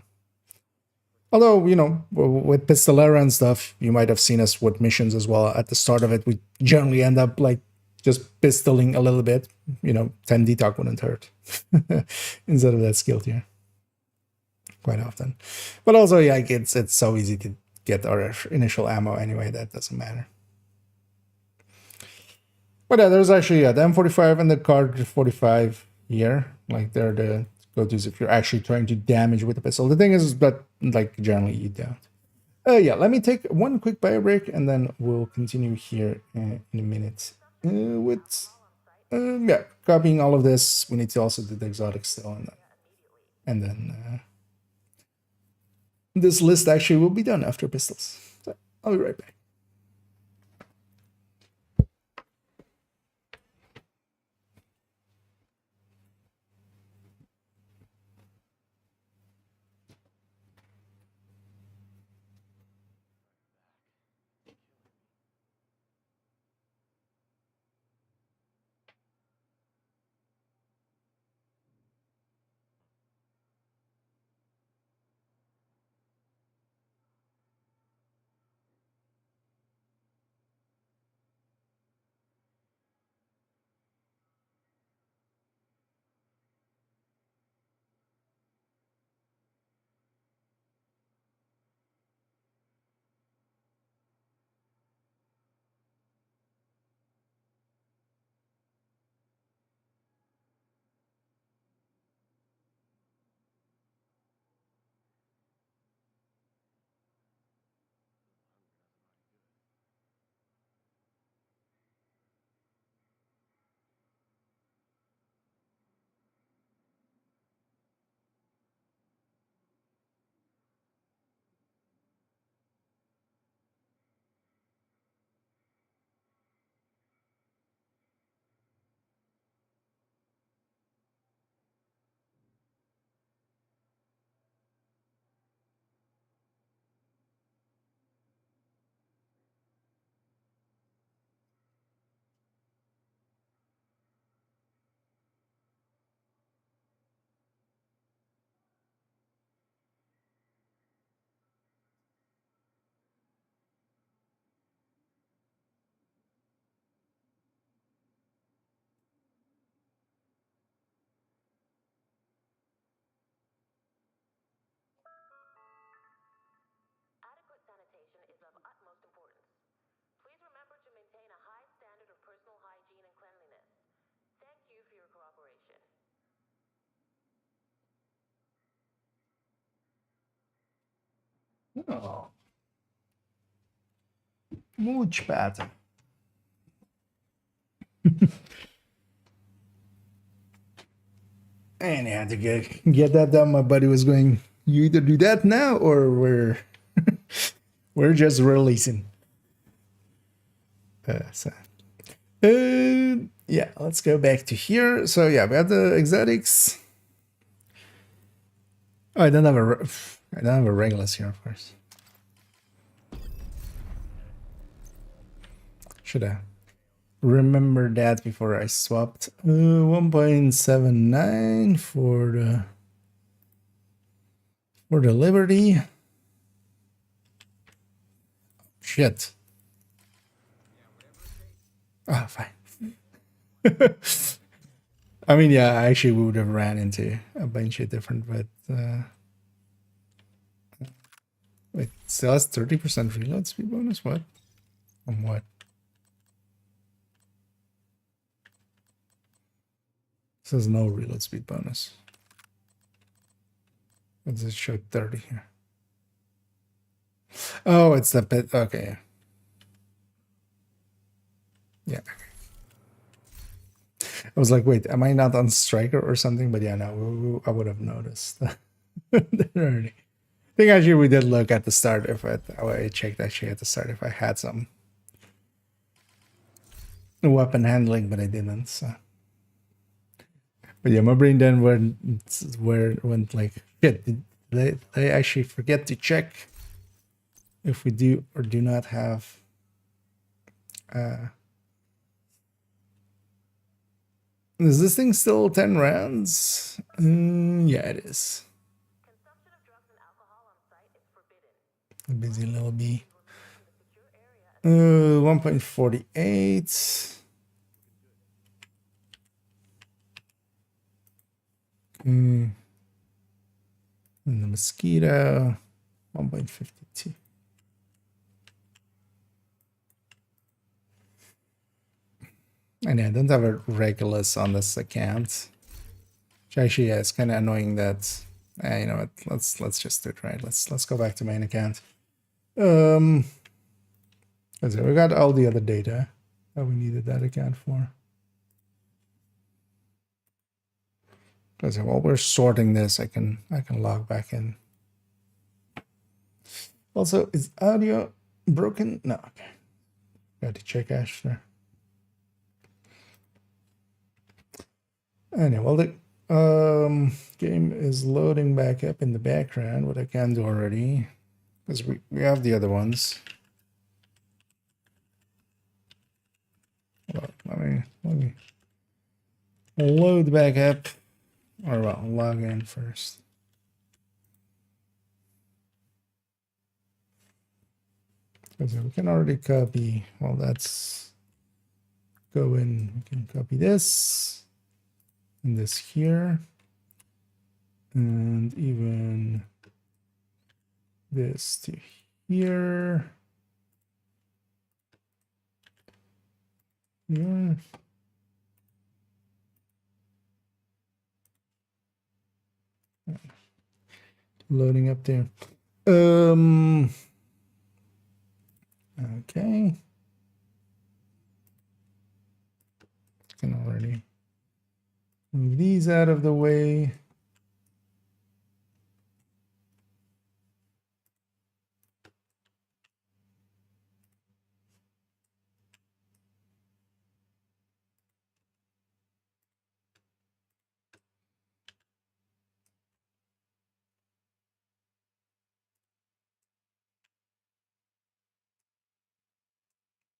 Although, you know, with Pistolera and stuff, you might have seen us with missions as well. At the start of it, we generally end up like just pistoling a little bit, you know, 10 detox wouldn't hurt instead of that skill tier quite often. But also, yeah, it's so easy to get our initial ammo anyway, that doesn't matter. But yeah, there's actually the M45 and the card 45 here. Like they're the go-tos if you're actually trying to damage with the pistol. The thing is that like generally you don't. Yeah, let me take one quick bio break and then we'll continue here in a minute. With yeah, copying all of this, we need to also do the exotic still, and then this list actually will be done after pistols. So I'll be right back. Oh, much better. And I had to get that done. My buddy was going, you either do that now or we're just releasing. Yeah, let's go back to here. So yeah, we have the exotics. Oh, I don't have a Regulus here, of course. Should I remember that before I swapped? 1.79 for the Liberty. Shit. Ah, fine. I mean, yeah, I actually would have ran into a bunch of different, but Wait, still has 30% reload speed bonus? What? From what? It says no reload speed bonus. What does it show 30 here? Oh, it's the bit. Okay. Yeah. I was like, wait, am I not on striker or something? But yeah, no, I would have noticed. Already. I think actually we did look at the start if I checked actually at the start if I had some weapon handling, but I didn't. So. But yeah, my brain then went like, shit, did they actually forget to check if we do or do not have is this thing still 10 rounds? Yeah, it is. A busy little bee. 1.48. And the mosquito, 1.52. And yeah, I don't have a Regulus on this account. Which actually, yeah, it's kind of annoying that. You know what? Let's just do it right. Let's go back to main account. We got all the other data that we needed that account for. Because while we're sorting this, I can log back in. Also, is audio broken? No. Okay. Got to check after. Anyway, well, the game is loading back up in the background. What I can do already, because we have the other ones. Well, let me load back up, or well, log in first. Because we can already copy. Well, that's go in. We can copy this. And this here, and even this to here. Yeah. Loading up there. Okay. Can already move these out of the way.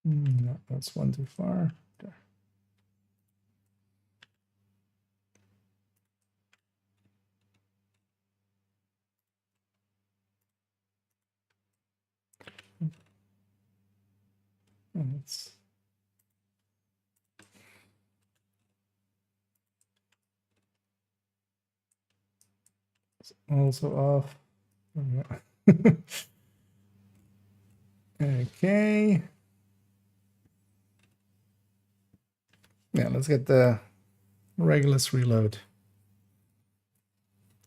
No, that's one too far. There. And it's also off. Okay. Yeah, let's get the Regulus reload.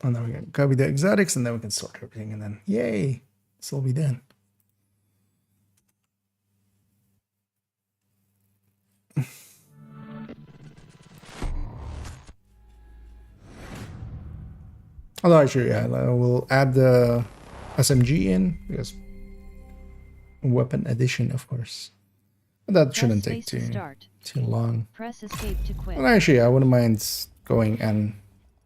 And then we can copy the exotics, and then we can sort everything, and then yay, this will be done. Although actually, yeah, we'll add the SMG in because weapon addition, of course. But that shouldn't take too long. Press escape to quit. And actually, I wouldn't mind going and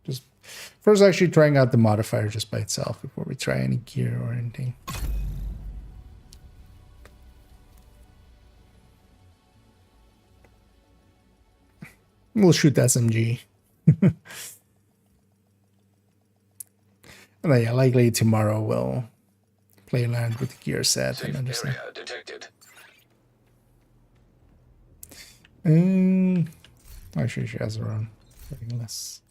just first actually trying out the modifier just by itself before we try any gear or anything. We'll shoot the SMG. And then, yeah, likely tomorrow we'll play around with the gear set and understand. Area detected. Actually, she has her own. Less.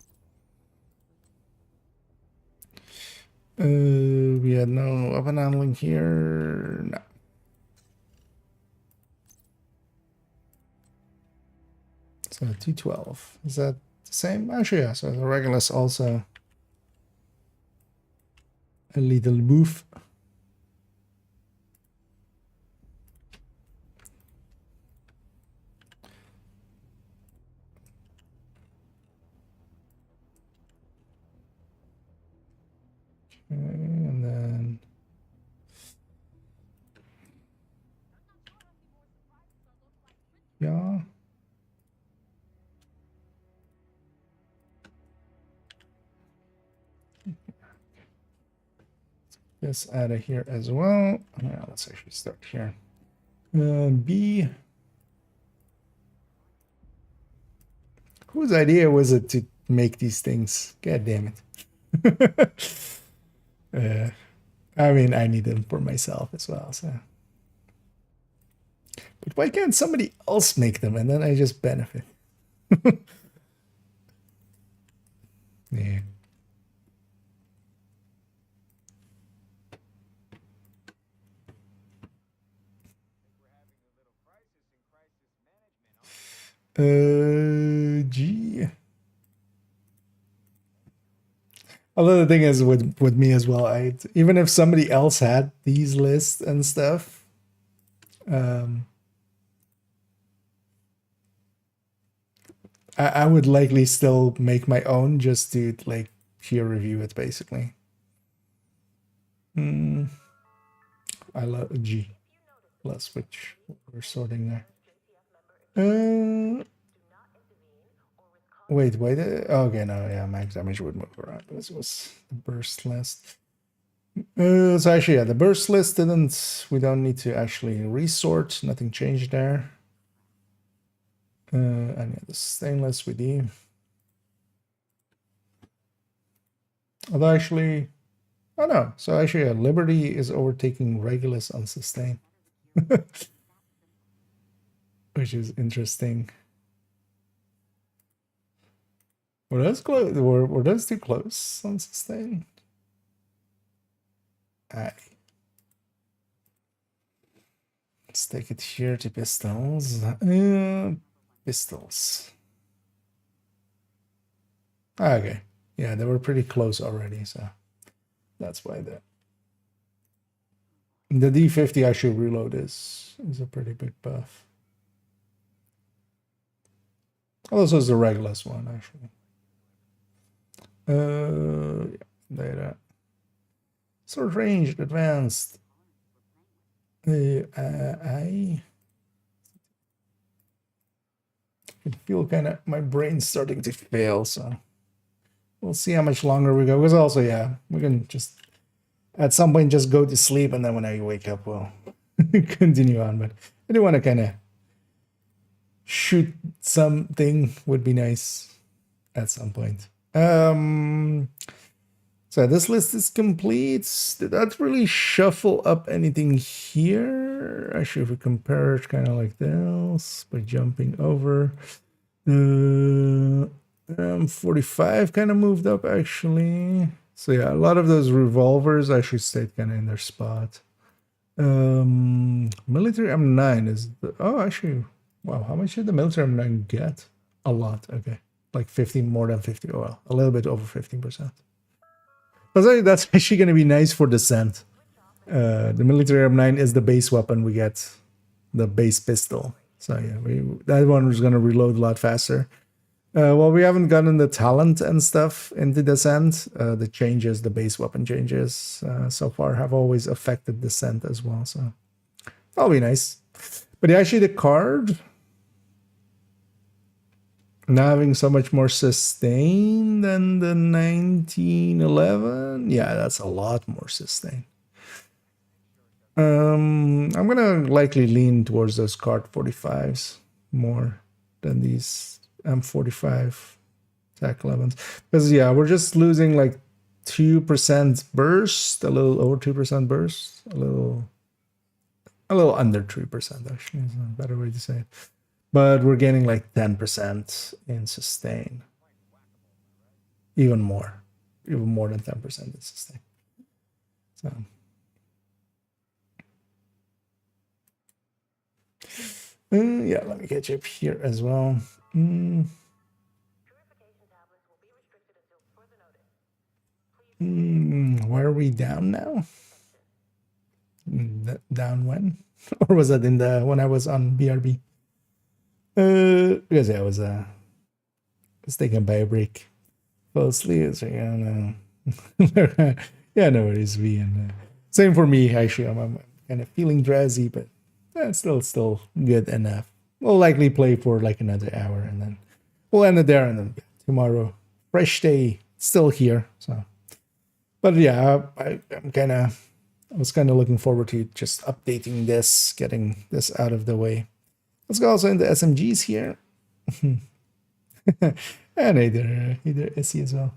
We had no weapon handling here. No. So 212. Is that the same? Actually, yeah. So the Regulus also a little boof. Okay, and then yeah. This out of here as well. Yeah, let's actually start here. B. Whose idea was it to make these things? God damn it. I mean, I need them for myself as well, so. But why can't somebody else make them and then I just benefit? Yeah. G. Although the thing is with me as well, even if somebody else had these lists and stuff, I would likely still make my own just to like peer review it basically. I love G. Let's switch. We're sorting there. Wait. Okay, no, yeah, max damage would move around. This was the burst list. So actually, yeah, the burst list didn't. We don't need to actually resort. Nothing changed there. And yeah, the stainless we do. Although actually, oh no. So actually, yeah, Liberty is overtaking Regulus on sustain, which is interesting. Were those close? Were those too close on sustain? Aye. Let's take it here to pistols. Pistols. Okay. Yeah, they were pretty close already, so that's why the D50 actually reload is a pretty big buff. Oh, this was the Regulus one actually. Yeah, data. Sword ranged, advanced. I can feel kind of my brain's starting to fail, so we'll see how much longer we go. Because also, yeah, we can just at some point just go to sleep, and then when I wake up, we'll continue on. But I do want to kind of shoot something. Would be nice at some point. So this list is complete. Did that really shuffle up anything here? Actually, if we compare it kind of like this by jumping over, 45 kind of moved up actually. So yeah, a lot of those revolvers actually stayed kind of in their spot. Military M9 is actually, wow, how much did the military M9 get? A lot. Okay, like 15, more than 50. Oh, well, a little bit over 15%. That's actually going to be nice for descent. The military M9 is the base weapon. We get the base pistol. So yeah, that one is going to reload a lot faster. Well, we haven't gotten the talent and stuff into descent. The changes, the base weapon changes so far have always affected descent as well. So that'll be nice. But actually the card, now having so much more sustain than the 1911. Yeah, that's a lot more sustain. I'm gonna likely lean towards those card 45s more than these M45 TAC 11s. Because yeah, we're just losing like 2% burst, a little over 2% burst, a little under 3% actually is a better way to say it. But we're gaining like 10% in sustain. Even more than 10% in sustain. So yeah, let me catch up here as well. Where are we down now? Down when? Or was that in the when I was on BRB? Because I was taken by a break. Fell asleep. So yeah, no. Yeah, no worries. And same for me. Actually, I'm kind of feeling drowsy, but still good enough. We'll likely play for like another hour, and then we'll end it there. And then tomorrow, fresh day, still here. So, but yeah, I was kind of looking forward to just updating this, getting this out of the way. Let's go also in the SMGs here. And either SE as well.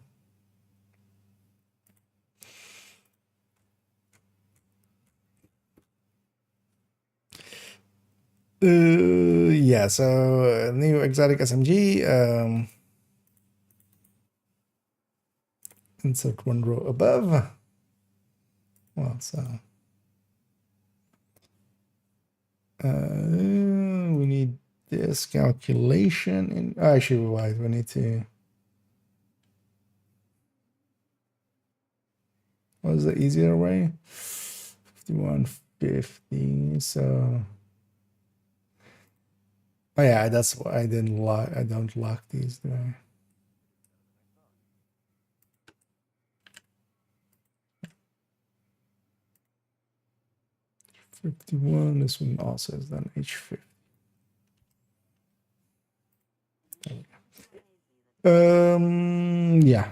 Yeah, so new exotic SMG. Insert one row above. Well, so we need this calculation in actually why we need to what is the easier way? 5150. So oh yeah, that's why I don't lock these, do I? H51, this one also is done H50. Yeah.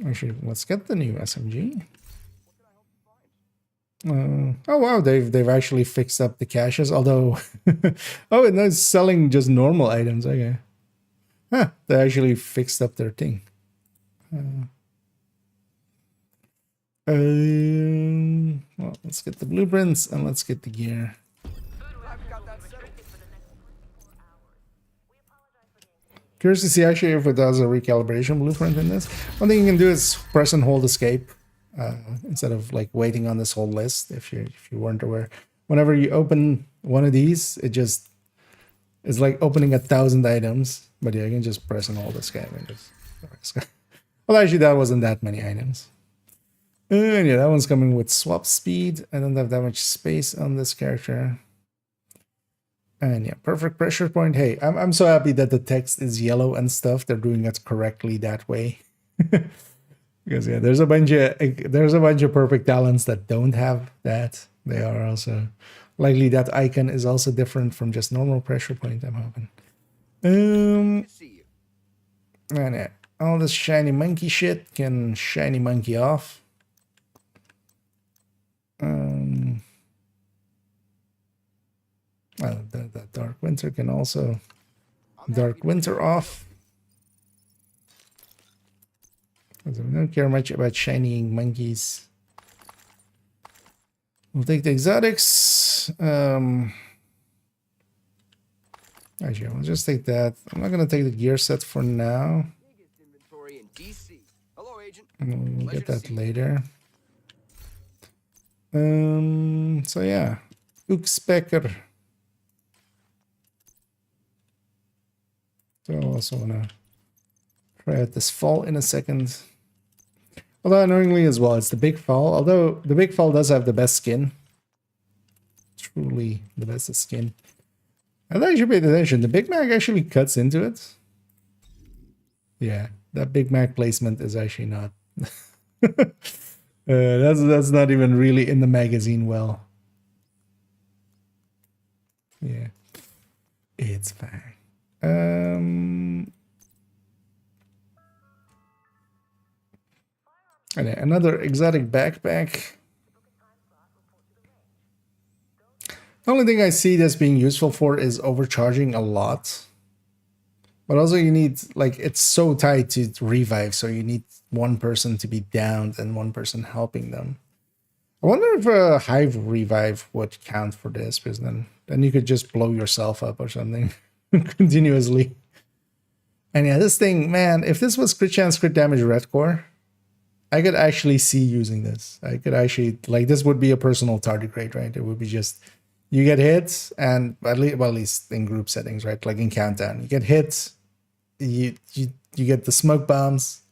Actually, let's get the new SMG. Oh wow, they've actually fixed up the caches, although oh, and it's selling just normal items. Okay. Huh, they actually fixed up their thing. Well, let's get the blueprints and let's get the gear. Curious to see actually if it does a recalibration blueprint in this. One thing you can do is press and hold escape instead of like waiting on this whole list. If you weren't aware, whenever you open one of these, it's like opening 1,000 items. But yeah, you can just press and hold escape and just. Well, actually, that wasn't that many items. And yeah, that one's coming with swap speed. I don't have that much space on this character. And yeah, perfect pressure point. Hey, I'm so happy that the text is yellow and stuff. They're doing it correctly that way. Because yeah, there's a bunch of perfect talents that don't have that. They are also likely that icon is also different from just normal pressure point, I'm hoping. And yeah, all this shiny monkey shit can shiny monkey off. The Dark Winter can also Dark Winter off. We don't care much about shining monkeys. We'll take the exotics. Actually, we'll just take that. I'm not gonna take the gear set for now. And we'll get that later. So yeah, Ookspekker. So I also wanna try out this fall in a second. Although annoyingly as well, it's the big fall. Although the big fall does have the best skin. Truly the best skin. I thought you should pay attention. The Big Mac actually cuts into it. Yeah, that Big Mac placement is actually not. That's not even really in the magazine well. Yeah, it's fine. And another exotic backpack. The only thing I see this being useful for is overcharging a lot. But also you need, like, it's so tight to revive, so you need one person to be downed and one person helping them. I wonder if a hive revive would count for this, because then you could just blow yourself up or something continuously. And yeah, this thing, man, if this was crit chance, crit damage red core, I could actually see using this. I could actually, like, this would be a personal target rate, right? It would be just, you get hits, and at least in group settings, right? Like in Countdown, you get hits, you get the smoke bombs.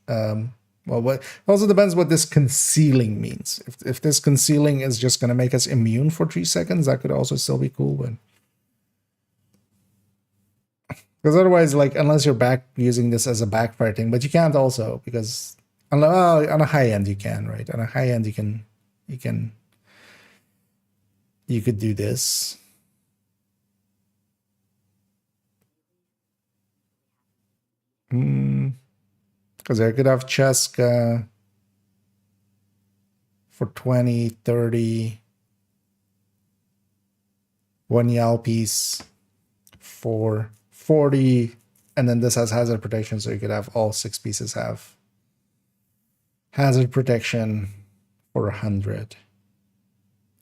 Well, what also depends what this concealing means. If this concealing is just gonna make us immune for 3 seconds, that could also still be cool, but because otherwise, like, unless you're back using this as a backfire thing, but you can't also, because on a high end you can, right? On a high end you could do this. Because I could have Cheska for 20, 30, one Yal piece for 40, and then this has hazard protection, so you could have all 6 pieces have hazard protection for 100.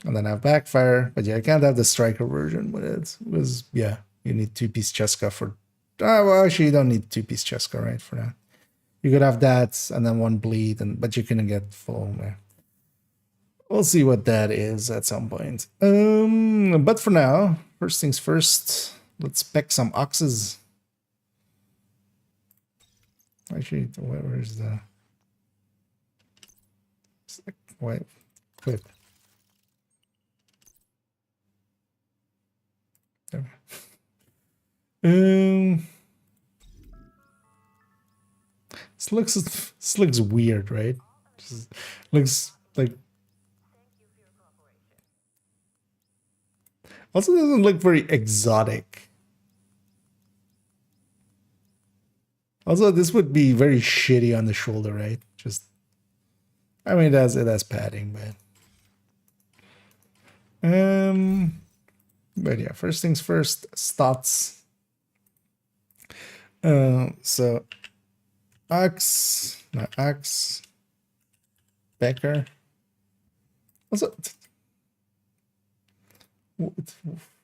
And then have backfire, but yeah, I can't have the striker version, but it was, yeah, you need 2-piece Cheska for, well, actually you don't need 2-piece Cheska, right, for that. You could have that, and then 1 bleed, but you couldn't get full. We'll see what that is at some point. But for now, first things first, let's spec some oxes. Actually, where's the... Wait, clip. There. This looks weird, right? Just looks like... Also doesn't look very exotic. Also, this would be very shitty on the shoulder, right? Just, I mean, it has padding, but yeah, first things first, stats. So Axe, not Axe, Becker. Also,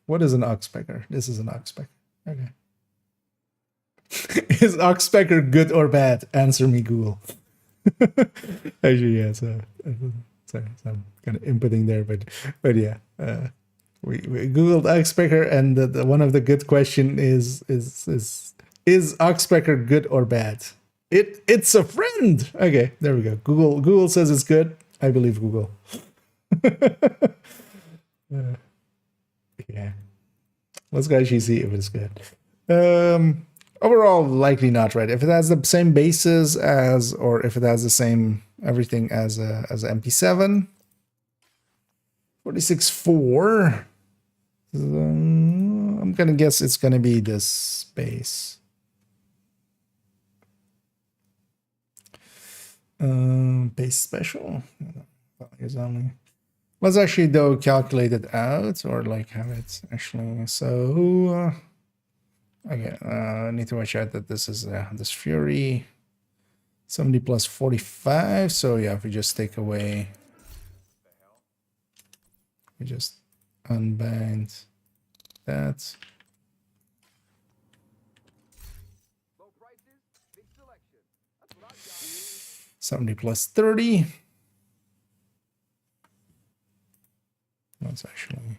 what is an Oxpecker? This is an Oxpecker. Okay. Is Oxpecker good or bad? Answer me, Google. Actually, yeah. So I'm kind of inputting there, but yeah. We Googled Oxpecker, and the one of the good question is Oxpecker good or bad? It's a friend. Okay, there we go. Google says it's good. I believe Google. Yeah. Let's go actually see if it's good. Overall, likely not, right? If it has the same bases as, or if it has the same everything as a MP7, 46.4. I'm gonna guess it's gonna be this base. Base special. Values only. Let's actually though calculate it out, or like have it actually. So okay, I need to watch out that this is this Fury 70 plus 45. So yeah, if we just take away, we just unbind that. 70 plus 30. That's actually,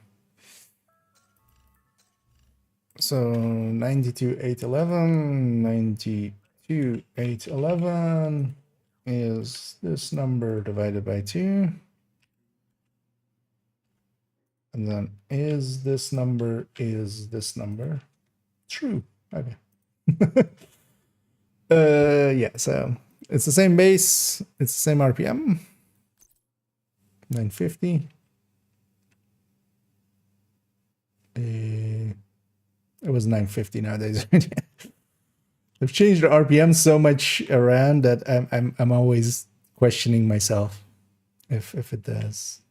so 92,811. 92,811 is this number divided by 2. And then is this number true? Okay. Yeah, so it's the same base, it's the same RPM. 950. It was 950 nowadays. They've changed the RPM so much around that I'm always questioning myself if it does,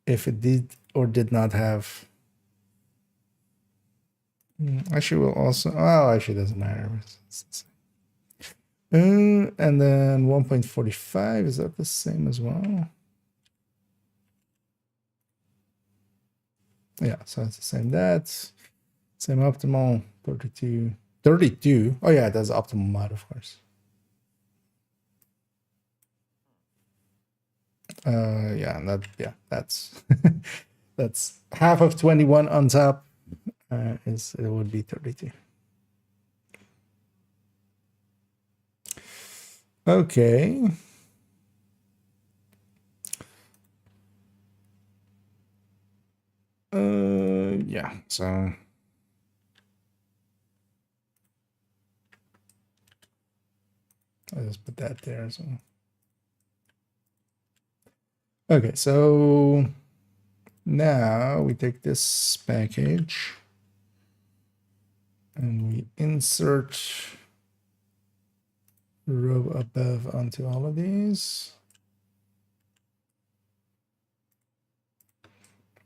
if it did or did not have. Actually, will also. Oh, actually, doesn't matter. And then 1.45, is that the same as well? Yeah, so it's the same. That same optimal 32. Oh yeah, that's optimal mod, of course. Yeah, that's that's half of 21 on top. It would be 32. Okay. Yeah, so I'll just put that there. So okay, so now we take this package and we insert row above onto all of these.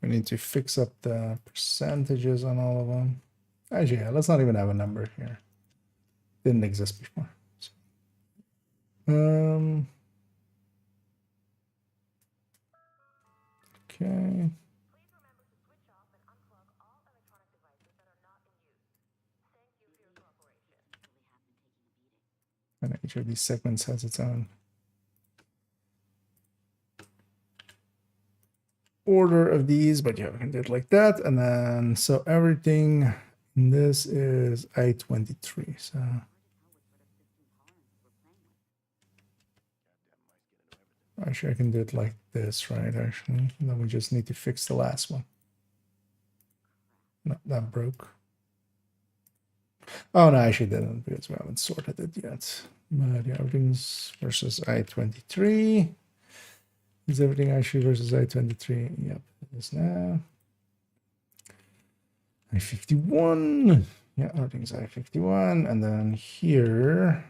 We need to fix up the percentages on all of them. Actually, yeah, let's not even have a number here. Didn't exist before. So, okay. And each of these segments has its own order of these, but yeah, we can do it like that. And then, so everything in this is I-23. So actually, I can do it like this, right? Actually, and then we just need to fix the last one. No, that broke. Oh, no, I actually didn't because we haven't sorted it yet. But yeah, everything's versus I-23. Is everything actually versus I-23? Yep, it is now. I-51. Yeah, everything's I-51. And then here.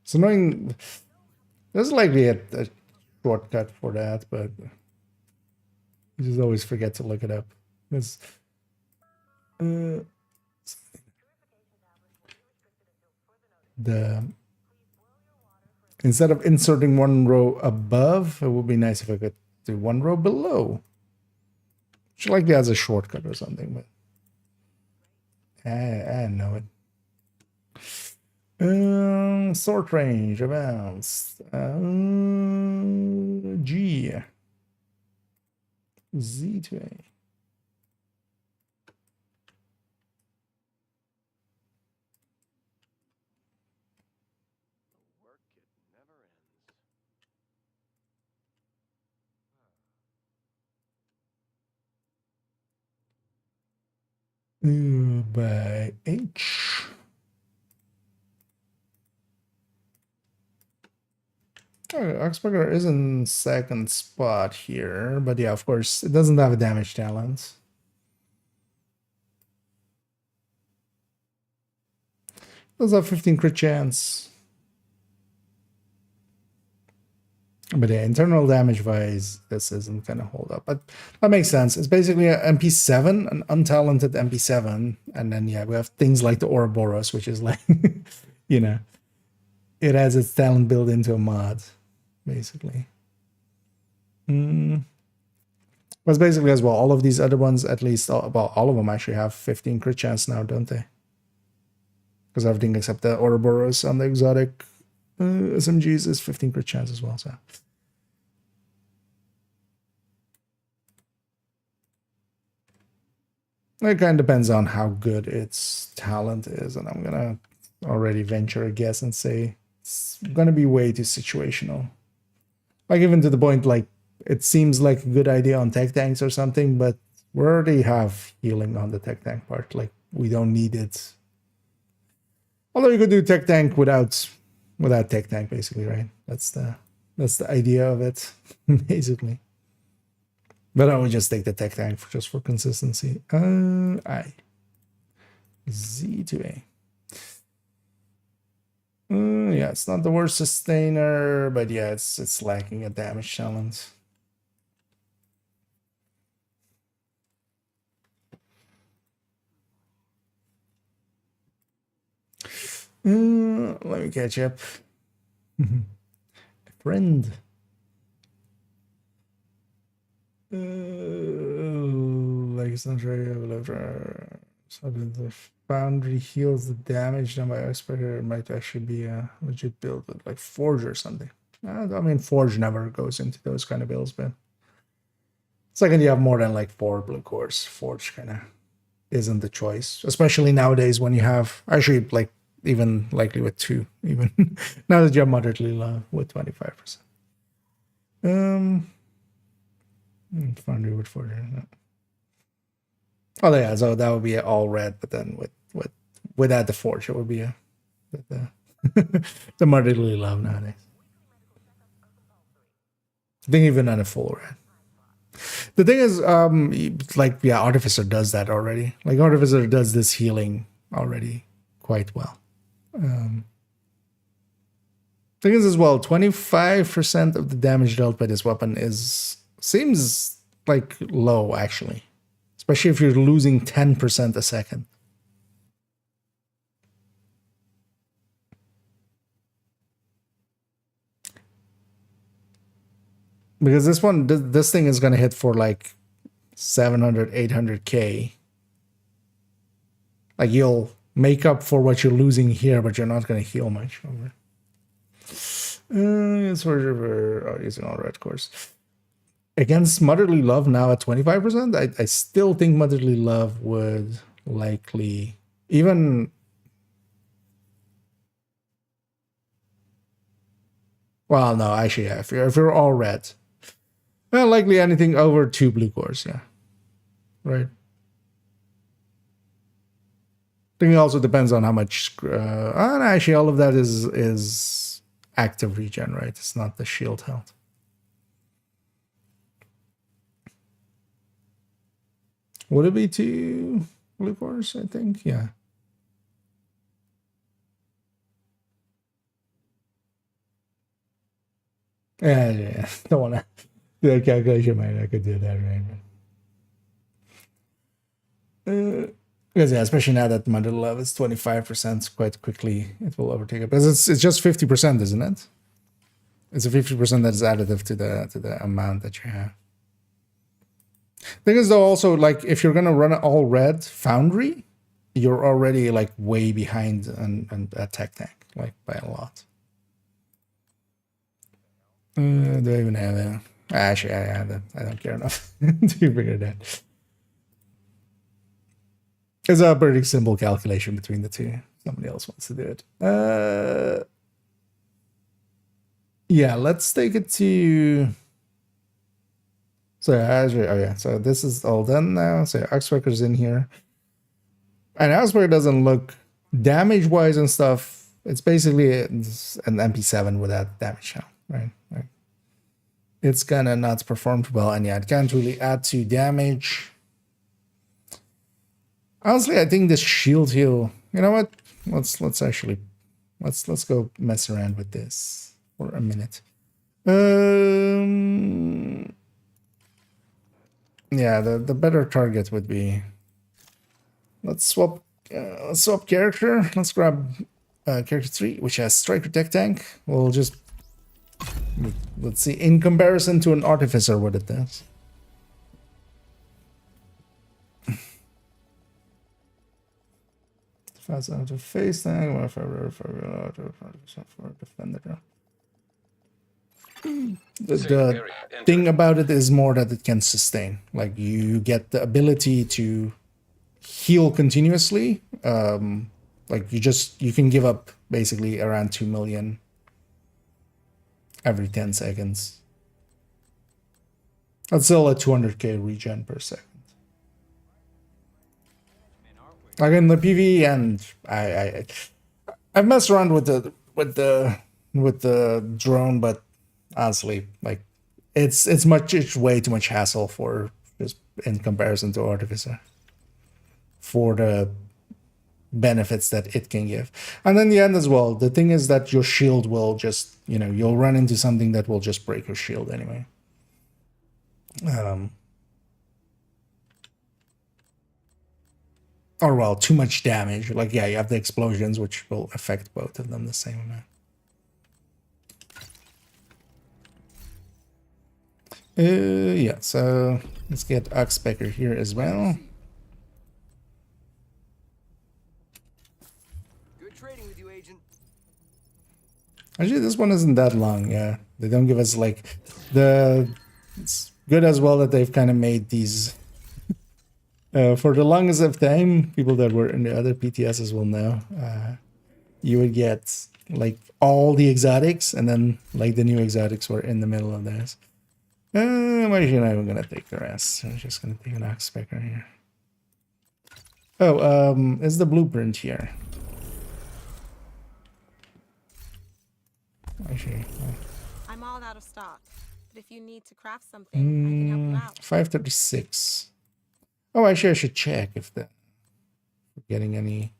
It's annoying. There's likely a shortcut for that, but you just always forget to look it up. Because the instead of inserting one row above, it would be nice if I could do one row below. Which likely has a shortcut or something, but I know it. Sort range amounts. G. Z to A. By H. Oxburger is in second spot here, but yeah, of course, it doesn't have a damage talent. Does have 15 crit chance. But yeah, internal damage wise, this isn't gonna hold up. But that makes sense. It's basically an MP7, an untalented MP7, and then yeah, we have things like the Ouroboros, which is like, you know, it has its talent built into a mod, basically. But basically as well, all of these other ones, at least, well, all of them actually have 15 crit chance now, don't they? Because everything except the Ouroboros on the exotic SMGs is 15 crit chance as well, so. It kind of depends on how good its talent is, and I'm gonna already venture a guess and say it's gonna be way too situational. Like even to the point, like it seems like a good idea on tech tanks or something, but we already have healing on the tech tank part. Like we don't need it. Although you could do tech tank without tech tank, basically, right? That's the idea of it, basically. But I would just take the tech tank just for consistency. I Z to A. Yeah, it's not the worst sustainer, but yeah, it's lacking a damage challenge. Let me catch up. Friend. Like it's not very So the foundry heals the damage done by Icebreaker. It might actually be a legit build with like Forge or something. I mean, Forge never goes into those kind of builds, but second you have more than like 4 blue cores, Forge kind of isn't the choice, especially nowadays when you have actually like even likely with 2, even now that you have moderately low with 25%. Foundry with Forge. No. Oh yeah, so that would be all red, but then without the Forge, it would be the the moderately low nowadays. I think even on a full red. The thing is, like, yeah, Artificer does that already. Like, Artificer does this healing already quite well. Thing is, as well, 25% of the damage dealt by this weapon seems like low, actually. Especially if you're losing 10% a second. Because this thing is going to hit for like 700, 800k. Like, you'll make up for what you're losing here, but you're not going to heal much. It's using all red cores. Against Motherly Love now at 25%, I still think Motherly Love would likely even... Well, no, actually, yeah, if you're all red, well, likely anything over 2 blue cores, yeah. Right. I think it also depends on how much... and actually, all of that is active regen, right? It's not the shield health. Would it be 2 blue cores, I think? Yeah. Yeah. Don't want to do that calculation, man. I could do that, right? Because, yeah, especially now that Mother Love is 25%, quite quickly it will overtake it. Because it's just 50%, isn't it? It's a 50% that is additive to the amount that you have. Thing is, though, also, like, if you're gonna run all red Foundry, you're already like way behind an attack tank, like by a lot. Do I even have that? Actually, I have that. I don't care enough to figure that. It's a pretty simple calculation between the two. Somebody else wants to do it. Yeah, let's take it to... So, so this is all done now. So, Oxbreaker's in here. And Oxbreaker doesn't look damage-wise and stuff. It's basically an MP7 without damage now, right? It's gonna not perform well, and yeah, it can't really add to damage. Honestly, I think this shield heal... You know what? Let's go mess around with this for a minute. Yeah, the better target would be... Let's swap character. Let's grab character 3, which has Striker Tech Tank. We'll just... Let's see, in comparison to an Artificer, what it does. Fast out of face tank, for defender. The thing about it is more that it can sustain. Like, you get the ability to heal continuously. Like, you can give up basically around 2 million every 10 seconds. That's still a 200k regen per second. Like in the PvE, and I've messed around with the drone, but honestly, like, it's way too much hassle for just in comparison to Artificer for the benefits that it can give. And in the end as well, the thing is that your shield will just, you'll run into something that will just break your shield anyway. Or, well, too much damage. Like, yeah, you have the explosions, which will affect both of them the same amount. Yeah, so let's get Oxpecker here as well. Actually, this one isn't that long. Yeah, they don't give us like the. It's good as well that they've kind of made these. For the longest of time, people that were in the other PTSs will know. You would get like all the exotics, and then like the new exotics were in the middle of this. I'm actually not even gonna take the rest. I'm just gonna take an ox specker here. Oh, is the blueprint here? Actually, I'm all out of stock, but if you need to craft something, I can help you out. 536. Oh, actually, I should check if the getting any.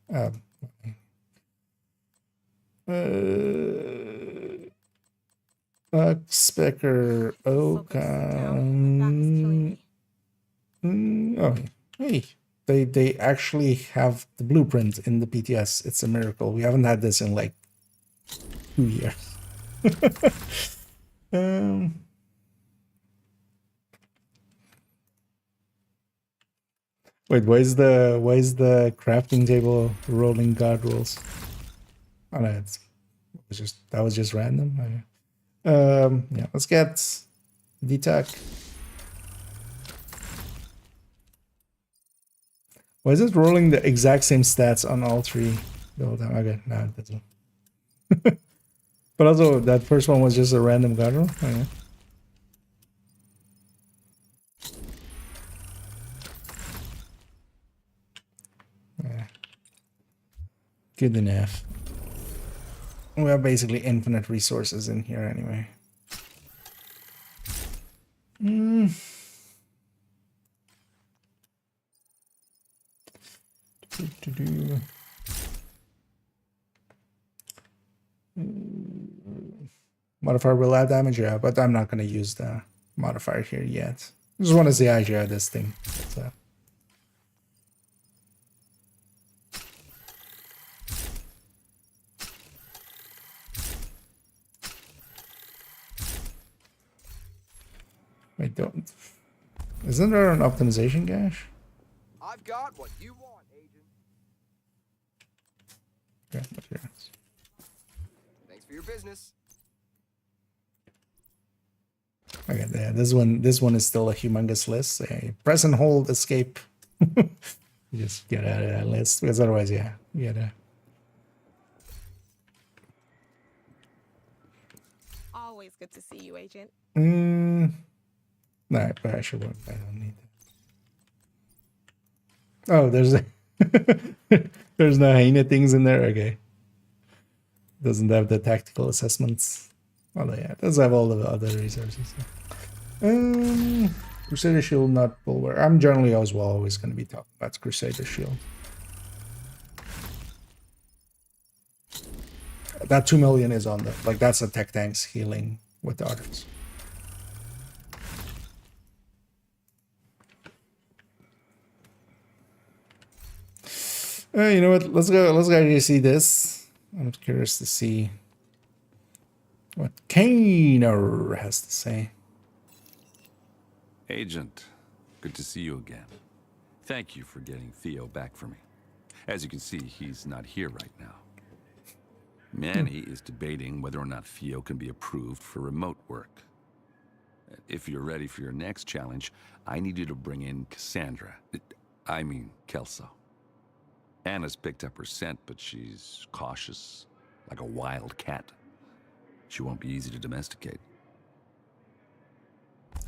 Specker oak. Oh, hey, they actually have the blueprint in the PTS. It's a miracle. We haven't had this in like 2 years. Wait, why is the crafting table rolling god rolls? Oh no, that was just random. Yeah, let's get DTAC. Why is it rolling the exact same stats on all three the whole time? Okay, no, it doesn't. But also, that first one was just a random god roll. Okay. Yeah. Good enough. We have basically infinite resources in here anyway. Modifier will add damage, yeah, but I'm not going to use the modifier here yet. I just want to see iKia this thing. So. Wait, don't. Isn't there an optimization cache? I've got what you want, Agent. Okay, materials. Thanks for your business. Okay, yeah, this one is still a humongous list. Press and hold escape. Just get out of that list, because otherwise, yeah, you gotta. Always good to see you, Agent. No, but I should work. I don't need that. Oh, there's no hyena things in there. Okay, doesn't have the tactical assessments. Oh yeah, it does have all the other resources. Crusader Shield, not Bulwark. I'm generally always going to be talking about Crusader Shield. That 2 million is on the that's a tech tanks healing with the others. You know what? Let's go actually see this. I'm curious to see what Kaner has to say. Agent, good to see you again. Thank you for getting Theo back for me. As you can see, he's not here right now. Manny is debating whether or not Theo can be approved for remote work. If you're ready for your next challenge, I need you to bring in Cassandra. I mean, Kelso. Anna's picked up her scent, but she's cautious, like a wild cat. She won't be easy to domesticate.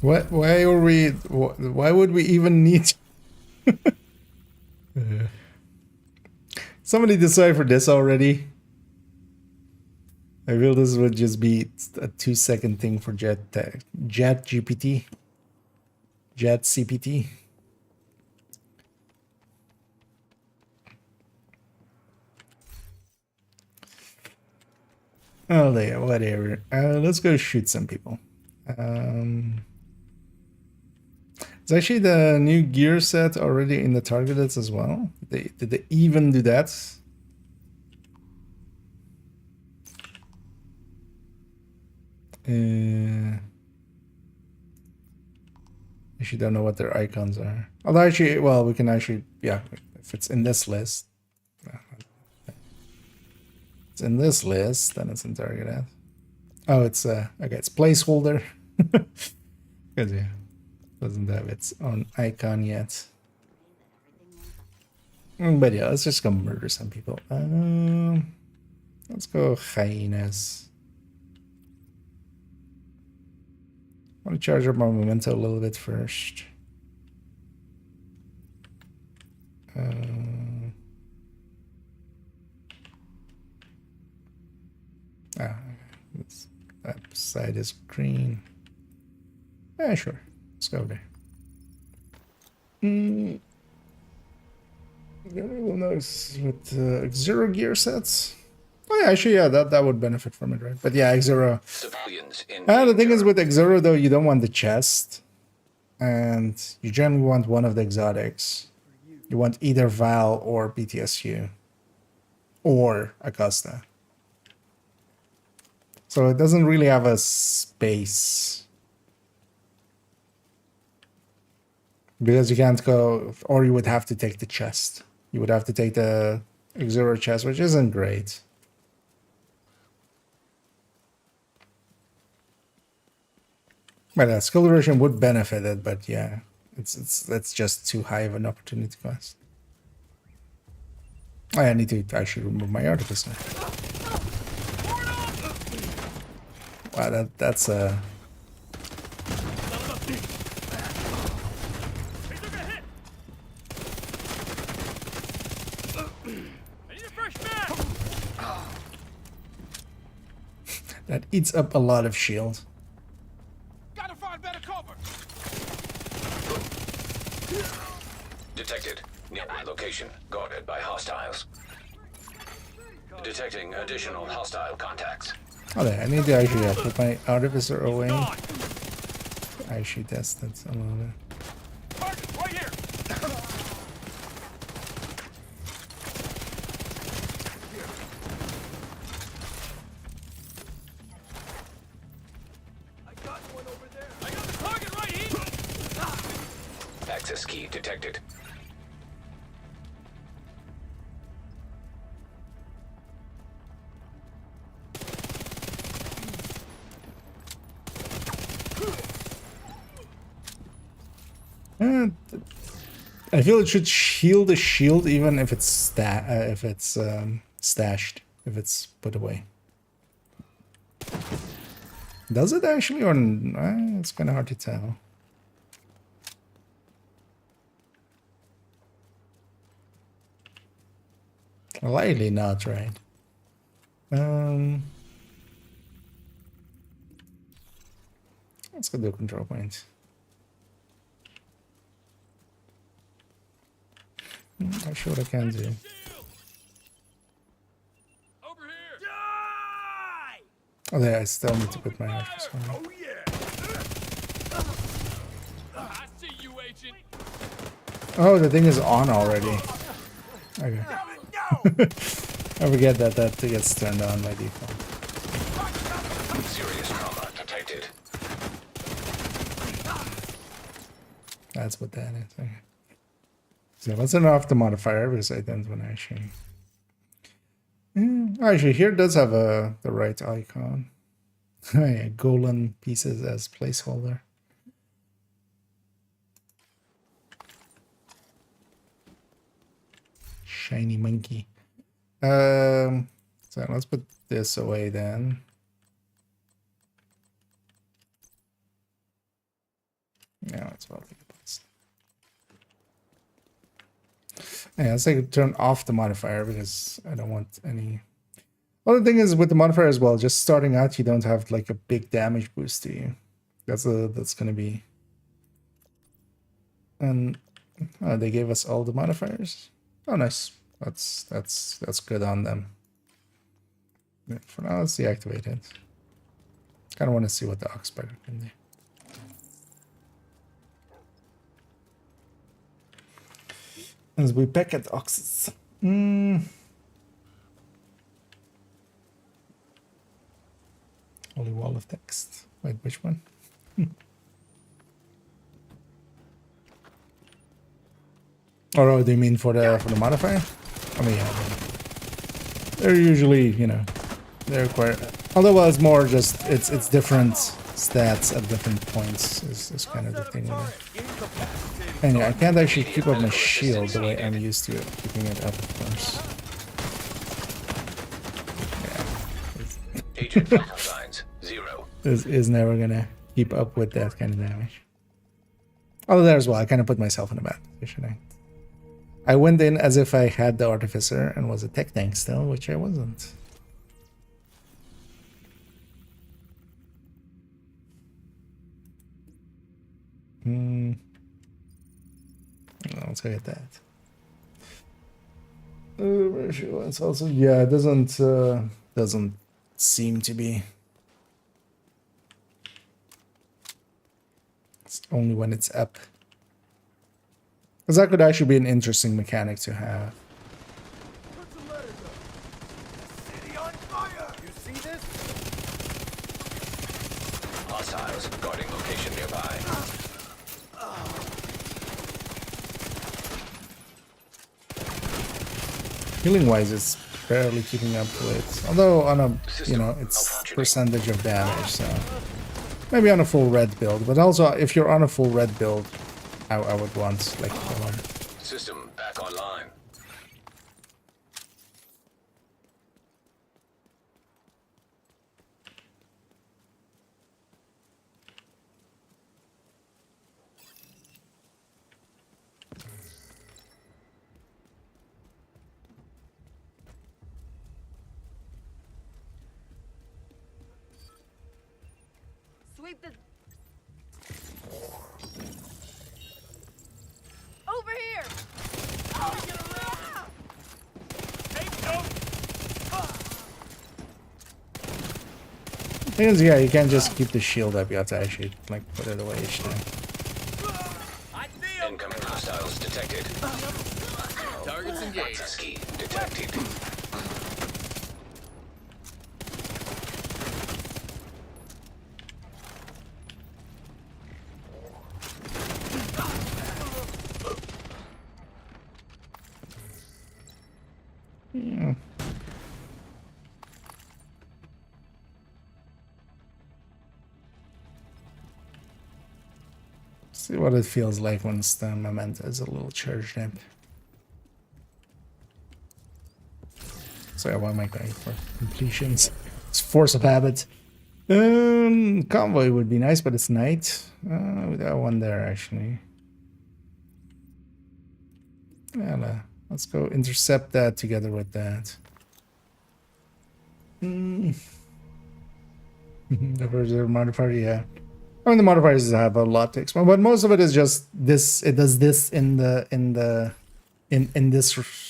What? Why would we even need? Somebody deciphered this already. I feel this would just be a 2-second thing for Jet GPT, Jet CPT. Oh, yeah, whatever. Let's go shoot some people. It's actually the new gear set already in the targeted as well. Did they even do that? Actually don't know what their icons are. Although actually, well, we can actually, yeah, if it's in this list. It's in this list, then it's in targeted. Oh, it's okay. It's placeholder. Because yeah, doesn't have its own icon yet. But yeah, let's just go murder some people. Let's go hyenas. I want to charge up my memento a little bit first. That side is green. Yeah, sure. Let's go there. We'll notice with zero gear sets. Oh yeah, actually, yeah, that would benefit from it, right? But yeah, X0. The thing is with X0 though, you don't want the chest, and you generally want one of the exotics. You want either Val or PTSU, or Acosta. So it doesn't really have a space. Because you can't go, or you would have to take the chest. You would have to take the X0 chest, which isn't great. But that skill version would benefit it, but yeah, that's just too high of an opportunity cost. I need to actually remove my artificer. Wow, that's a. That eats up a lot of shield. Gotta find better cover. Detected. Nearby location guarded by hostiles. Detecting additional hostile contacts. Oh, I need to actually put my artificer away. Actually test it a little bit. Target right here. I got one over there. I got the target right here. Access key detected. I feel it should shield the shield even if it's stashed, if it's put away. Does it actually, or it's kind of hard to tell. Likely not, right? Let's go do a control point. Not sure what I can do. Over here. Die! Oh, there, I still need to put my archers on. Oh yeah. I see you, agent. Oh, the thing is on already. Okay. I forget that gets turned on by default. Serious trauma detected. That's what that is. Okay. So let's turn off the modifier because I don't want to actually. Actually, here it does have the right icon. Yeah, golden pieces as placeholder. Shiny monkey. So let's put this away then. Yeah, that's well take a place. Yeah, let's turn off the modifier because I don't want any. Well, the thing is with the modifier as well, just starting out, you don't have like a big damage boost to you. That's gonna be. And they gave us all the modifiers. Oh, nice. That's good on them. Yeah, for now, let's deactivate it. Kind of want to see what the Oxpider can do. As we back at Oxys. Holy wall of text. Wait, which one? Or do you mean for the modifier? I mean, yeah. They're usually, they're quite Although well, it's more just it's different stats at different points is kind of the thing with it. And yeah, I can't actually keep up my shield the way I'm used to keeping it up, of course. Agent vital signs 0. This is never gonna keep up with that kind of damage. Although there as well, I kind of put myself in a bad position. I went in as if I had the Artificer and was a tech tank still, which I wasn't. Let's go get that. It's also, yeah, it doesn't seem to be. It's only when it's up. Because that could actually be an interesting mechanic to have. Put some letters up. City on fire! You see this? Hostiles guarding location nearby. Healing wise, it's barely keeping up with. Although on a, you know, it's percentage of damage, so maybe on a full red build. But also, if you're on a full red build, I would want like one. System back online. Sweep the... Over here! Take note! Thing is, yeah, you can't just keep the shield up. You have to actually like put it away each time. I see 'em! Incoming hostiles detected. Targets engaged. Access key detected. Yeah. See what it feels like once the memento is a little charged up. So yeah, what am I going for? Completions. It's force of habit. Convoy would be nice, but it's night. We got one there actually. Yeah, let's go intercept that together with that. The reserve modifier, yeah. I mean, the modifiers have a lot to explain, but most of it is just this. It does this in this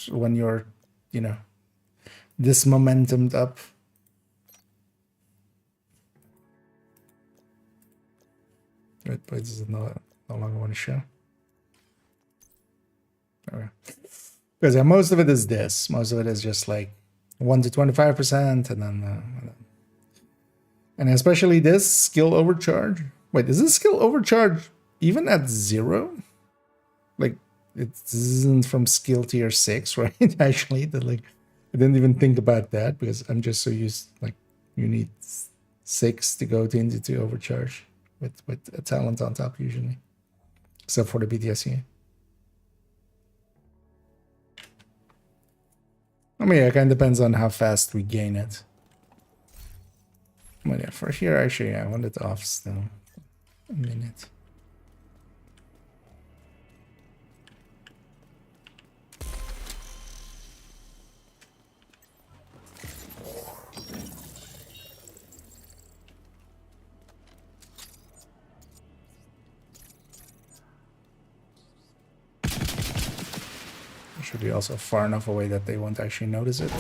when you're, you know, this momentumed up. Wait, this is no longer want to show. Okay. Because yeah, most of it is this. Most of it is just like 1 to 25%, and then and especially this skill overcharge. Wait, is this skill overcharge even at 0? Like it isn't from skill tier 6, right? Actually, that like I didn't even think about that because I'm just so used like you need 6 to go into overcharge with a talent on top usually, except for the PTS. I mean, yeah, it kind of depends on how fast we gain it. But yeah, for here, actually, I want it off still. A minute. Should be also far enough away that they won't actually notice it.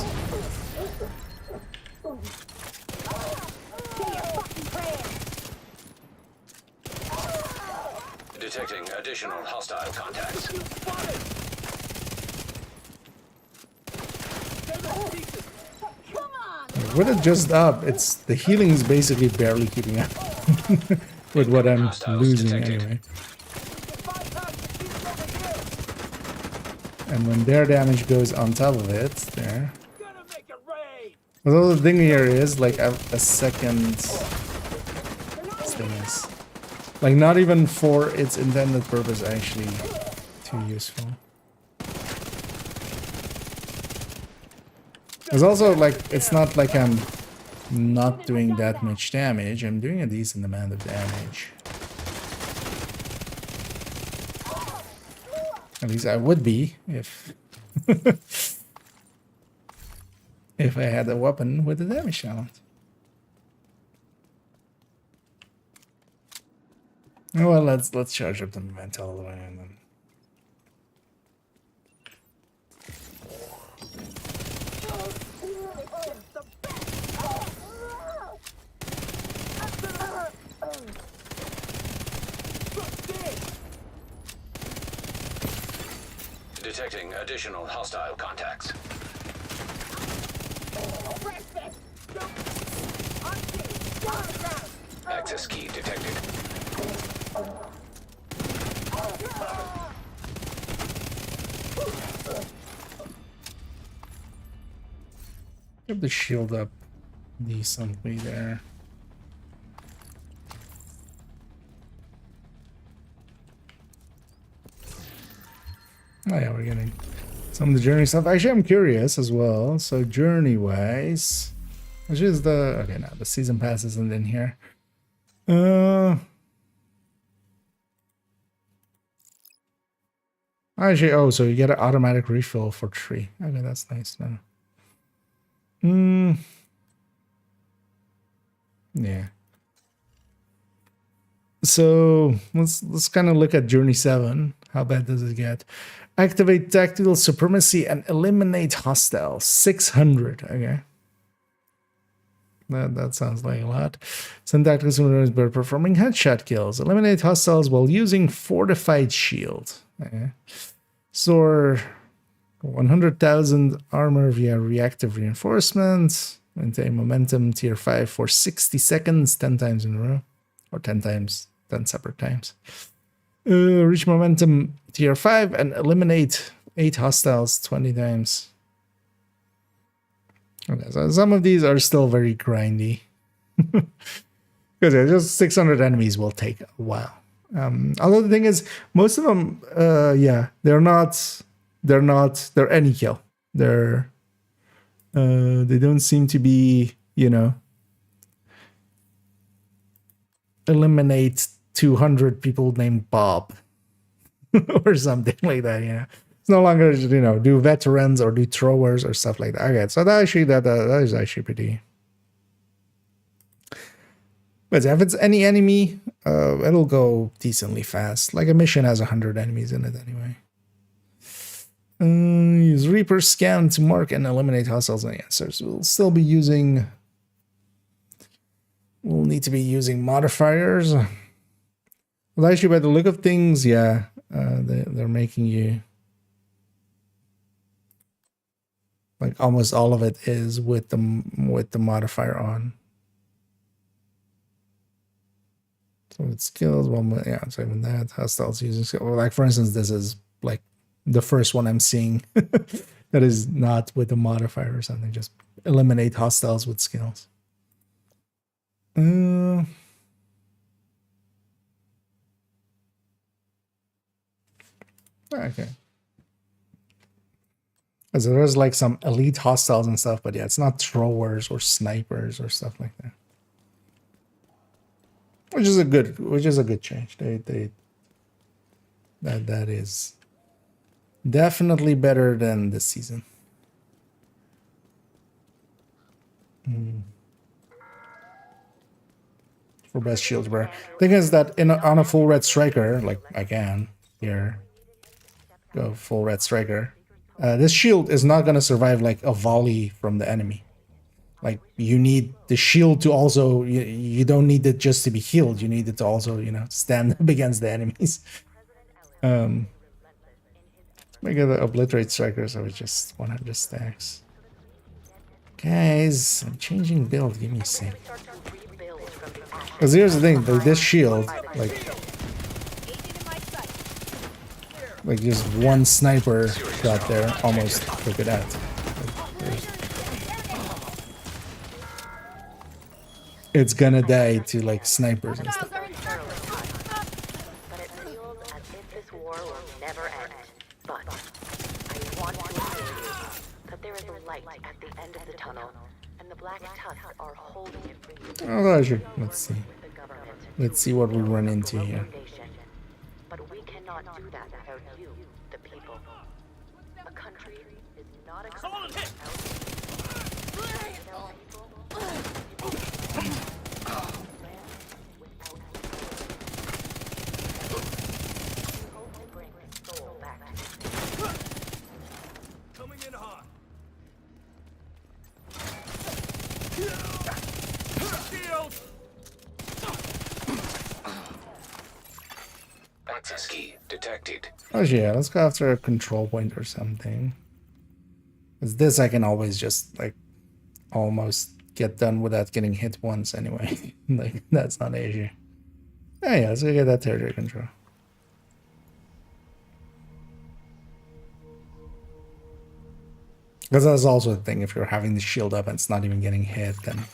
Detecting additional hostile contacts. With it just up, it's the healing is basically barely keeping up with what I'm losing anyway. And when their damage goes on top of it, there. Gonna make it rain! Although the thing here is like a second stimulus. Like not even for its intended purpose actually too useful. It's also like it's not like I'm not doing that much damage. I'm doing a decent amount of damage. At least I would be if if I had a weapon with a damage talent. Well, let's charge up the momentum all the way and then. Detecting additional hostile contacts. Access key detected. Get the shield up decently there. Oh yeah, we're getting some of the journey stuff. Actually, I'm curious as well. So journey-wise, which is the okay? Now the season pass isn't in here. Actually, oh, so you get an automatic refill for 3. Okay, that's nice. No. Yeah. So let's kind of look at Journey 7. How bad does it get? Activate tactical supremacy and eliminate hostiles. 600. Okay. That sounds like a lot. Send tactical supremacy by performing headshot kills. Eliminate hostiles while using fortified shield. Okay. Soar 100,000 armor via reactive reinforcement. Maintain momentum tier 5 for 60 seconds, 10 times in a row. Or 10 times, 10 separate times. Reach momentum tier 5 and eliminate 8 hostiles 20 times. Okay, so some of these are still very grindy. Because just 600 enemies will take a while. Although the thing is, most of them, yeah, they're any kill. They don't seem to be, you know, eliminate 200 people named Bob or something like that. You know, it's no longer, you know, do veterans or do throwers or stuff like that. Okay, so that is actually pretty. But if it's any enemy, it'll go decently fast. Like a mission has 100 enemies in it anyway. Use Reaper scan to mark and eliminate hostiles and answers. We'll still be using. We'll need to be using modifiers. Well, actually, by the look of things, yeah, they're making you. Like almost all of it is with the modifier on. So with skills, well, yeah, so even that hostiles using skills. Well, like for instance, this is like the first one I'm seeing that is not with a modifier or something. Just eliminate hostiles with skills. Okay. So there's like some elite hostiles and stuff, but yeah, it's not throwers or snipers or stuff like that. Which is a good change. That is definitely better than this season. For best shield bearer. Thing is that on a full red striker, like I can here, go full red striker. This shield is not gonna survive like a volley from the enemy. Like you need the shield to also, you don't need it just to be healed. You need it to also, you know, stand up against the enemies. Make it the obliterate striker, so it's just 100 stacks. Guys, I'm changing build. Give me a sec. Because here's the thing, this shield, like just one sniper shot there almost took it out. it's gonna die to like snipers and stuff. But it feels as if this war will never end. But I want to assure you that there is a light at the end of the tunnel, and the Black Tusks are holding it for you. Oh, sure. Let's see. With the government. Let's see what we run into here. But we cannot do that without you, the people. A country is not a country without Coming in hot. Shield. Access key detected. Oh yeah, let's go after a control point or something. Because this I can always just like almost get done without getting hit once anyway. Like that's not an issue. Oh yeah, let's go get that territory control. Because that's also the thing, if you're having the shield up and it's not even getting hit, then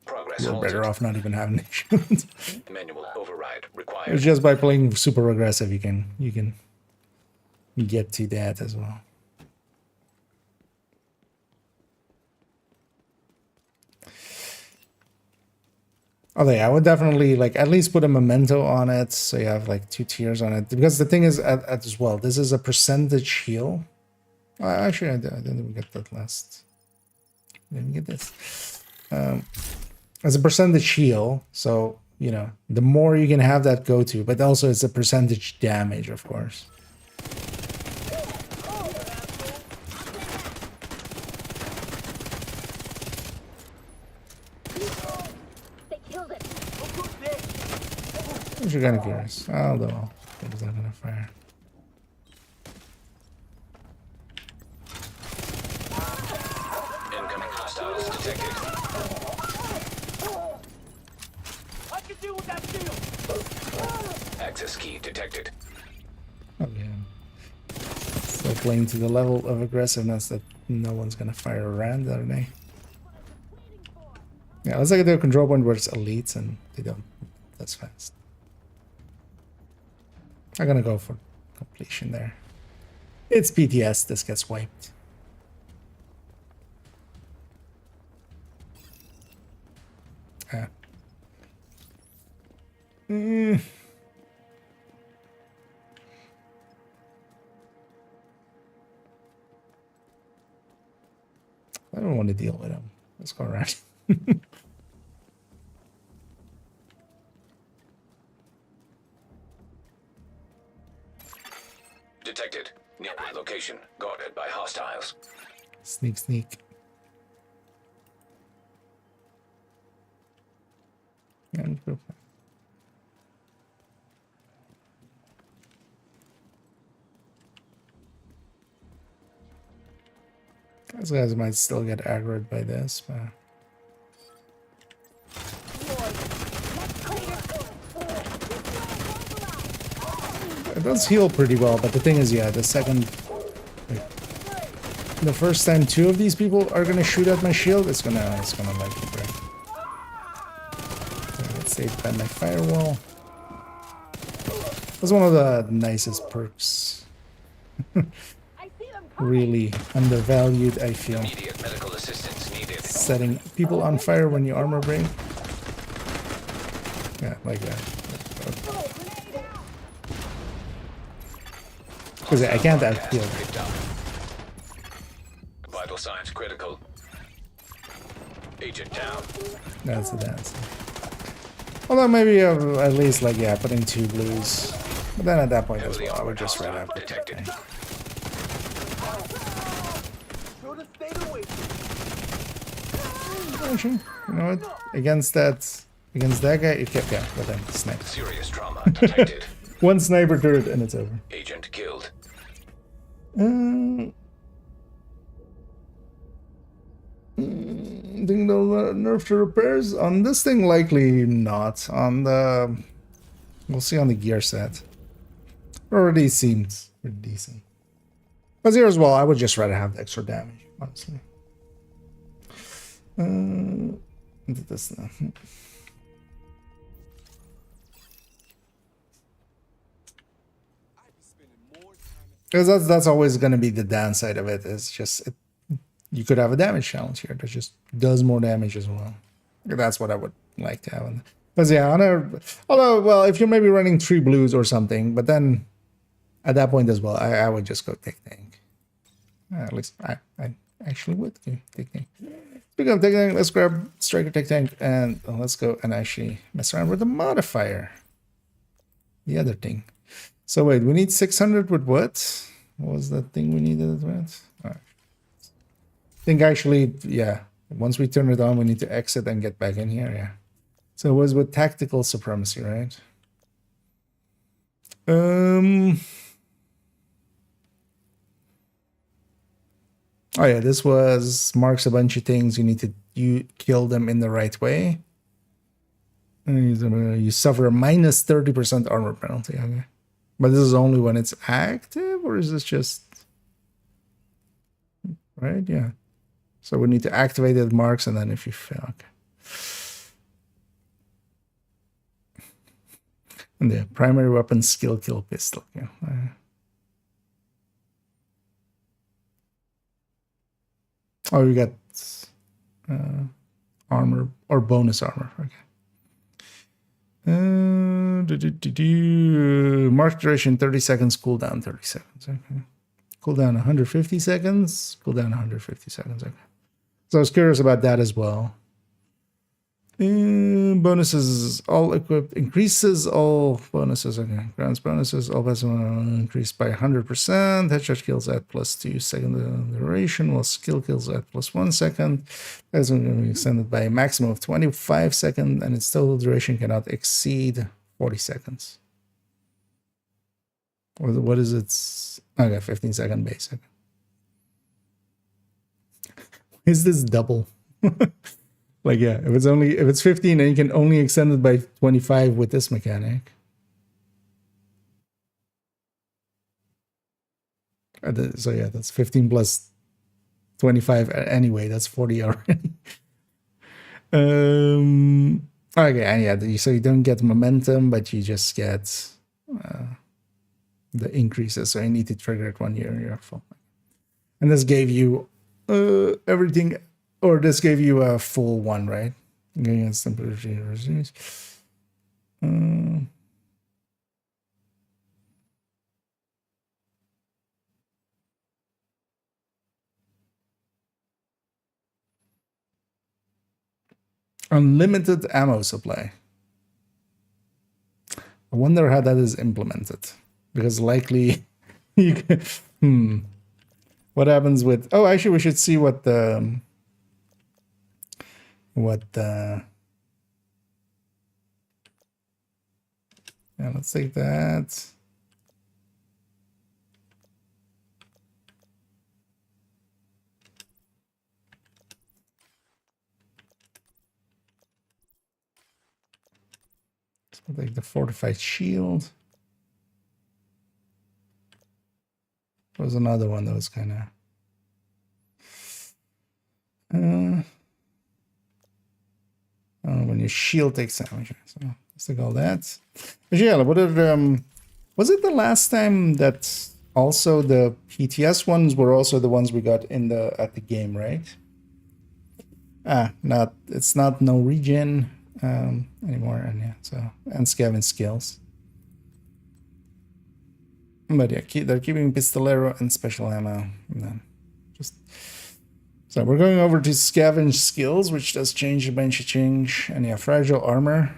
Progress you're halted. better off not even having the shield. Manual override required. It's just by playing super aggressive you can get to that as well. Okay, I would definitely like at least put a memento on it so you have like 2 tiers on it. Because the thing is as well, this is a percentage heal. Actually, I didn't even get that last. Didn't get this. As a percentage heal, so you know, the more you can have that go to, but also it's a percentage damage, of course. Which are kind of curious. Although, it's not gonna fire. Incoming hostiles detected. I can deal with that shield. Access key detected. Oh yeah. Still playing to the level of aggressiveness that no one's gonna fire around, are they? Yeah, let's look at their control point where it's elites and they don't. That's fast. I'm gonna go for completion there. It's PTS, this gets wiped. Ah. I don't want to deal with him. Let's go around. Detected. Nearby location guarded by hostiles. Sneak, sneak. And go. Those guys might still get aggroed by this, but it does heal pretty well. But the thing is, yeah, the first time 2 of these people are gonna shoot at my shield, it's gonna like break. So I get saved by my firewall. That's one of the nicest perks. Really undervalued, I feel. Immediate medical assistance needed. Setting people on fire when you armor break. Yeah, like that. Because I can't outfeel. Picked up. Vital signs critical. Agent down. That's the dance. Although maybe at least like, yeah, putting 2 blues. But then at that point as well, I would just run out. Detected. Actually, you know what? Against that guy, it kept, yeah, but then sniper. Serious trauma detected. 1 sniper turret and it's over. Agent killed. Think they'll nerf the repairs on this thing? Likely not. On the, we'll see on the gear set. Already seems pretty decent. But here as well, I would just rather have the extra damage, honestly. This now. Because that's always going to be the downside of it. It's just you could have a damage challenge here that just does more damage as well. That's what I would like to have. Because yeah, although well, if you're maybe running 3 blues or something, but then at that point as well, I would just go take tank. At least I actually would take tank. Speaking of take tank, let's grab striker take tank and let's go and actually mess around with the modifier. The other thing. So wait, we need 600 with what? What was that thing we needed with? All right. I think actually, yeah. Once we turn it on, we need to exit and get back in here. Yeah. So it was with tactical supremacy, right? Oh yeah, this marks a bunch of things. You need to kill them in the right way. You suffer a minus 30% armor penalty. Okay. But this is only when it's active, or is this just right? Yeah. So we need to activate the marks, and then if you fail, okay. And the primary weapon skill kill pistol. Yeah. Oh, you got armor or bonus armor. Okay. Mark duration 30 seconds, cooldown 30 seconds. Okay. Cooldown 150 seconds. Cooldown 150 seconds. Okay. So I was curious about that as well. Bonuses all equipped, increases all bonuses. Okay, grants bonuses, all bonuses increased by 100%. Headshot kills at +2 second duration, while skill kills at +1 second. That's going to be extended by a maximum of 25 seconds, and its total duration cannot exceed 40 seconds. What is its? Okay, 15-second basic. Is this double? Like, yeah, if it's 15 and you can only extend it by 25 with this mechanic. So yeah, that's 15 plus 25 anyway. That's 40 already. Okay, and yeah, so you don't get momentum, but you just get the increases. So you need to trigger it 1 year in your full. And this gave you everything. Or this gave you a full one, right? Against temperature resistance. Unlimited ammo supply. I wonder how that is implemented. Because likely you can, what happens with... Oh, actually, we should see what the... yeah, let's take that. So take the fortified shield. There was another one that was kind of when your shield takes damage. So let's take all that. But yeah, was it the last time that also the PTS ones were also the ones we got at the game, right? It's not no regen anymore, and yeah, so and scavenge skills. But yeah, they're keeping pistolero and special ammo, and then just. So we're going over to scavenge skills, which does change a bunch of change. And yeah, fragile armor.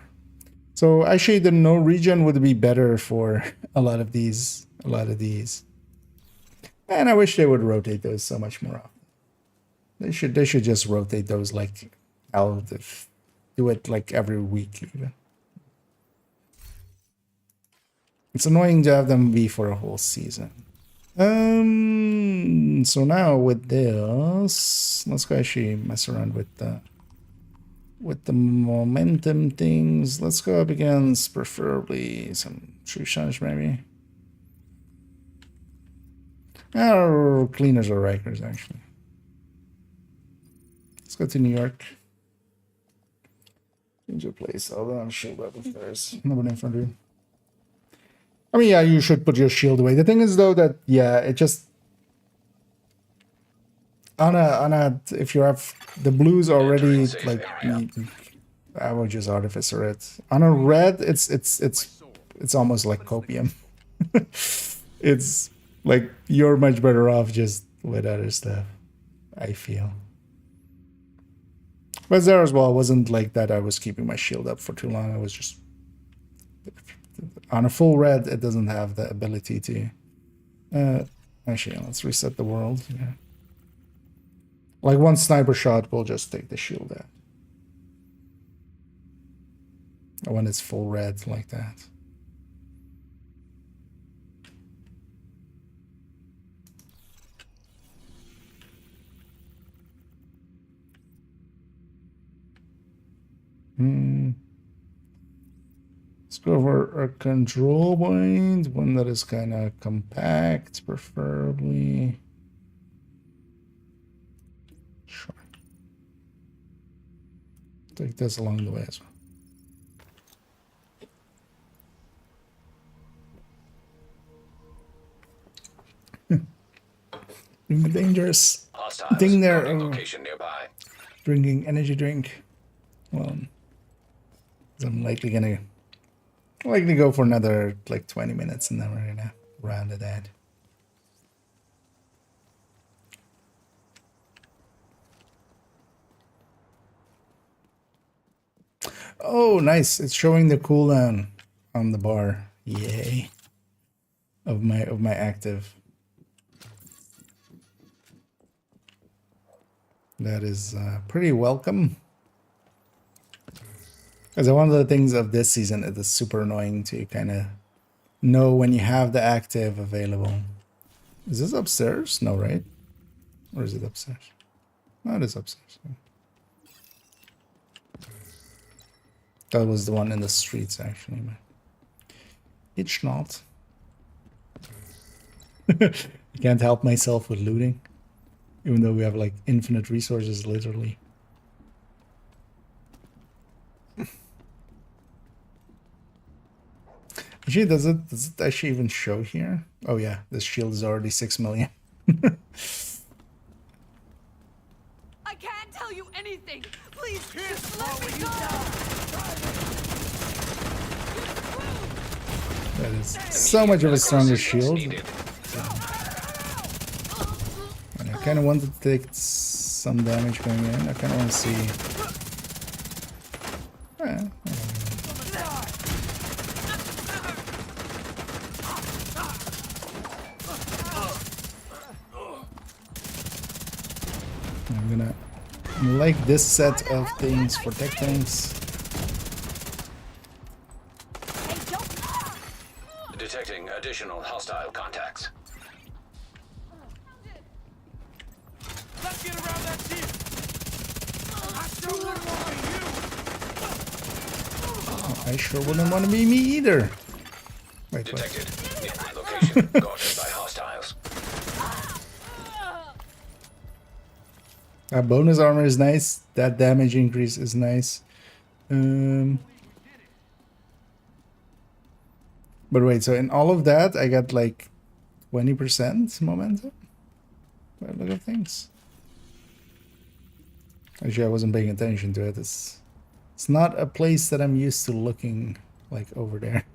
So actually the no regen would be better for a lot of these. And I wish they would rotate those so much more often. They should just rotate those like do it like every week even. It's annoying to have them be for a whole season. So now with this, let's go actually mess around with the momentum things. Let's go up against preferably some true shunners maybe. Or cleaners or rikers actually. Let's go to New York. Change your place. Hold on, shield up if there's nobody in front of you. I mean, yeah, you should put your shield away. The thing is, though, that yeah, it just on a if you have the blues already like I would just artificer it. On a red, it's almost like copium. It's like you're much better off just with other stuff, I feel. But there as well, it wasn't like that I was keeping my shield up for too long. I was just on a full red, it doesn't have the ability to actually let's reset the world. Yeah. Like one sniper shot will just take the shield out. When it's full red like that. Let's go for a control point, one that is kind of compact, preferably. Sure. Take this along the way as well. Dangerous thing there. Location nearby. Drinking energy drink. Well, I'm likely gonna go for another like 20 minutes and then we're gonna round it out. Oh, nice! It's showing the cooldown on the bar. Yay! Of my active. That is pretty welcome. Because one of the things of this season, it is super annoying to kind of know when you have the active available. Is this upstairs? No, right? Or is it upstairs? No, it is upstairs. That was the one in the streets, actually. But it's not. I can't help myself with looting. Even though we have like infinite resources, literally. Actually, does it actually even show here? Oh yeah, this shield is already 6 million. I can't tell you anything. Please, just let me go. That is so much of a stronger shield. And I kind of want to take some damage going in. I kind of want to see. I'm gonna like this set of things for tech tanks. Detecting additional hostile contacts. Let's get around that team. I sure wouldn't want to be you. I sure wouldn't want to be me either. Wait, Detected. Nearby location guarded by hostiles. That bonus armor is nice. That damage increase is nice. But wait, so in all of that, I got like 20% momentum? By the look of things. Actually, I wasn't paying attention to it. It's not a place that I'm used to looking like over there.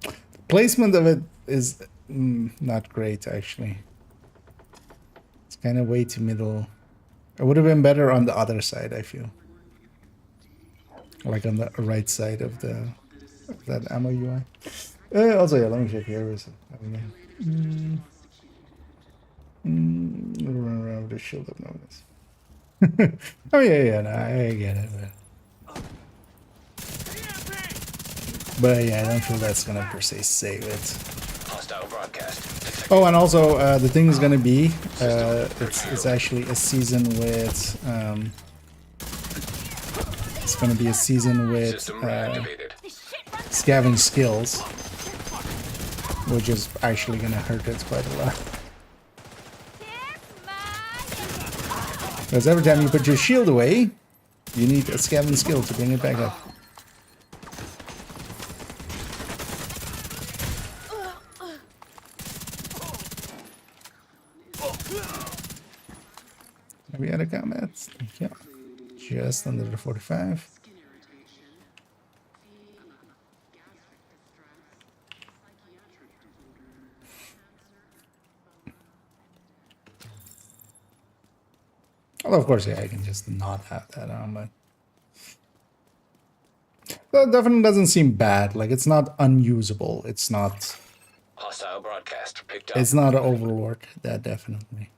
The placement of it is not great, actually. It's kind of way too middle. It would have been better on the other side, I feel. Like on the right side of that ammo UI. Also, yeah, let me check here. Where is it? Run around with a shield up notice. Oh yeah, no, I get it. But yeah, I don't feel that's gonna per se save it. Hostile broadcast. Oh, and also the thing is gonna be it's actually a season with it's gonna be a season with System reactivated. scavenge skills, which is actually gonna hurt it quite a lot. Because every time you put your shield away, you need a scavenge skill to bring it back up. Have you had a comment? Yeah. Just under the 45. Well, of course, yeah, I can just not have that on, but that definitely doesn't seem bad. Like, it's not unusable. It's not. Hostile broadcast picked up. It's not an overwork. That definitely.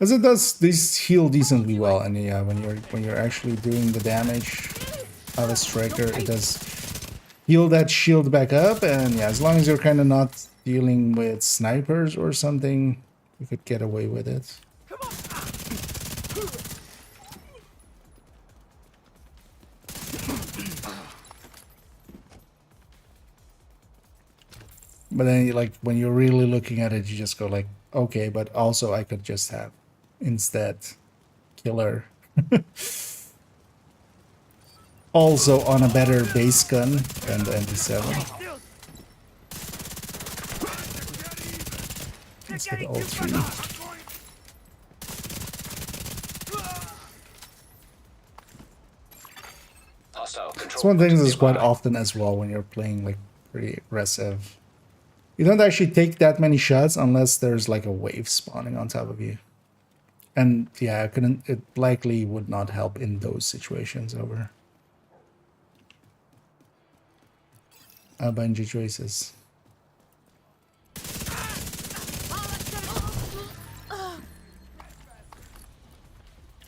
As it does, these heal decently well, and yeah, when you're actually doing the damage of a striker, it does heal that shield back up, and yeah, as long as you're kind of not dealing with snipers or something, you could get away with it. But then, like, when you're really looking at it, you just go like, okay, but also I could just have instead killer. Also on a better base gun than the MP7. Let's get all three. Hostile control. It's one thing that's quite nearby. often as well when you're playing like pretty aggressive. You don't actually take that many shots unless there's like a wave spawning on top of you. And yeah, it likely would not help in those situations over. Bungie choices.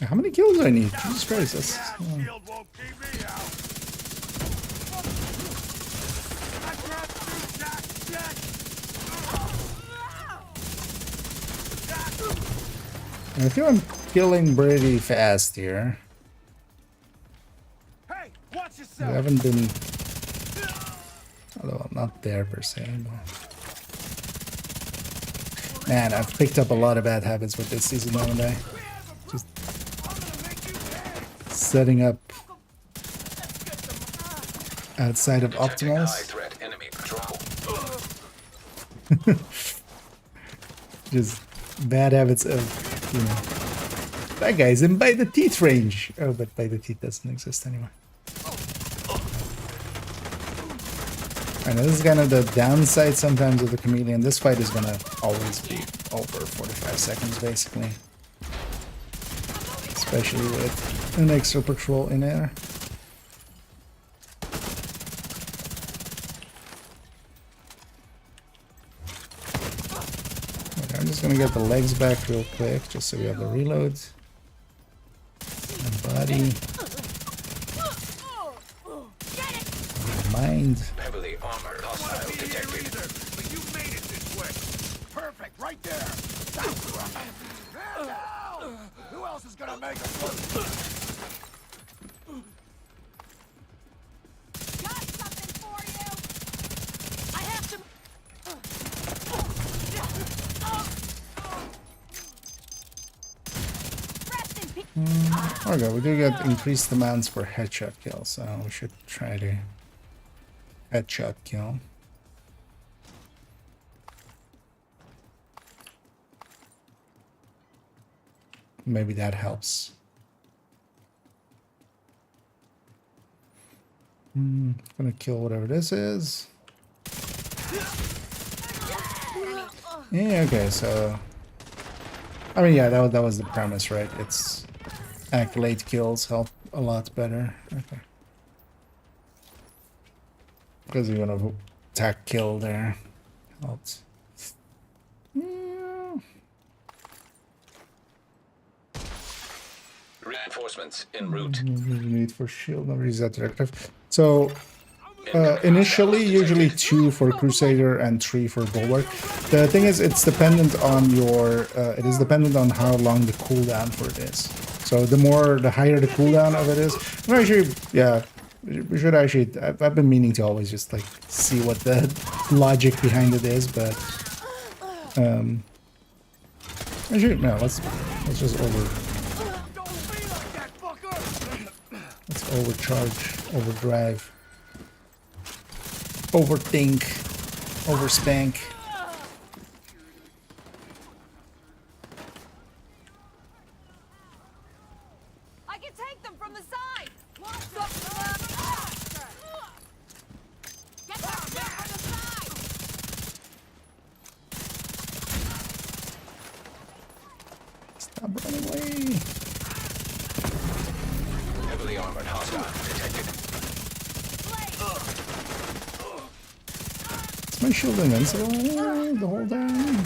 How many kills do I need? Jesus Christ, that's... Shield won't keep me out. I can't shoot that yet. I feel I'm killing pretty fast here. Hey, watch I yourself. haven't been... Although I'm not there per se, but... Man, I've picked up a lot of bad habits with this season, haven't I? Just setting up outside of Detecting high optimals. threat enemy patrol. Just bad habits of, you know, that guy's in by the teeth range. Oh, but by the teeth doesn't exist anymore. I know this is kind of the downside sometimes of the chameleon. This fight is gonna always be over 45 seconds basically. Especially with an extra patrol in there. Okay, I'm just gonna get the legs back real quick just so we have the reload. And body. Mind. Heavily armored hostile detected. But you made it this way. Perfect, right there. Who else is gonna make us look? Got something for you. I have to. Rest in peace. Okay, we do get increased demands for headshot kills, so we should try to headshot kill. Maybe that helps. Gonna kill whatever this is. Yeah, okay, so... I mean, yeah, that was the premise, right? It's... Accolade kills help a lot better. Okay. Because you're gonna attack kill there. Helps. Reinforcements en route. Need for shield, never use that directive. So initially, usually 2 for Crusader and 3 for Bulwark. The thing is, it's dependent on your. It is dependent on how long the cooldown for it is. So the higher the cooldown of it is. I'm actually, yeah, we should actually. I've been meaning to always just like see what the logic behind it is, but actually no. Let's just Let's overcharge, overdrive, overthink, overspank. can take them from the side. Get them from the side. Stop running away. Heavily armored hostile detected. Is my shield invincible the whole time?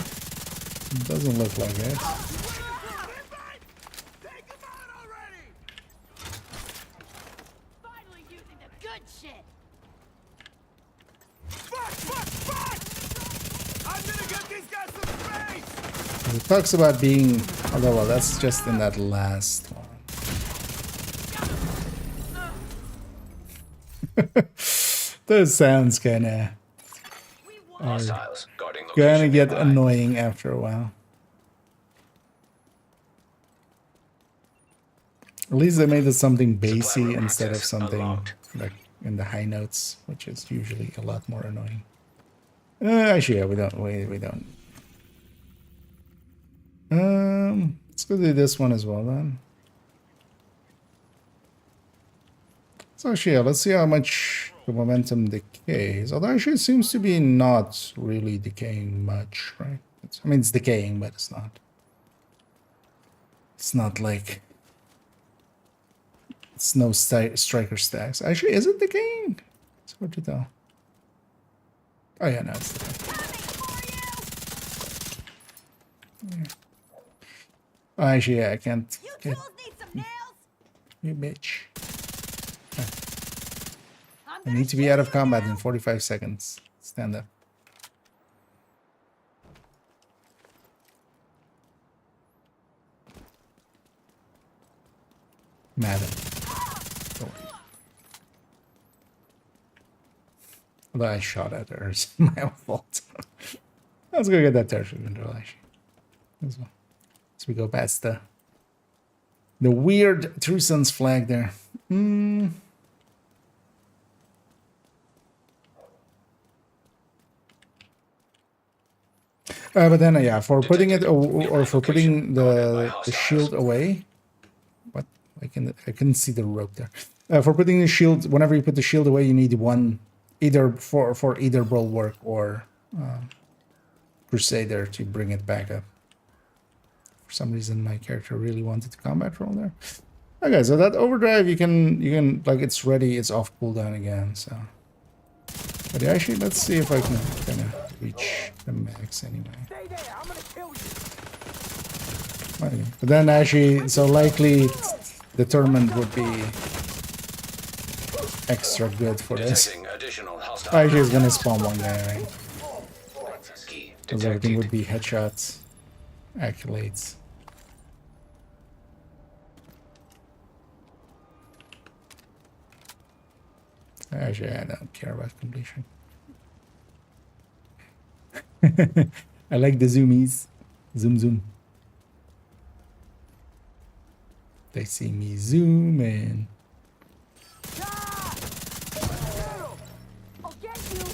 Doesn't look like it. Take him out already! Finally using the good shit. Fuck! I'm gonna get these guys some space! It talks about being, although well, that's just in that last one. Those sounds kinda are Hostiles guarding location gonna get nearby. annoying after a while. At least they made it something bassy room instead of access something unlocked. like in the high notes, which is usually a lot more annoying. Actually, yeah, we don't. Let's go do this one as well then. So actually, yeah, let's see how much the momentum decays. Although actually it seems to be not really decaying much, right? I mean, it's decaying, but it's not. It's not like it's no striker stacks. Actually, is it decaying? It's hard to tell. Oh yeah, no, it's decaying. Yeah. Oh, actually, yeah, I can't. Get, Need some nails. you bitch. I need to be out of combat in 45 seconds. Stand up. Madam. Oh. Although I shot at her, it's my own fault. Let's go get that territory control actually. As well. So we go past the weird True Sons flag there. But then, yeah, for putting it or for putting the shield away. What? I can see the rope there. For putting the shield, whenever you put the shield away, you need one either for either bulwark or Crusader to bring it back up. For some reason, my character really wanted to combat roll there. Okay, so that overdrive you can like it's ready, it's off cooldown again. So, but actually, let's see if I can kind of reach the max anyway. Stay there, I'm gonna kill you! Okay. But then actually, so likely determined would be extra good for this. Detecting additional hostile. Actually, it's gonna spawn one guy, right? Key Because everything would detected. be headshots, accolades. Actually, I don't care about completion. I like the zoomies. Zoom, zoom. They see me zoom in. I'll get you!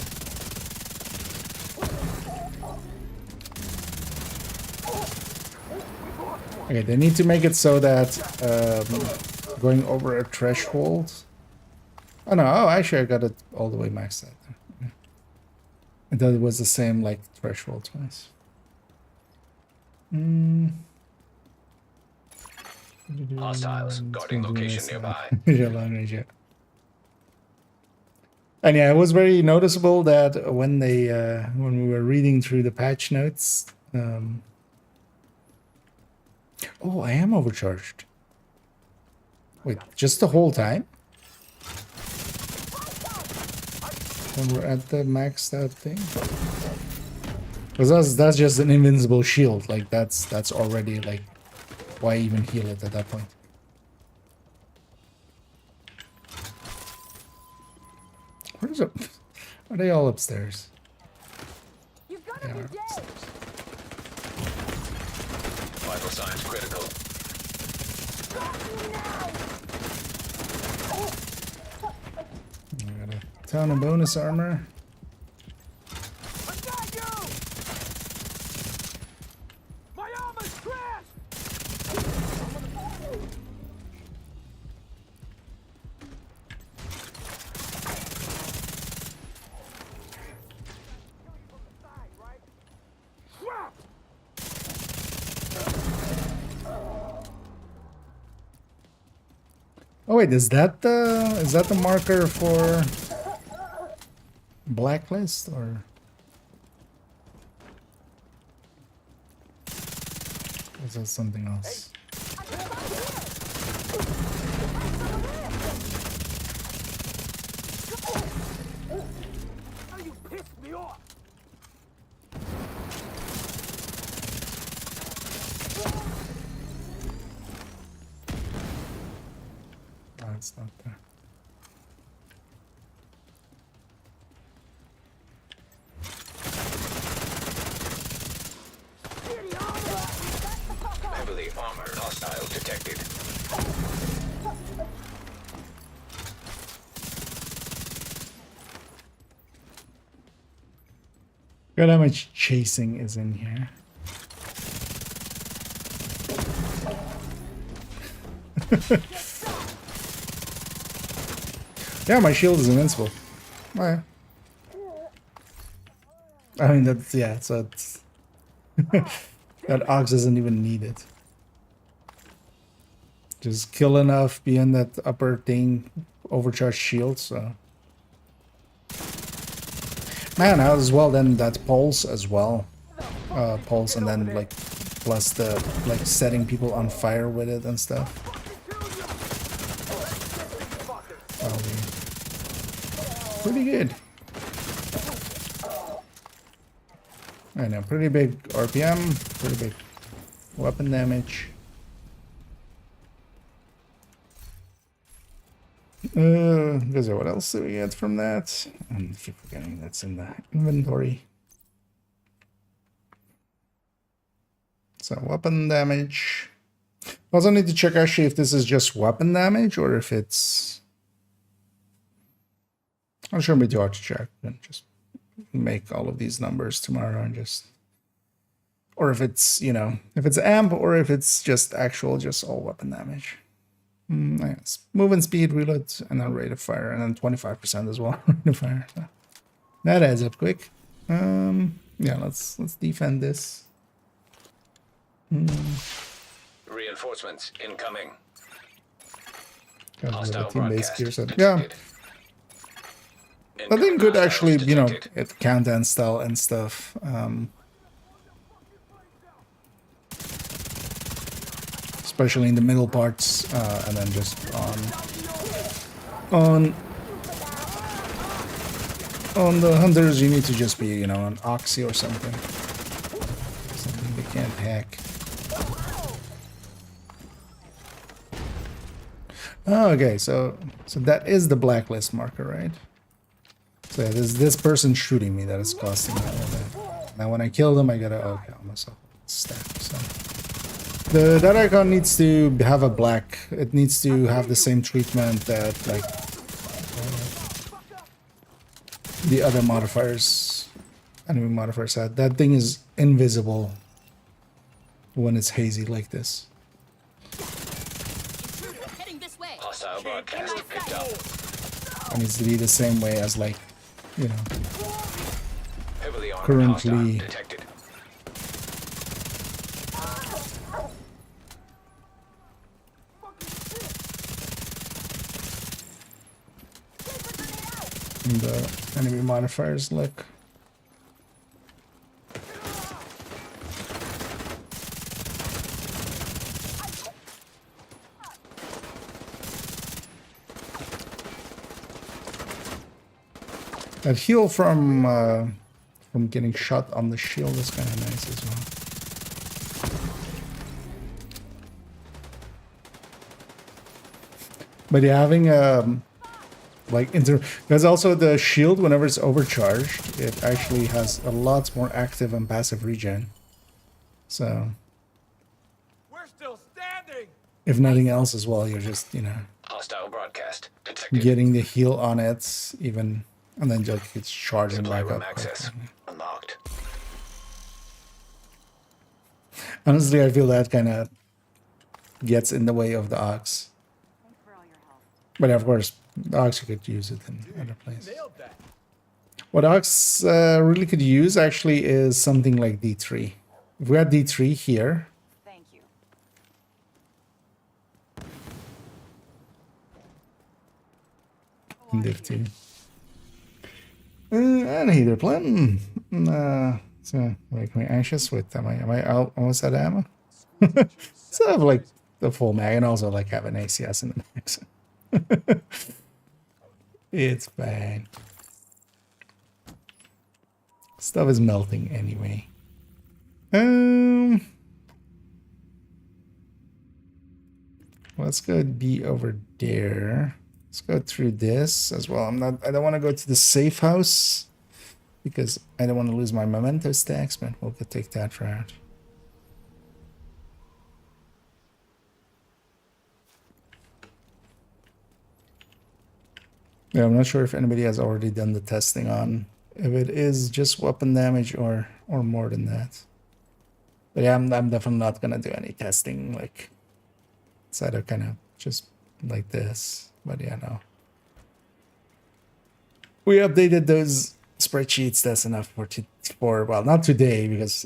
Okay, they need to make it so that going over a threshold. Oh no! Oh, actually, I got it all the way maxed out. I thought it was the same like threshold twice. Hostiles guarding location nearby. Yeah, long range, yeah. And yeah, it was very noticeable that when they when we were reading through the patch notes. Oh, I am overcharged. Wait, just the whole time? When we're at the maxed out thing? Because that's just an invincible shield. Like that's already like, why even heal it at that point? Where's it? Are they all upstairs? You've got They to are be dead! upstairs. Vital signs critical. I got a ton of bonus armor. I got you! My armor's crashed! Oh wait, is that the marker for blacklist or is that something else? Oh, you pissed me off. Oh, it's not there. Heavily armored hostiles detected. God, how much chasing is in here. Yeah, my shield is invincible. Oh, yeah. I mean, that's, yeah, so it's... that Ox doesn't even need it. Just kill enough beyond that upper thing, overcharged shield, so... Man, as well, then that pulse as well. Pulse, and then, like, plus the, like, setting people on fire with it and stuff. Pretty good. I know, pretty big RPM, pretty big weapon damage. Guess what else do we get from that? I keep forgetting that's in the inventory. So weapon damage. Also need to check actually if this is just weapon damage or if it's... I'm sure we do have to check and just make all of these numbers tomorrow and just... Or if it's, you know, if it's amp or if it's just actual, just all weapon damage. Yes. Movement speed, reload, and then rate of fire, and then 25% as well. Rate of fire. So that adds up quick. Yeah, let's defend this. Reinforcements incoming. Got Hostile team base broadcast gear set. Yeah, detected. I think good Hostiles actually, you know, detected. at countdown style and stuff. Especially in the middle parts, and then just on the hunters, you need to just be, you know, an oxy or something. Something they can't hack. Oh, okay, so that is the blacklist marker, right? So yeah, this person shooting me that is costing me a little bit. Now when I kill them, I gotta almost stack. So that icon needs to have a black. It needs to have the same treatment that like the other modifiers, enemy modifiers had. That thing is invisible when it's hazy like this. Hostile broadcast picked up. It needs to be the same way as like, you know, Heavily armored currently. hostile detected. The enemy modifiers look. That heal from getting shot on the shield is kind of nice as well. But yeah, having like there's also the shield whenever it's overcharged, it actually has a lot more active and passive regen. So We're still standing. if nothing else as well, you're just, you know, Hostile broadcast detected. getting the heal on it even, and then just it's charging Supply back room up. access unlocked. Honestly, I feel that kind of gets in the way of the Ox. But of course, the Ox, you could use it in other places. Nailed that. What Ox really could use actually is something like D3. If we had D3 here, Thank you. Div 2. And heater plan. So make me anxious with am I almost out of ammo? So I have like the full mag and also like have an ACS in the max. It's fine. Stuff is melting anyway. Let's go be over there. Let's go through this as well. I don't want to go to the safe house because I don't want to lose my memento stacks, but we'll take that route. Yeah, I'm not sure if anybody has already done the testing on if it is just weapon damage or more than that. But yeah, I'm definitely not gonna do any testing like outside of kind of just like this. But yeah, no. We updated those spreadsheets. That's enough for well, not today because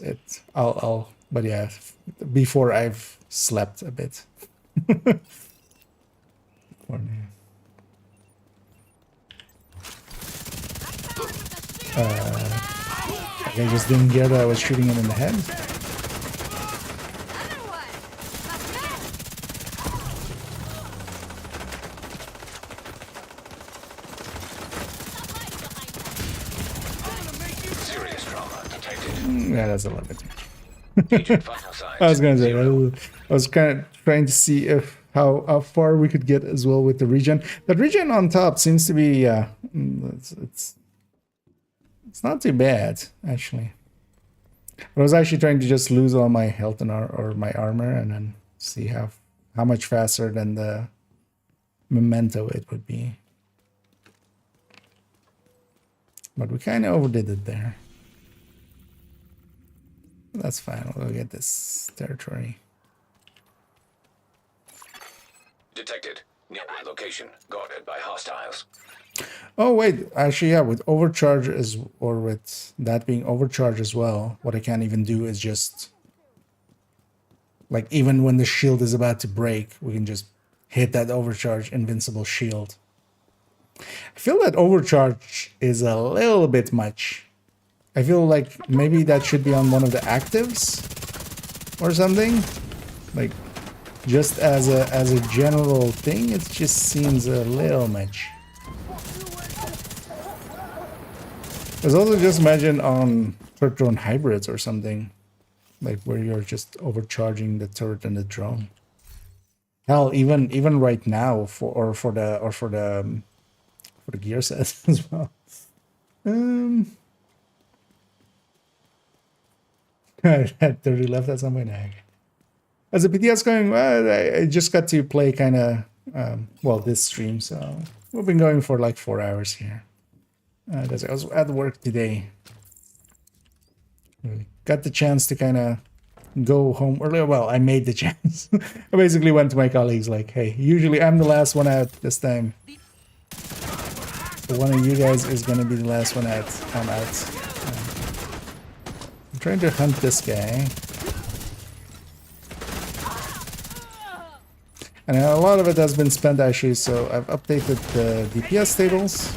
but yeah, before I've slept a bit. For now. I just didn't get that I was shooting him in the head. Serious trauma detected. Yeah, that's a little bit. Agent vital signs. I was gonna say, 0. I was kind of trying to see if how far we could get as well with the regen. That regen on top seems to be it's not too bad actually. But I was actually trying to just lose all my health and or my armor and then see how much faster than the memento it would be. But we kind of overdid it there. That's fine. We'll get this territory. Detected. Nearby location. Guarded by hostiles. Oh wait, actually yeah, with overcharge or with that being overcharged as well, what I can't even do is just like even when the shield is about to break, we can just hit that overcharge invincible shield. I feel that overcharge is a little bit much. I feel like maybe that should be on one of the actives or something. Like just as a general thing, it just seems a little much. There's also just imagine on third drone hybrids or something, like where you're just overcharging the turret and the drone. Hell, even right now for the gear set as well. I had 30 left at some point. As a PTS going, well, I just got to play kind of well this stream, so we've been going for like 4 hours here. Because I was at work today. Got the chance to kind of go home earlier. Well, I made the chance. I basically went to my colleagues like, hey, usually I'm the last one out this time. So one of you guys is going to be the last one out. I'm out. I'm trying to hunt this guy. And a lot of it has been spent actually, so I've updated the DPS tables.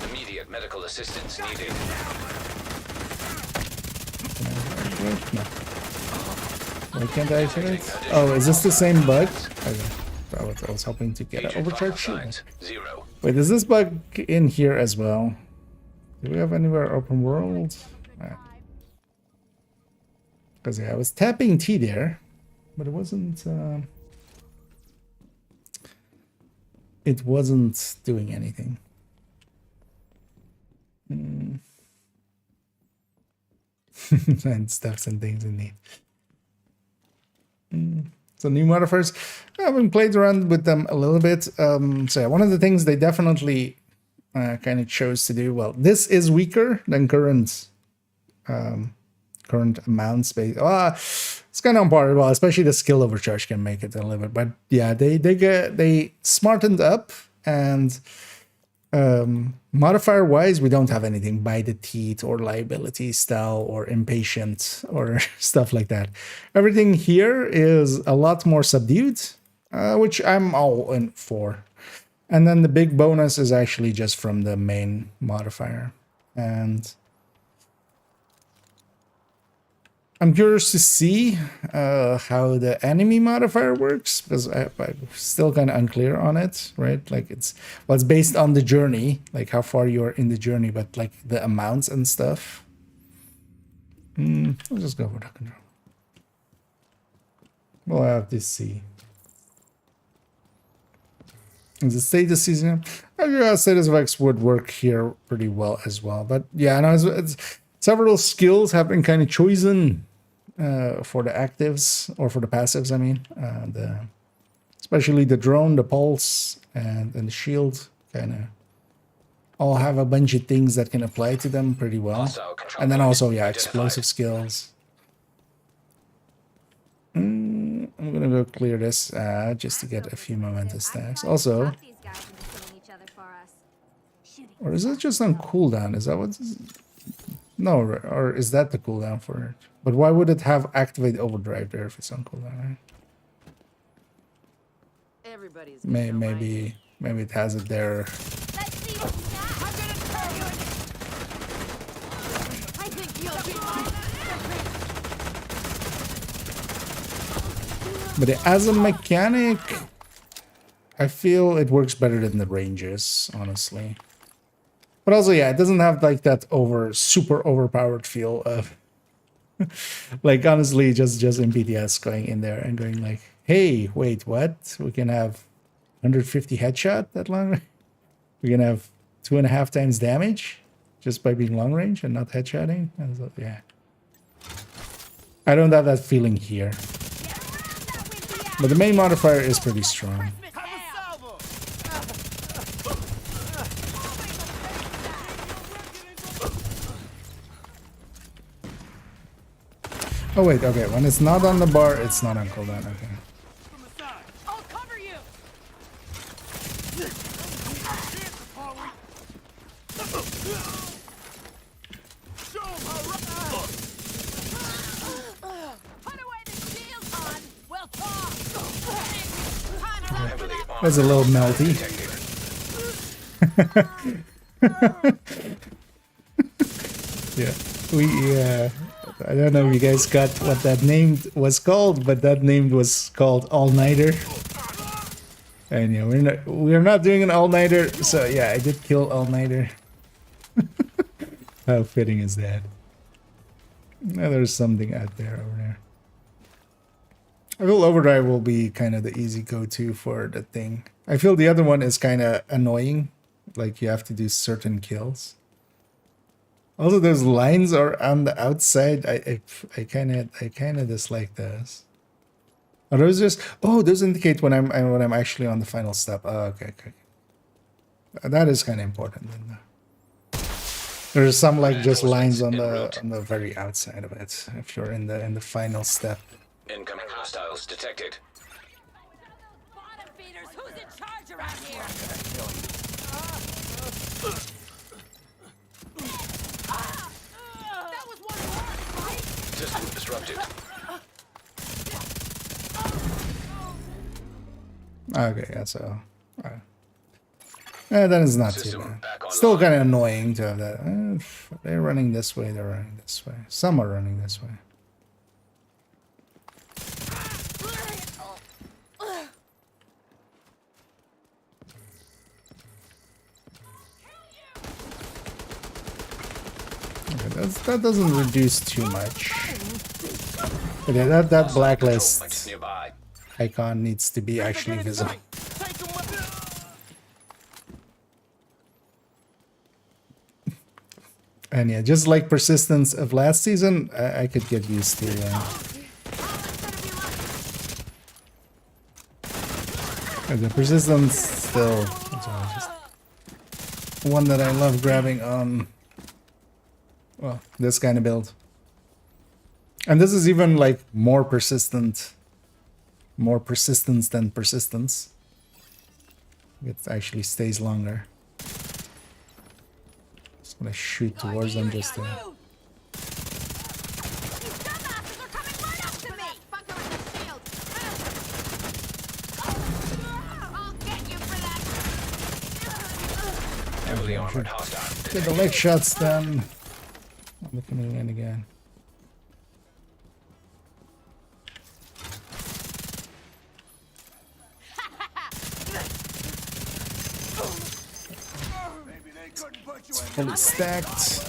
Immediate medical assistance needed. No. Why can't I activate? Oh, is this the same bug? Okay. I was hoping to get an overcharged shield. 0. Wait, is this bug in here as well? Do we have anywhere open world? Because yeah, I was tapping T there, but it wasn't. It wasn't doing anything. And stuffs and things indeed. So new modifiers, I haven't played around with them a little bit. So yeah, one of the things they definitely kind of chose to do, well, this is weaker than current amounts. It's kind of on par. Well, especially the skill overcharge can make it a little bit. But yeah, they smartened up and modifier wise, we don't have anything by the teeth or liability style or impatient or stuff like that. Everything here is a lot more subdued, which I'm all in for. And then the big bonus is actually just from the main modifier. And I'm curious to see how the enemy modifier works, because I'm still kind of unclear on it, right? Like it's based on the journey, like how far you are in the journey, but like the amounts and stuff. I'll just go for the control. We'll have to see. Is the status season? I figure status effects would work here pretty well as well. But yeah, no, it's several skills have been kind of chosen for the actives, or for the passives, I mean. Especially the drone, the pulse, and the shield kind of all have a bunch of things that can apply to them pretty well. And then also, yeah, explosive skills. I'm gonna go clear this just to get a few momentous stacks. Also, or is it just on cooldown? Is that what? No, or is that the cooldown for it? But why would it have activate overdrive there if it's on cooldown? Right? Maybe it has it there. But as a mechanic, I feel it works better than the ranges, honestly. But also, yeah, it doesn't have like that super overpowered feel of like, honestly, just in PTS going in there and going like, hey, wait, what? We can have 150 headshot that long range? We can have 2.5 times damage just by being long range and not headshotting? And so, yeah. I don't have that feeling here. But the main modifier is pretty strong. Oh wait, okay, when it's not on the bar, it's not on cooldown, okay. I'll cover you. Put away the shield on. We'll talk. That's a little melty. Yeah, I don't know if you guys got what that name was called, but that name was called All-Nighter. And yeah, we're not doing an All-Nighter, so yeah, I did kill All-Nighter. How fitting is that? Now there's something out there over there. I feel Overdrive will be kind of the easy go-to for the thing. I feel the other one is kind of annoying, like you have to do certain kills. Also, those lines are on the outside. I kind of dislike those. Are those just? Oh, those indicate when I'm actually on the final step. Oh, okay. That is kind of important. Then. There's some like just lines on the very outside of it. If you're in the final step. Incoming hostiles detected. Bottom feeders, who's in charge around here? That was one word, right? System disrupted. Okay, yeah, so. Yeah, that is not too bad. Still kind of annoying to have that. They're running this way, they're running this way. Some are running this way. Okay, that doesn't reduce too much. But yeah, that blacklist icon needs to be actually visible. And yeah, just like persistence of last season, I could get used to the persistence still just one that I love grabbing on. Well, this kind of build. And this is even like more persistence than persistence. It actually stays longer. Just gonna shoot towards them just to... Heavily I armored should hostile. get the leg shots done. I'm coming in again. It's fully stacked.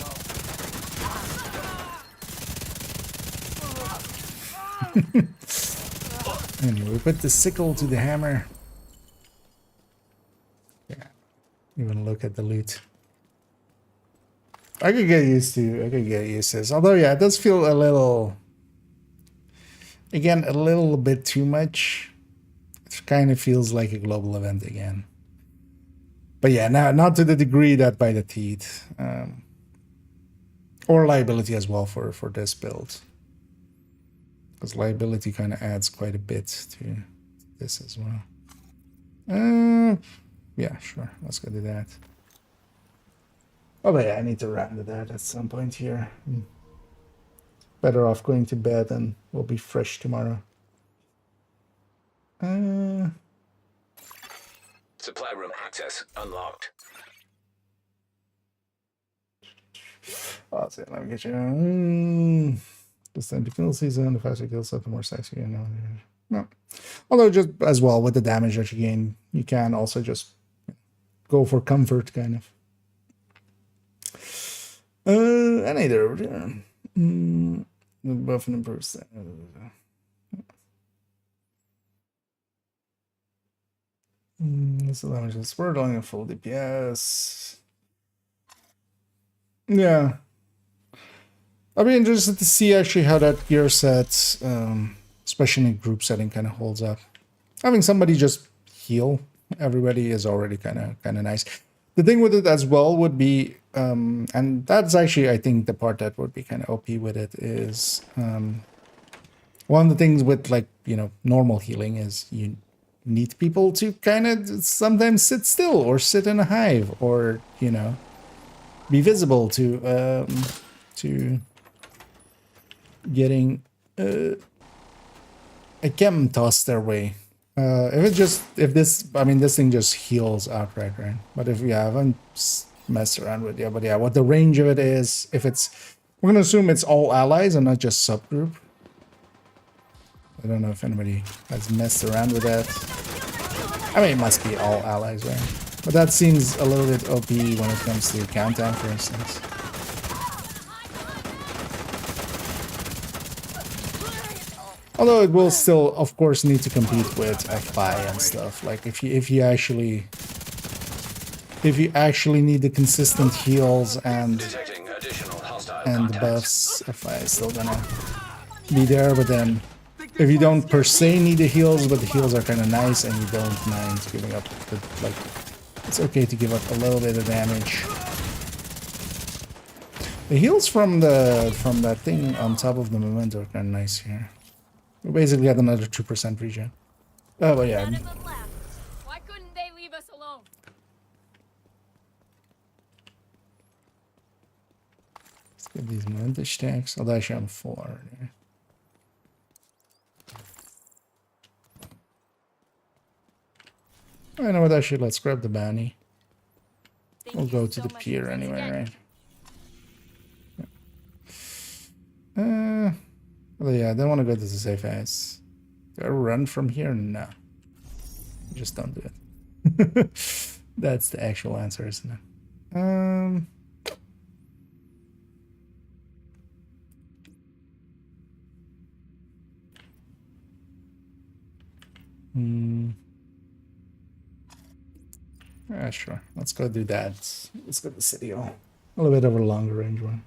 Anyway, we put the sickle to the hammer. Yeah, even look at the loot. I could get used to this. Although, yeah, it does feel a little, again, a little bit too much. It kind of feels like a global event again. But yeah, not to the degree that by the teeth. Or liability as well for this build. Because liability kind of adds quite a bit to this as well. Yeah, sure. Let's go do that. Oh, but yeah, I need to round to that at some point here. Better off going to bed and we'll be fresh tomorrow. Supply room access unlocked. Oh, so let me get you. Just the kill season, the faster kill stuff, the more sexy. No. Although, just as well with the damage that you gain, you can also just go for comfort, kind of. And either the buff and improves. This damage is we're doing a full DPS. Yeah. I'll be interested to see actually how that gear set, especially in a group setting, kind of holds up. Having somebody just heal everybody is already kind of nice. The thing with it as well would be, and that's actually I think the part that would be kind of OP with it is, one of the things with like normal healing is you need people to kind of sometimes sit still or sit in a hive or be visible to getting a chem tossed their way. If this thing just heals outright, right? But if you haven't messed around with it, but yeah, what the range of it is, we're gonna assume it's all allies and not just subgroup. I don't know if anybody has messed around with that. I mean, it must be all allies, right? But that seems a little bit OP when it comes to countdown, for instance. Although it will still, of course, need to compete with FI and stuff. Like if you actually need the consistent heals and the buffs, FI is still gonna be there. But then, if you don't per se need the heals, but the heals are kind of nice and you don't mind giving up, it's okay to give up a little bit of damage. The heals from that thing on top of the memento are kind of nice here. We basically had another 2% regen. Oh, but yeah. Why couldn't they leave us alone? Let's get these memento stacks. Although actually I'm full already. I know what, actually, let's grab the bounty. We'll go to the pier anyway, right? Well, yeah, I don't want to go to the safe house. Do I run from here? No. Just don't do it. That's the actual answer, isn't it? Yeah, sure. Let's go do that. Let's go to the city hall. A little bit of a longer range one.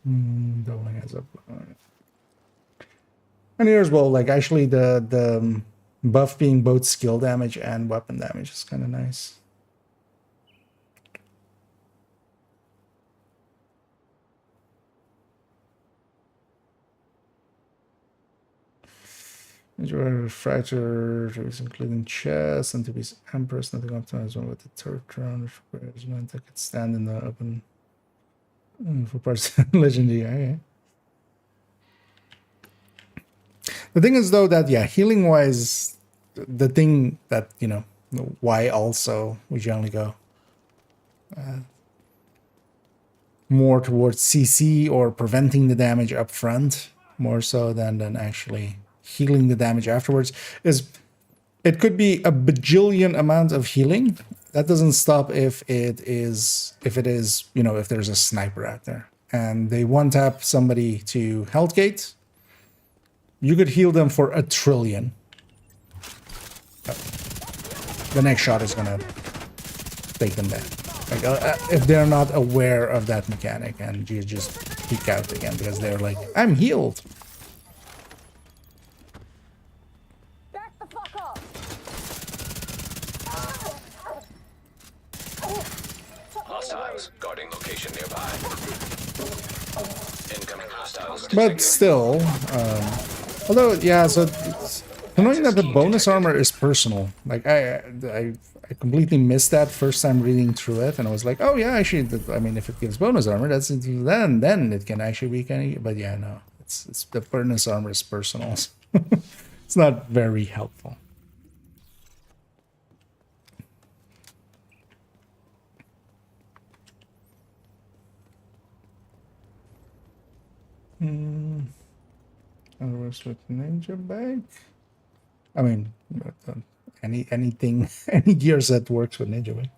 Doubling as up. And here as well, like actually the buff being both skill damage and weapon damage is kind of nice. Major fracture, including chest, and to be Empress, nothing optimized one with the third round, which meant I could stand in the open for parts legendary. Okay. The thing is though that, yeah, healing wise, the thing that, why also we generally go more towards CC or preventing the damage up front, more so than actually healing the damage afterwards. Is it could be a bajillion amount of healing. That doesn't stop if it is, you know, if there's a sniper out there and they one tap somebody to health gate, you could heal them for 1 trillion. The next shot is gonna take them down. Like if they're not aware of that mechanic, and you just peek out again because they're like, I'm healed. Back the fuck up! Hostiles guarding location nearby. Incoming hostiles. But still, although, yeah, so it's annoying that the bonus armor is personal. Like, I completely missed that first time reading through it, and I was like, oh yeah, actually, I mean, if it gives bonus armor, that's then it can actually be kind of. But yeah, no, it's the bonus armor is personal. It's not very helpful. Otherwise, with ninja bag. I mean, anything, any gear set works with ninja bag.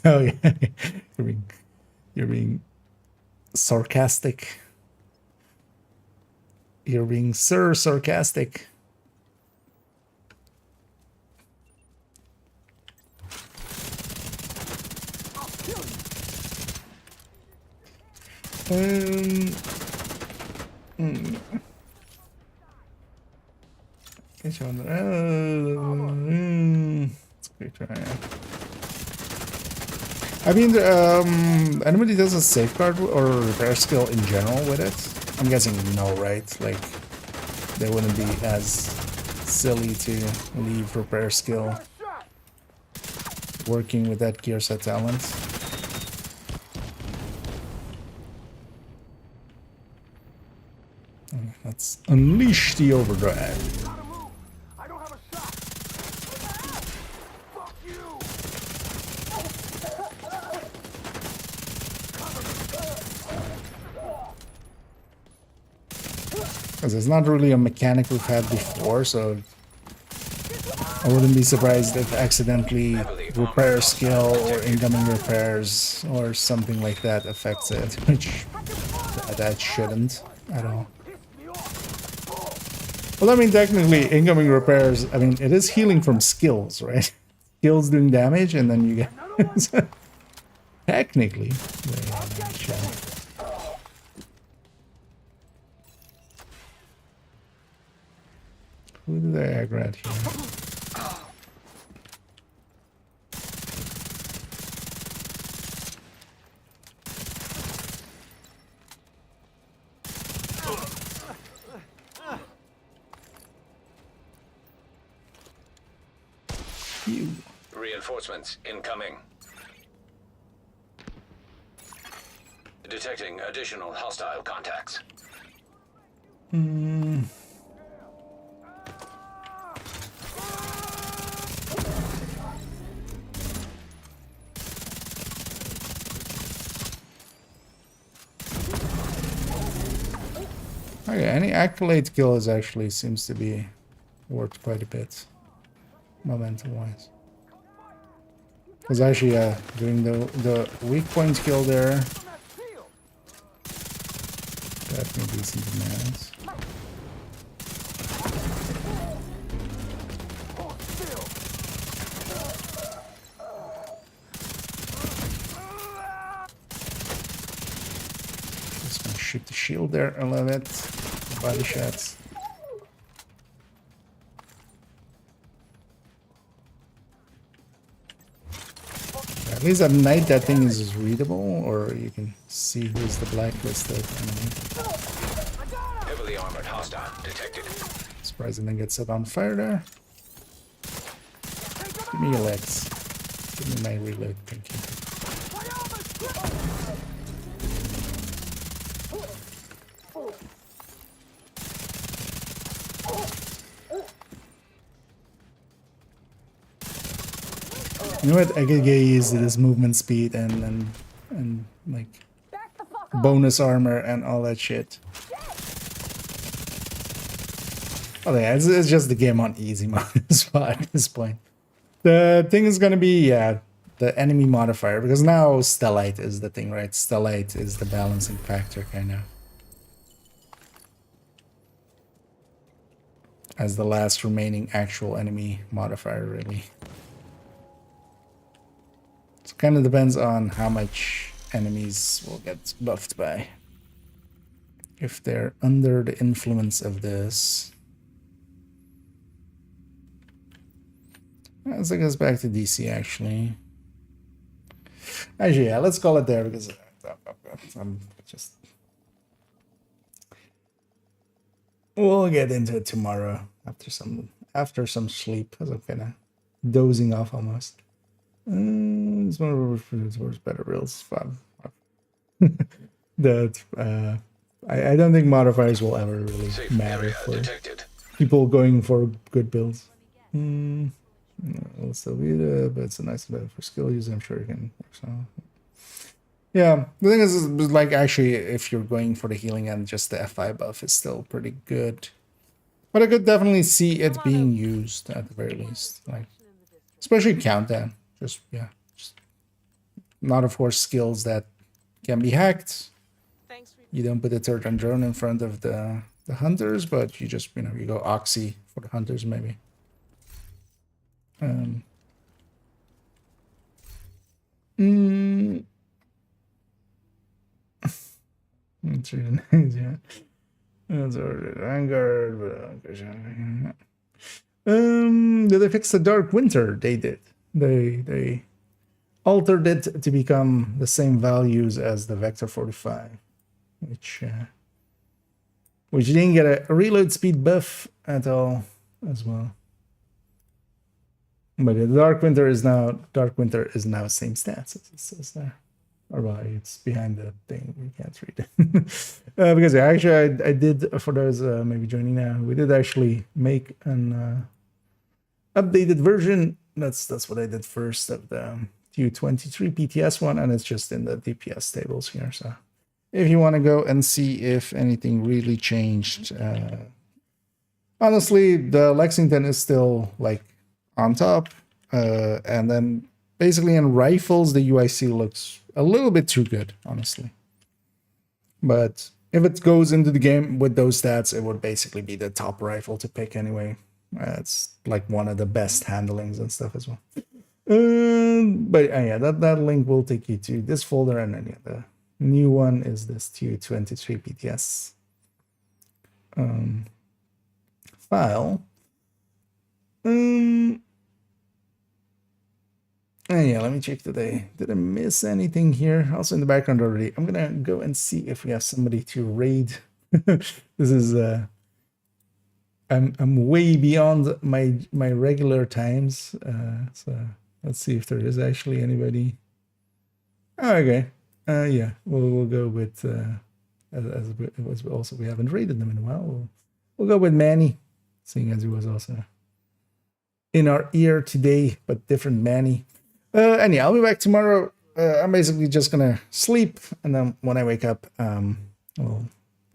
Oh yeah, you're being sarcastic. You're being sarcastic. Which one? Let's quick try. I mean, anybody does a safeguard or repair skill in general with it? I'm guessing no, right? Like, they wouldn't be as silly to leave repair skill working with that gear set talent. Let's unleash the overdrive. I don't have a shot. Fuck you. Because it's not really a mechanic we've had before, so I wouldn't be surprised if accidentally repair skill or incoming repairs or something like that affects it, which that shouldn't at all. Well, I mean, technically, incoming repairs, I mean, it is healing from skills, right? Skills doing damage, and then you get... technically. Who did I aggro at here? Reinforcements incoming. Detecting additional hostile contacts. Okay, any accolade kill is actually seems to be worth quite a bit, momentum-wise. Was actually doing the weak point kill there. Got me decent demands. Just gonna shoot the shield there a little bit. Body shots. At least at night that thing is readable, or you can see who's the blacklisted enemy. Heavily armored hostile detected. Surprisingly gets set on fire there. Give me your legs. Give me my reload, thank you. You know what? I could get used to this movement speed and like Back the fuck up! bonus armor and all that shit. Oh yeah, it's just the game on easy mode as well at this point. The thing is gonna be, yeah, the enemy modifier, because now Stellite is the thing, right? Stellite is the balancing factor kind of. As the last remaining actual enemy modifier, really. So kind of depends on how much enemies will get buffed by. If they're under the influence of this. Let's take us back to DC, actually. Actually, yeah, let's call it there, because I'm just... We'll get into it tomorrow after some sleep, because I'm kind of dozing off almost. It's one of the better reels. That I don't think modifiers will ever really Safe matter area for detected. people going for good builds. It'll still be there, but it's a nice bit for skill use. I'm sure you can. So, yeah, the thing is, like, actually, if you're going for the healing and just the F5 buff is still pretty good. But I could definitely see it being used at the very least, like, especially countdown. Just not, of course, skills that can be hacked. Thanks for You don't put the third and drone in front of the hunters, but you just, you know, you go Oxy for the hunters maybe. That's really nice, yeah. That's already Vanguard, did they fix the Dark Winter? They did. They altered it to become the same values as the Vector 45, which didn't get a reload speed buff at all as well. But the Dark Winter is now same stats as it says there. Or well, it's behind the thing, we can't read it. Because actually I did, for those maybe joining now, we did actually make an updated version. That's what I did first of the Q23 PTS one, and it's just in the DPS tables here. So if you want to go and see if anything really changed, honestly, the Lexington is still like on top, and then basically in rifles the UIC looks a little bit too good, honestly. But if it goes into the game with those stats, it would basically be the top rifle to pick anyway. It's like one of the best handlings and stuff as well. But yeah, that link will take you to this folder, and then yeah, the new one is this Q23 PTS file. And yeah, let me check today. Did I miss anything here? Also in the background already. I'm gonna go and see if we have somebody to raid. This is I'm way beyond my regular times. So let's see if there is actually anybody. Oh, okay. Yeah, we'll go with as also we haven't raided them in a while. We'll go with Manny, seeing as he was also in our ear today, but different Manny. And yeah, I'll be back tomorrow. I'm basically just gonna sleep, and then when I wake up, well,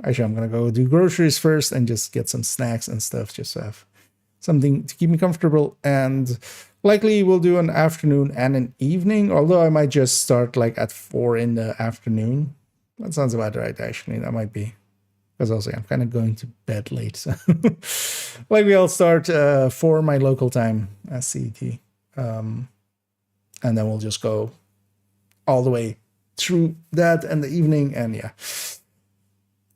actually, I'm gonna go do groceries first and just get some snacks and stuff, just to have something to keep me comfortable. And likely we'll do an afternoon and an evening, although I might just start like at 4 in the afternoon. That sounds about right, actually. That might be, because also I'm kind of going to bed late. So like we'll start 4 my local time as CET. And then we'll just go all the way through that and the evening, and yeah,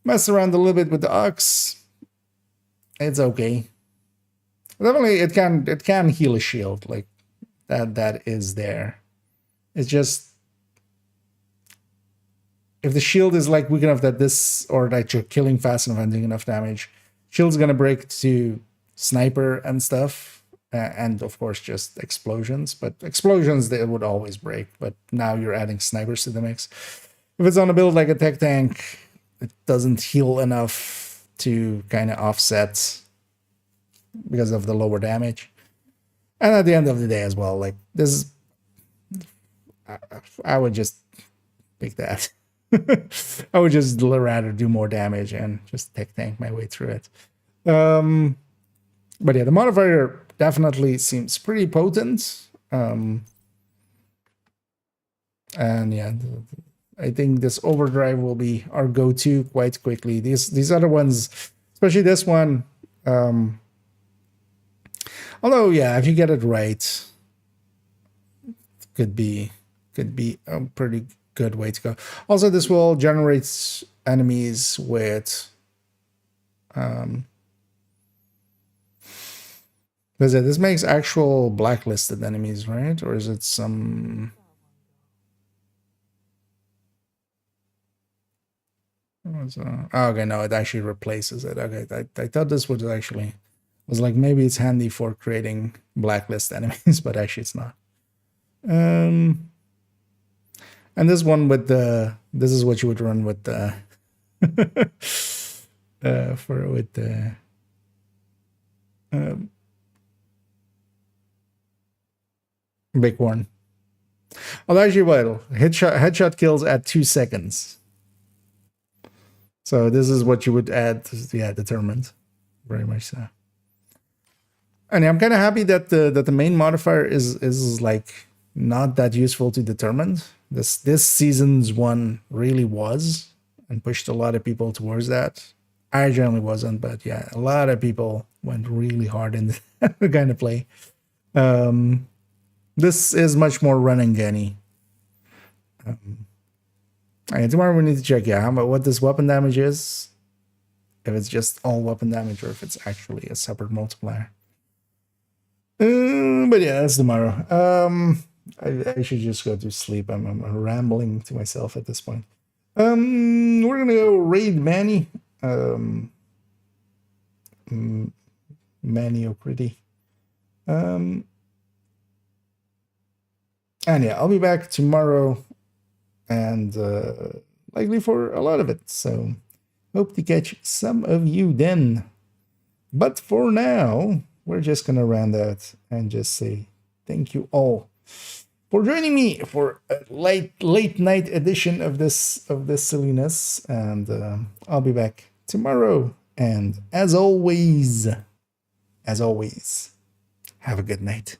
mess around a little bit with the Ox. It's okay. Definitely, it can heal a shield, like that is there. It's just if the shield is like weak enough that this, or that you're killing fast enough and doing enough damage, shield's gonna break to sniper and stuff. And of course just explosions, but explosions they would always break, but now you're adding snipers to the mix. If it's on a build like a tech tank, it doesn't heal enough to kind of offset because of the lower damage. And at the end of the day as well, like this I would just pick that. I would just rather do more damage and just tank my way through it. But yeah, the modifier definitely seems pretty potent. And yeah, I think this overdrive will be our go-to quite quickly. These other ones, especially this one, although yeah, if you get it right, could be a pretty good way to go. Also, this will generate enemies with this makes actual blacklisted enemies, right? Or is it some okay, no, it actually replaces it. Okay, I thought this would actually was like maybe it's handy for creating blacklist enemies, but actually it's not. And this one with the this is what you would run with the Bighorn. Although actually, well, headshot kills at 2 seconds. So this is what you would add. Yeah, determined, very much so. And I'm kind of happy that the main modifier is like not that useful to determined. This season's one really was and pushed a lot of people towards that. I generally wasn't, but yeah, a lot of people went really hard in the kind of play. This is much more run and gunny. Tomorrow we need to check what this weapon damage is. If it's just all weapon damage or if it's actually a separate multiplier. But yeah, that's tomorrow. I should just go to sleep. I'm rambling to myself at this point. We're gonna go raid Manny. Manny O'Critty. And yeah, I'll be back tomorrow and likely for a lot of it. So hope to catch some of you then. But for now, we're just gonna round out and just say thank you all for joining me for a late night edition of this silliness. And I'll be back tomorrow. And as always, have a good night.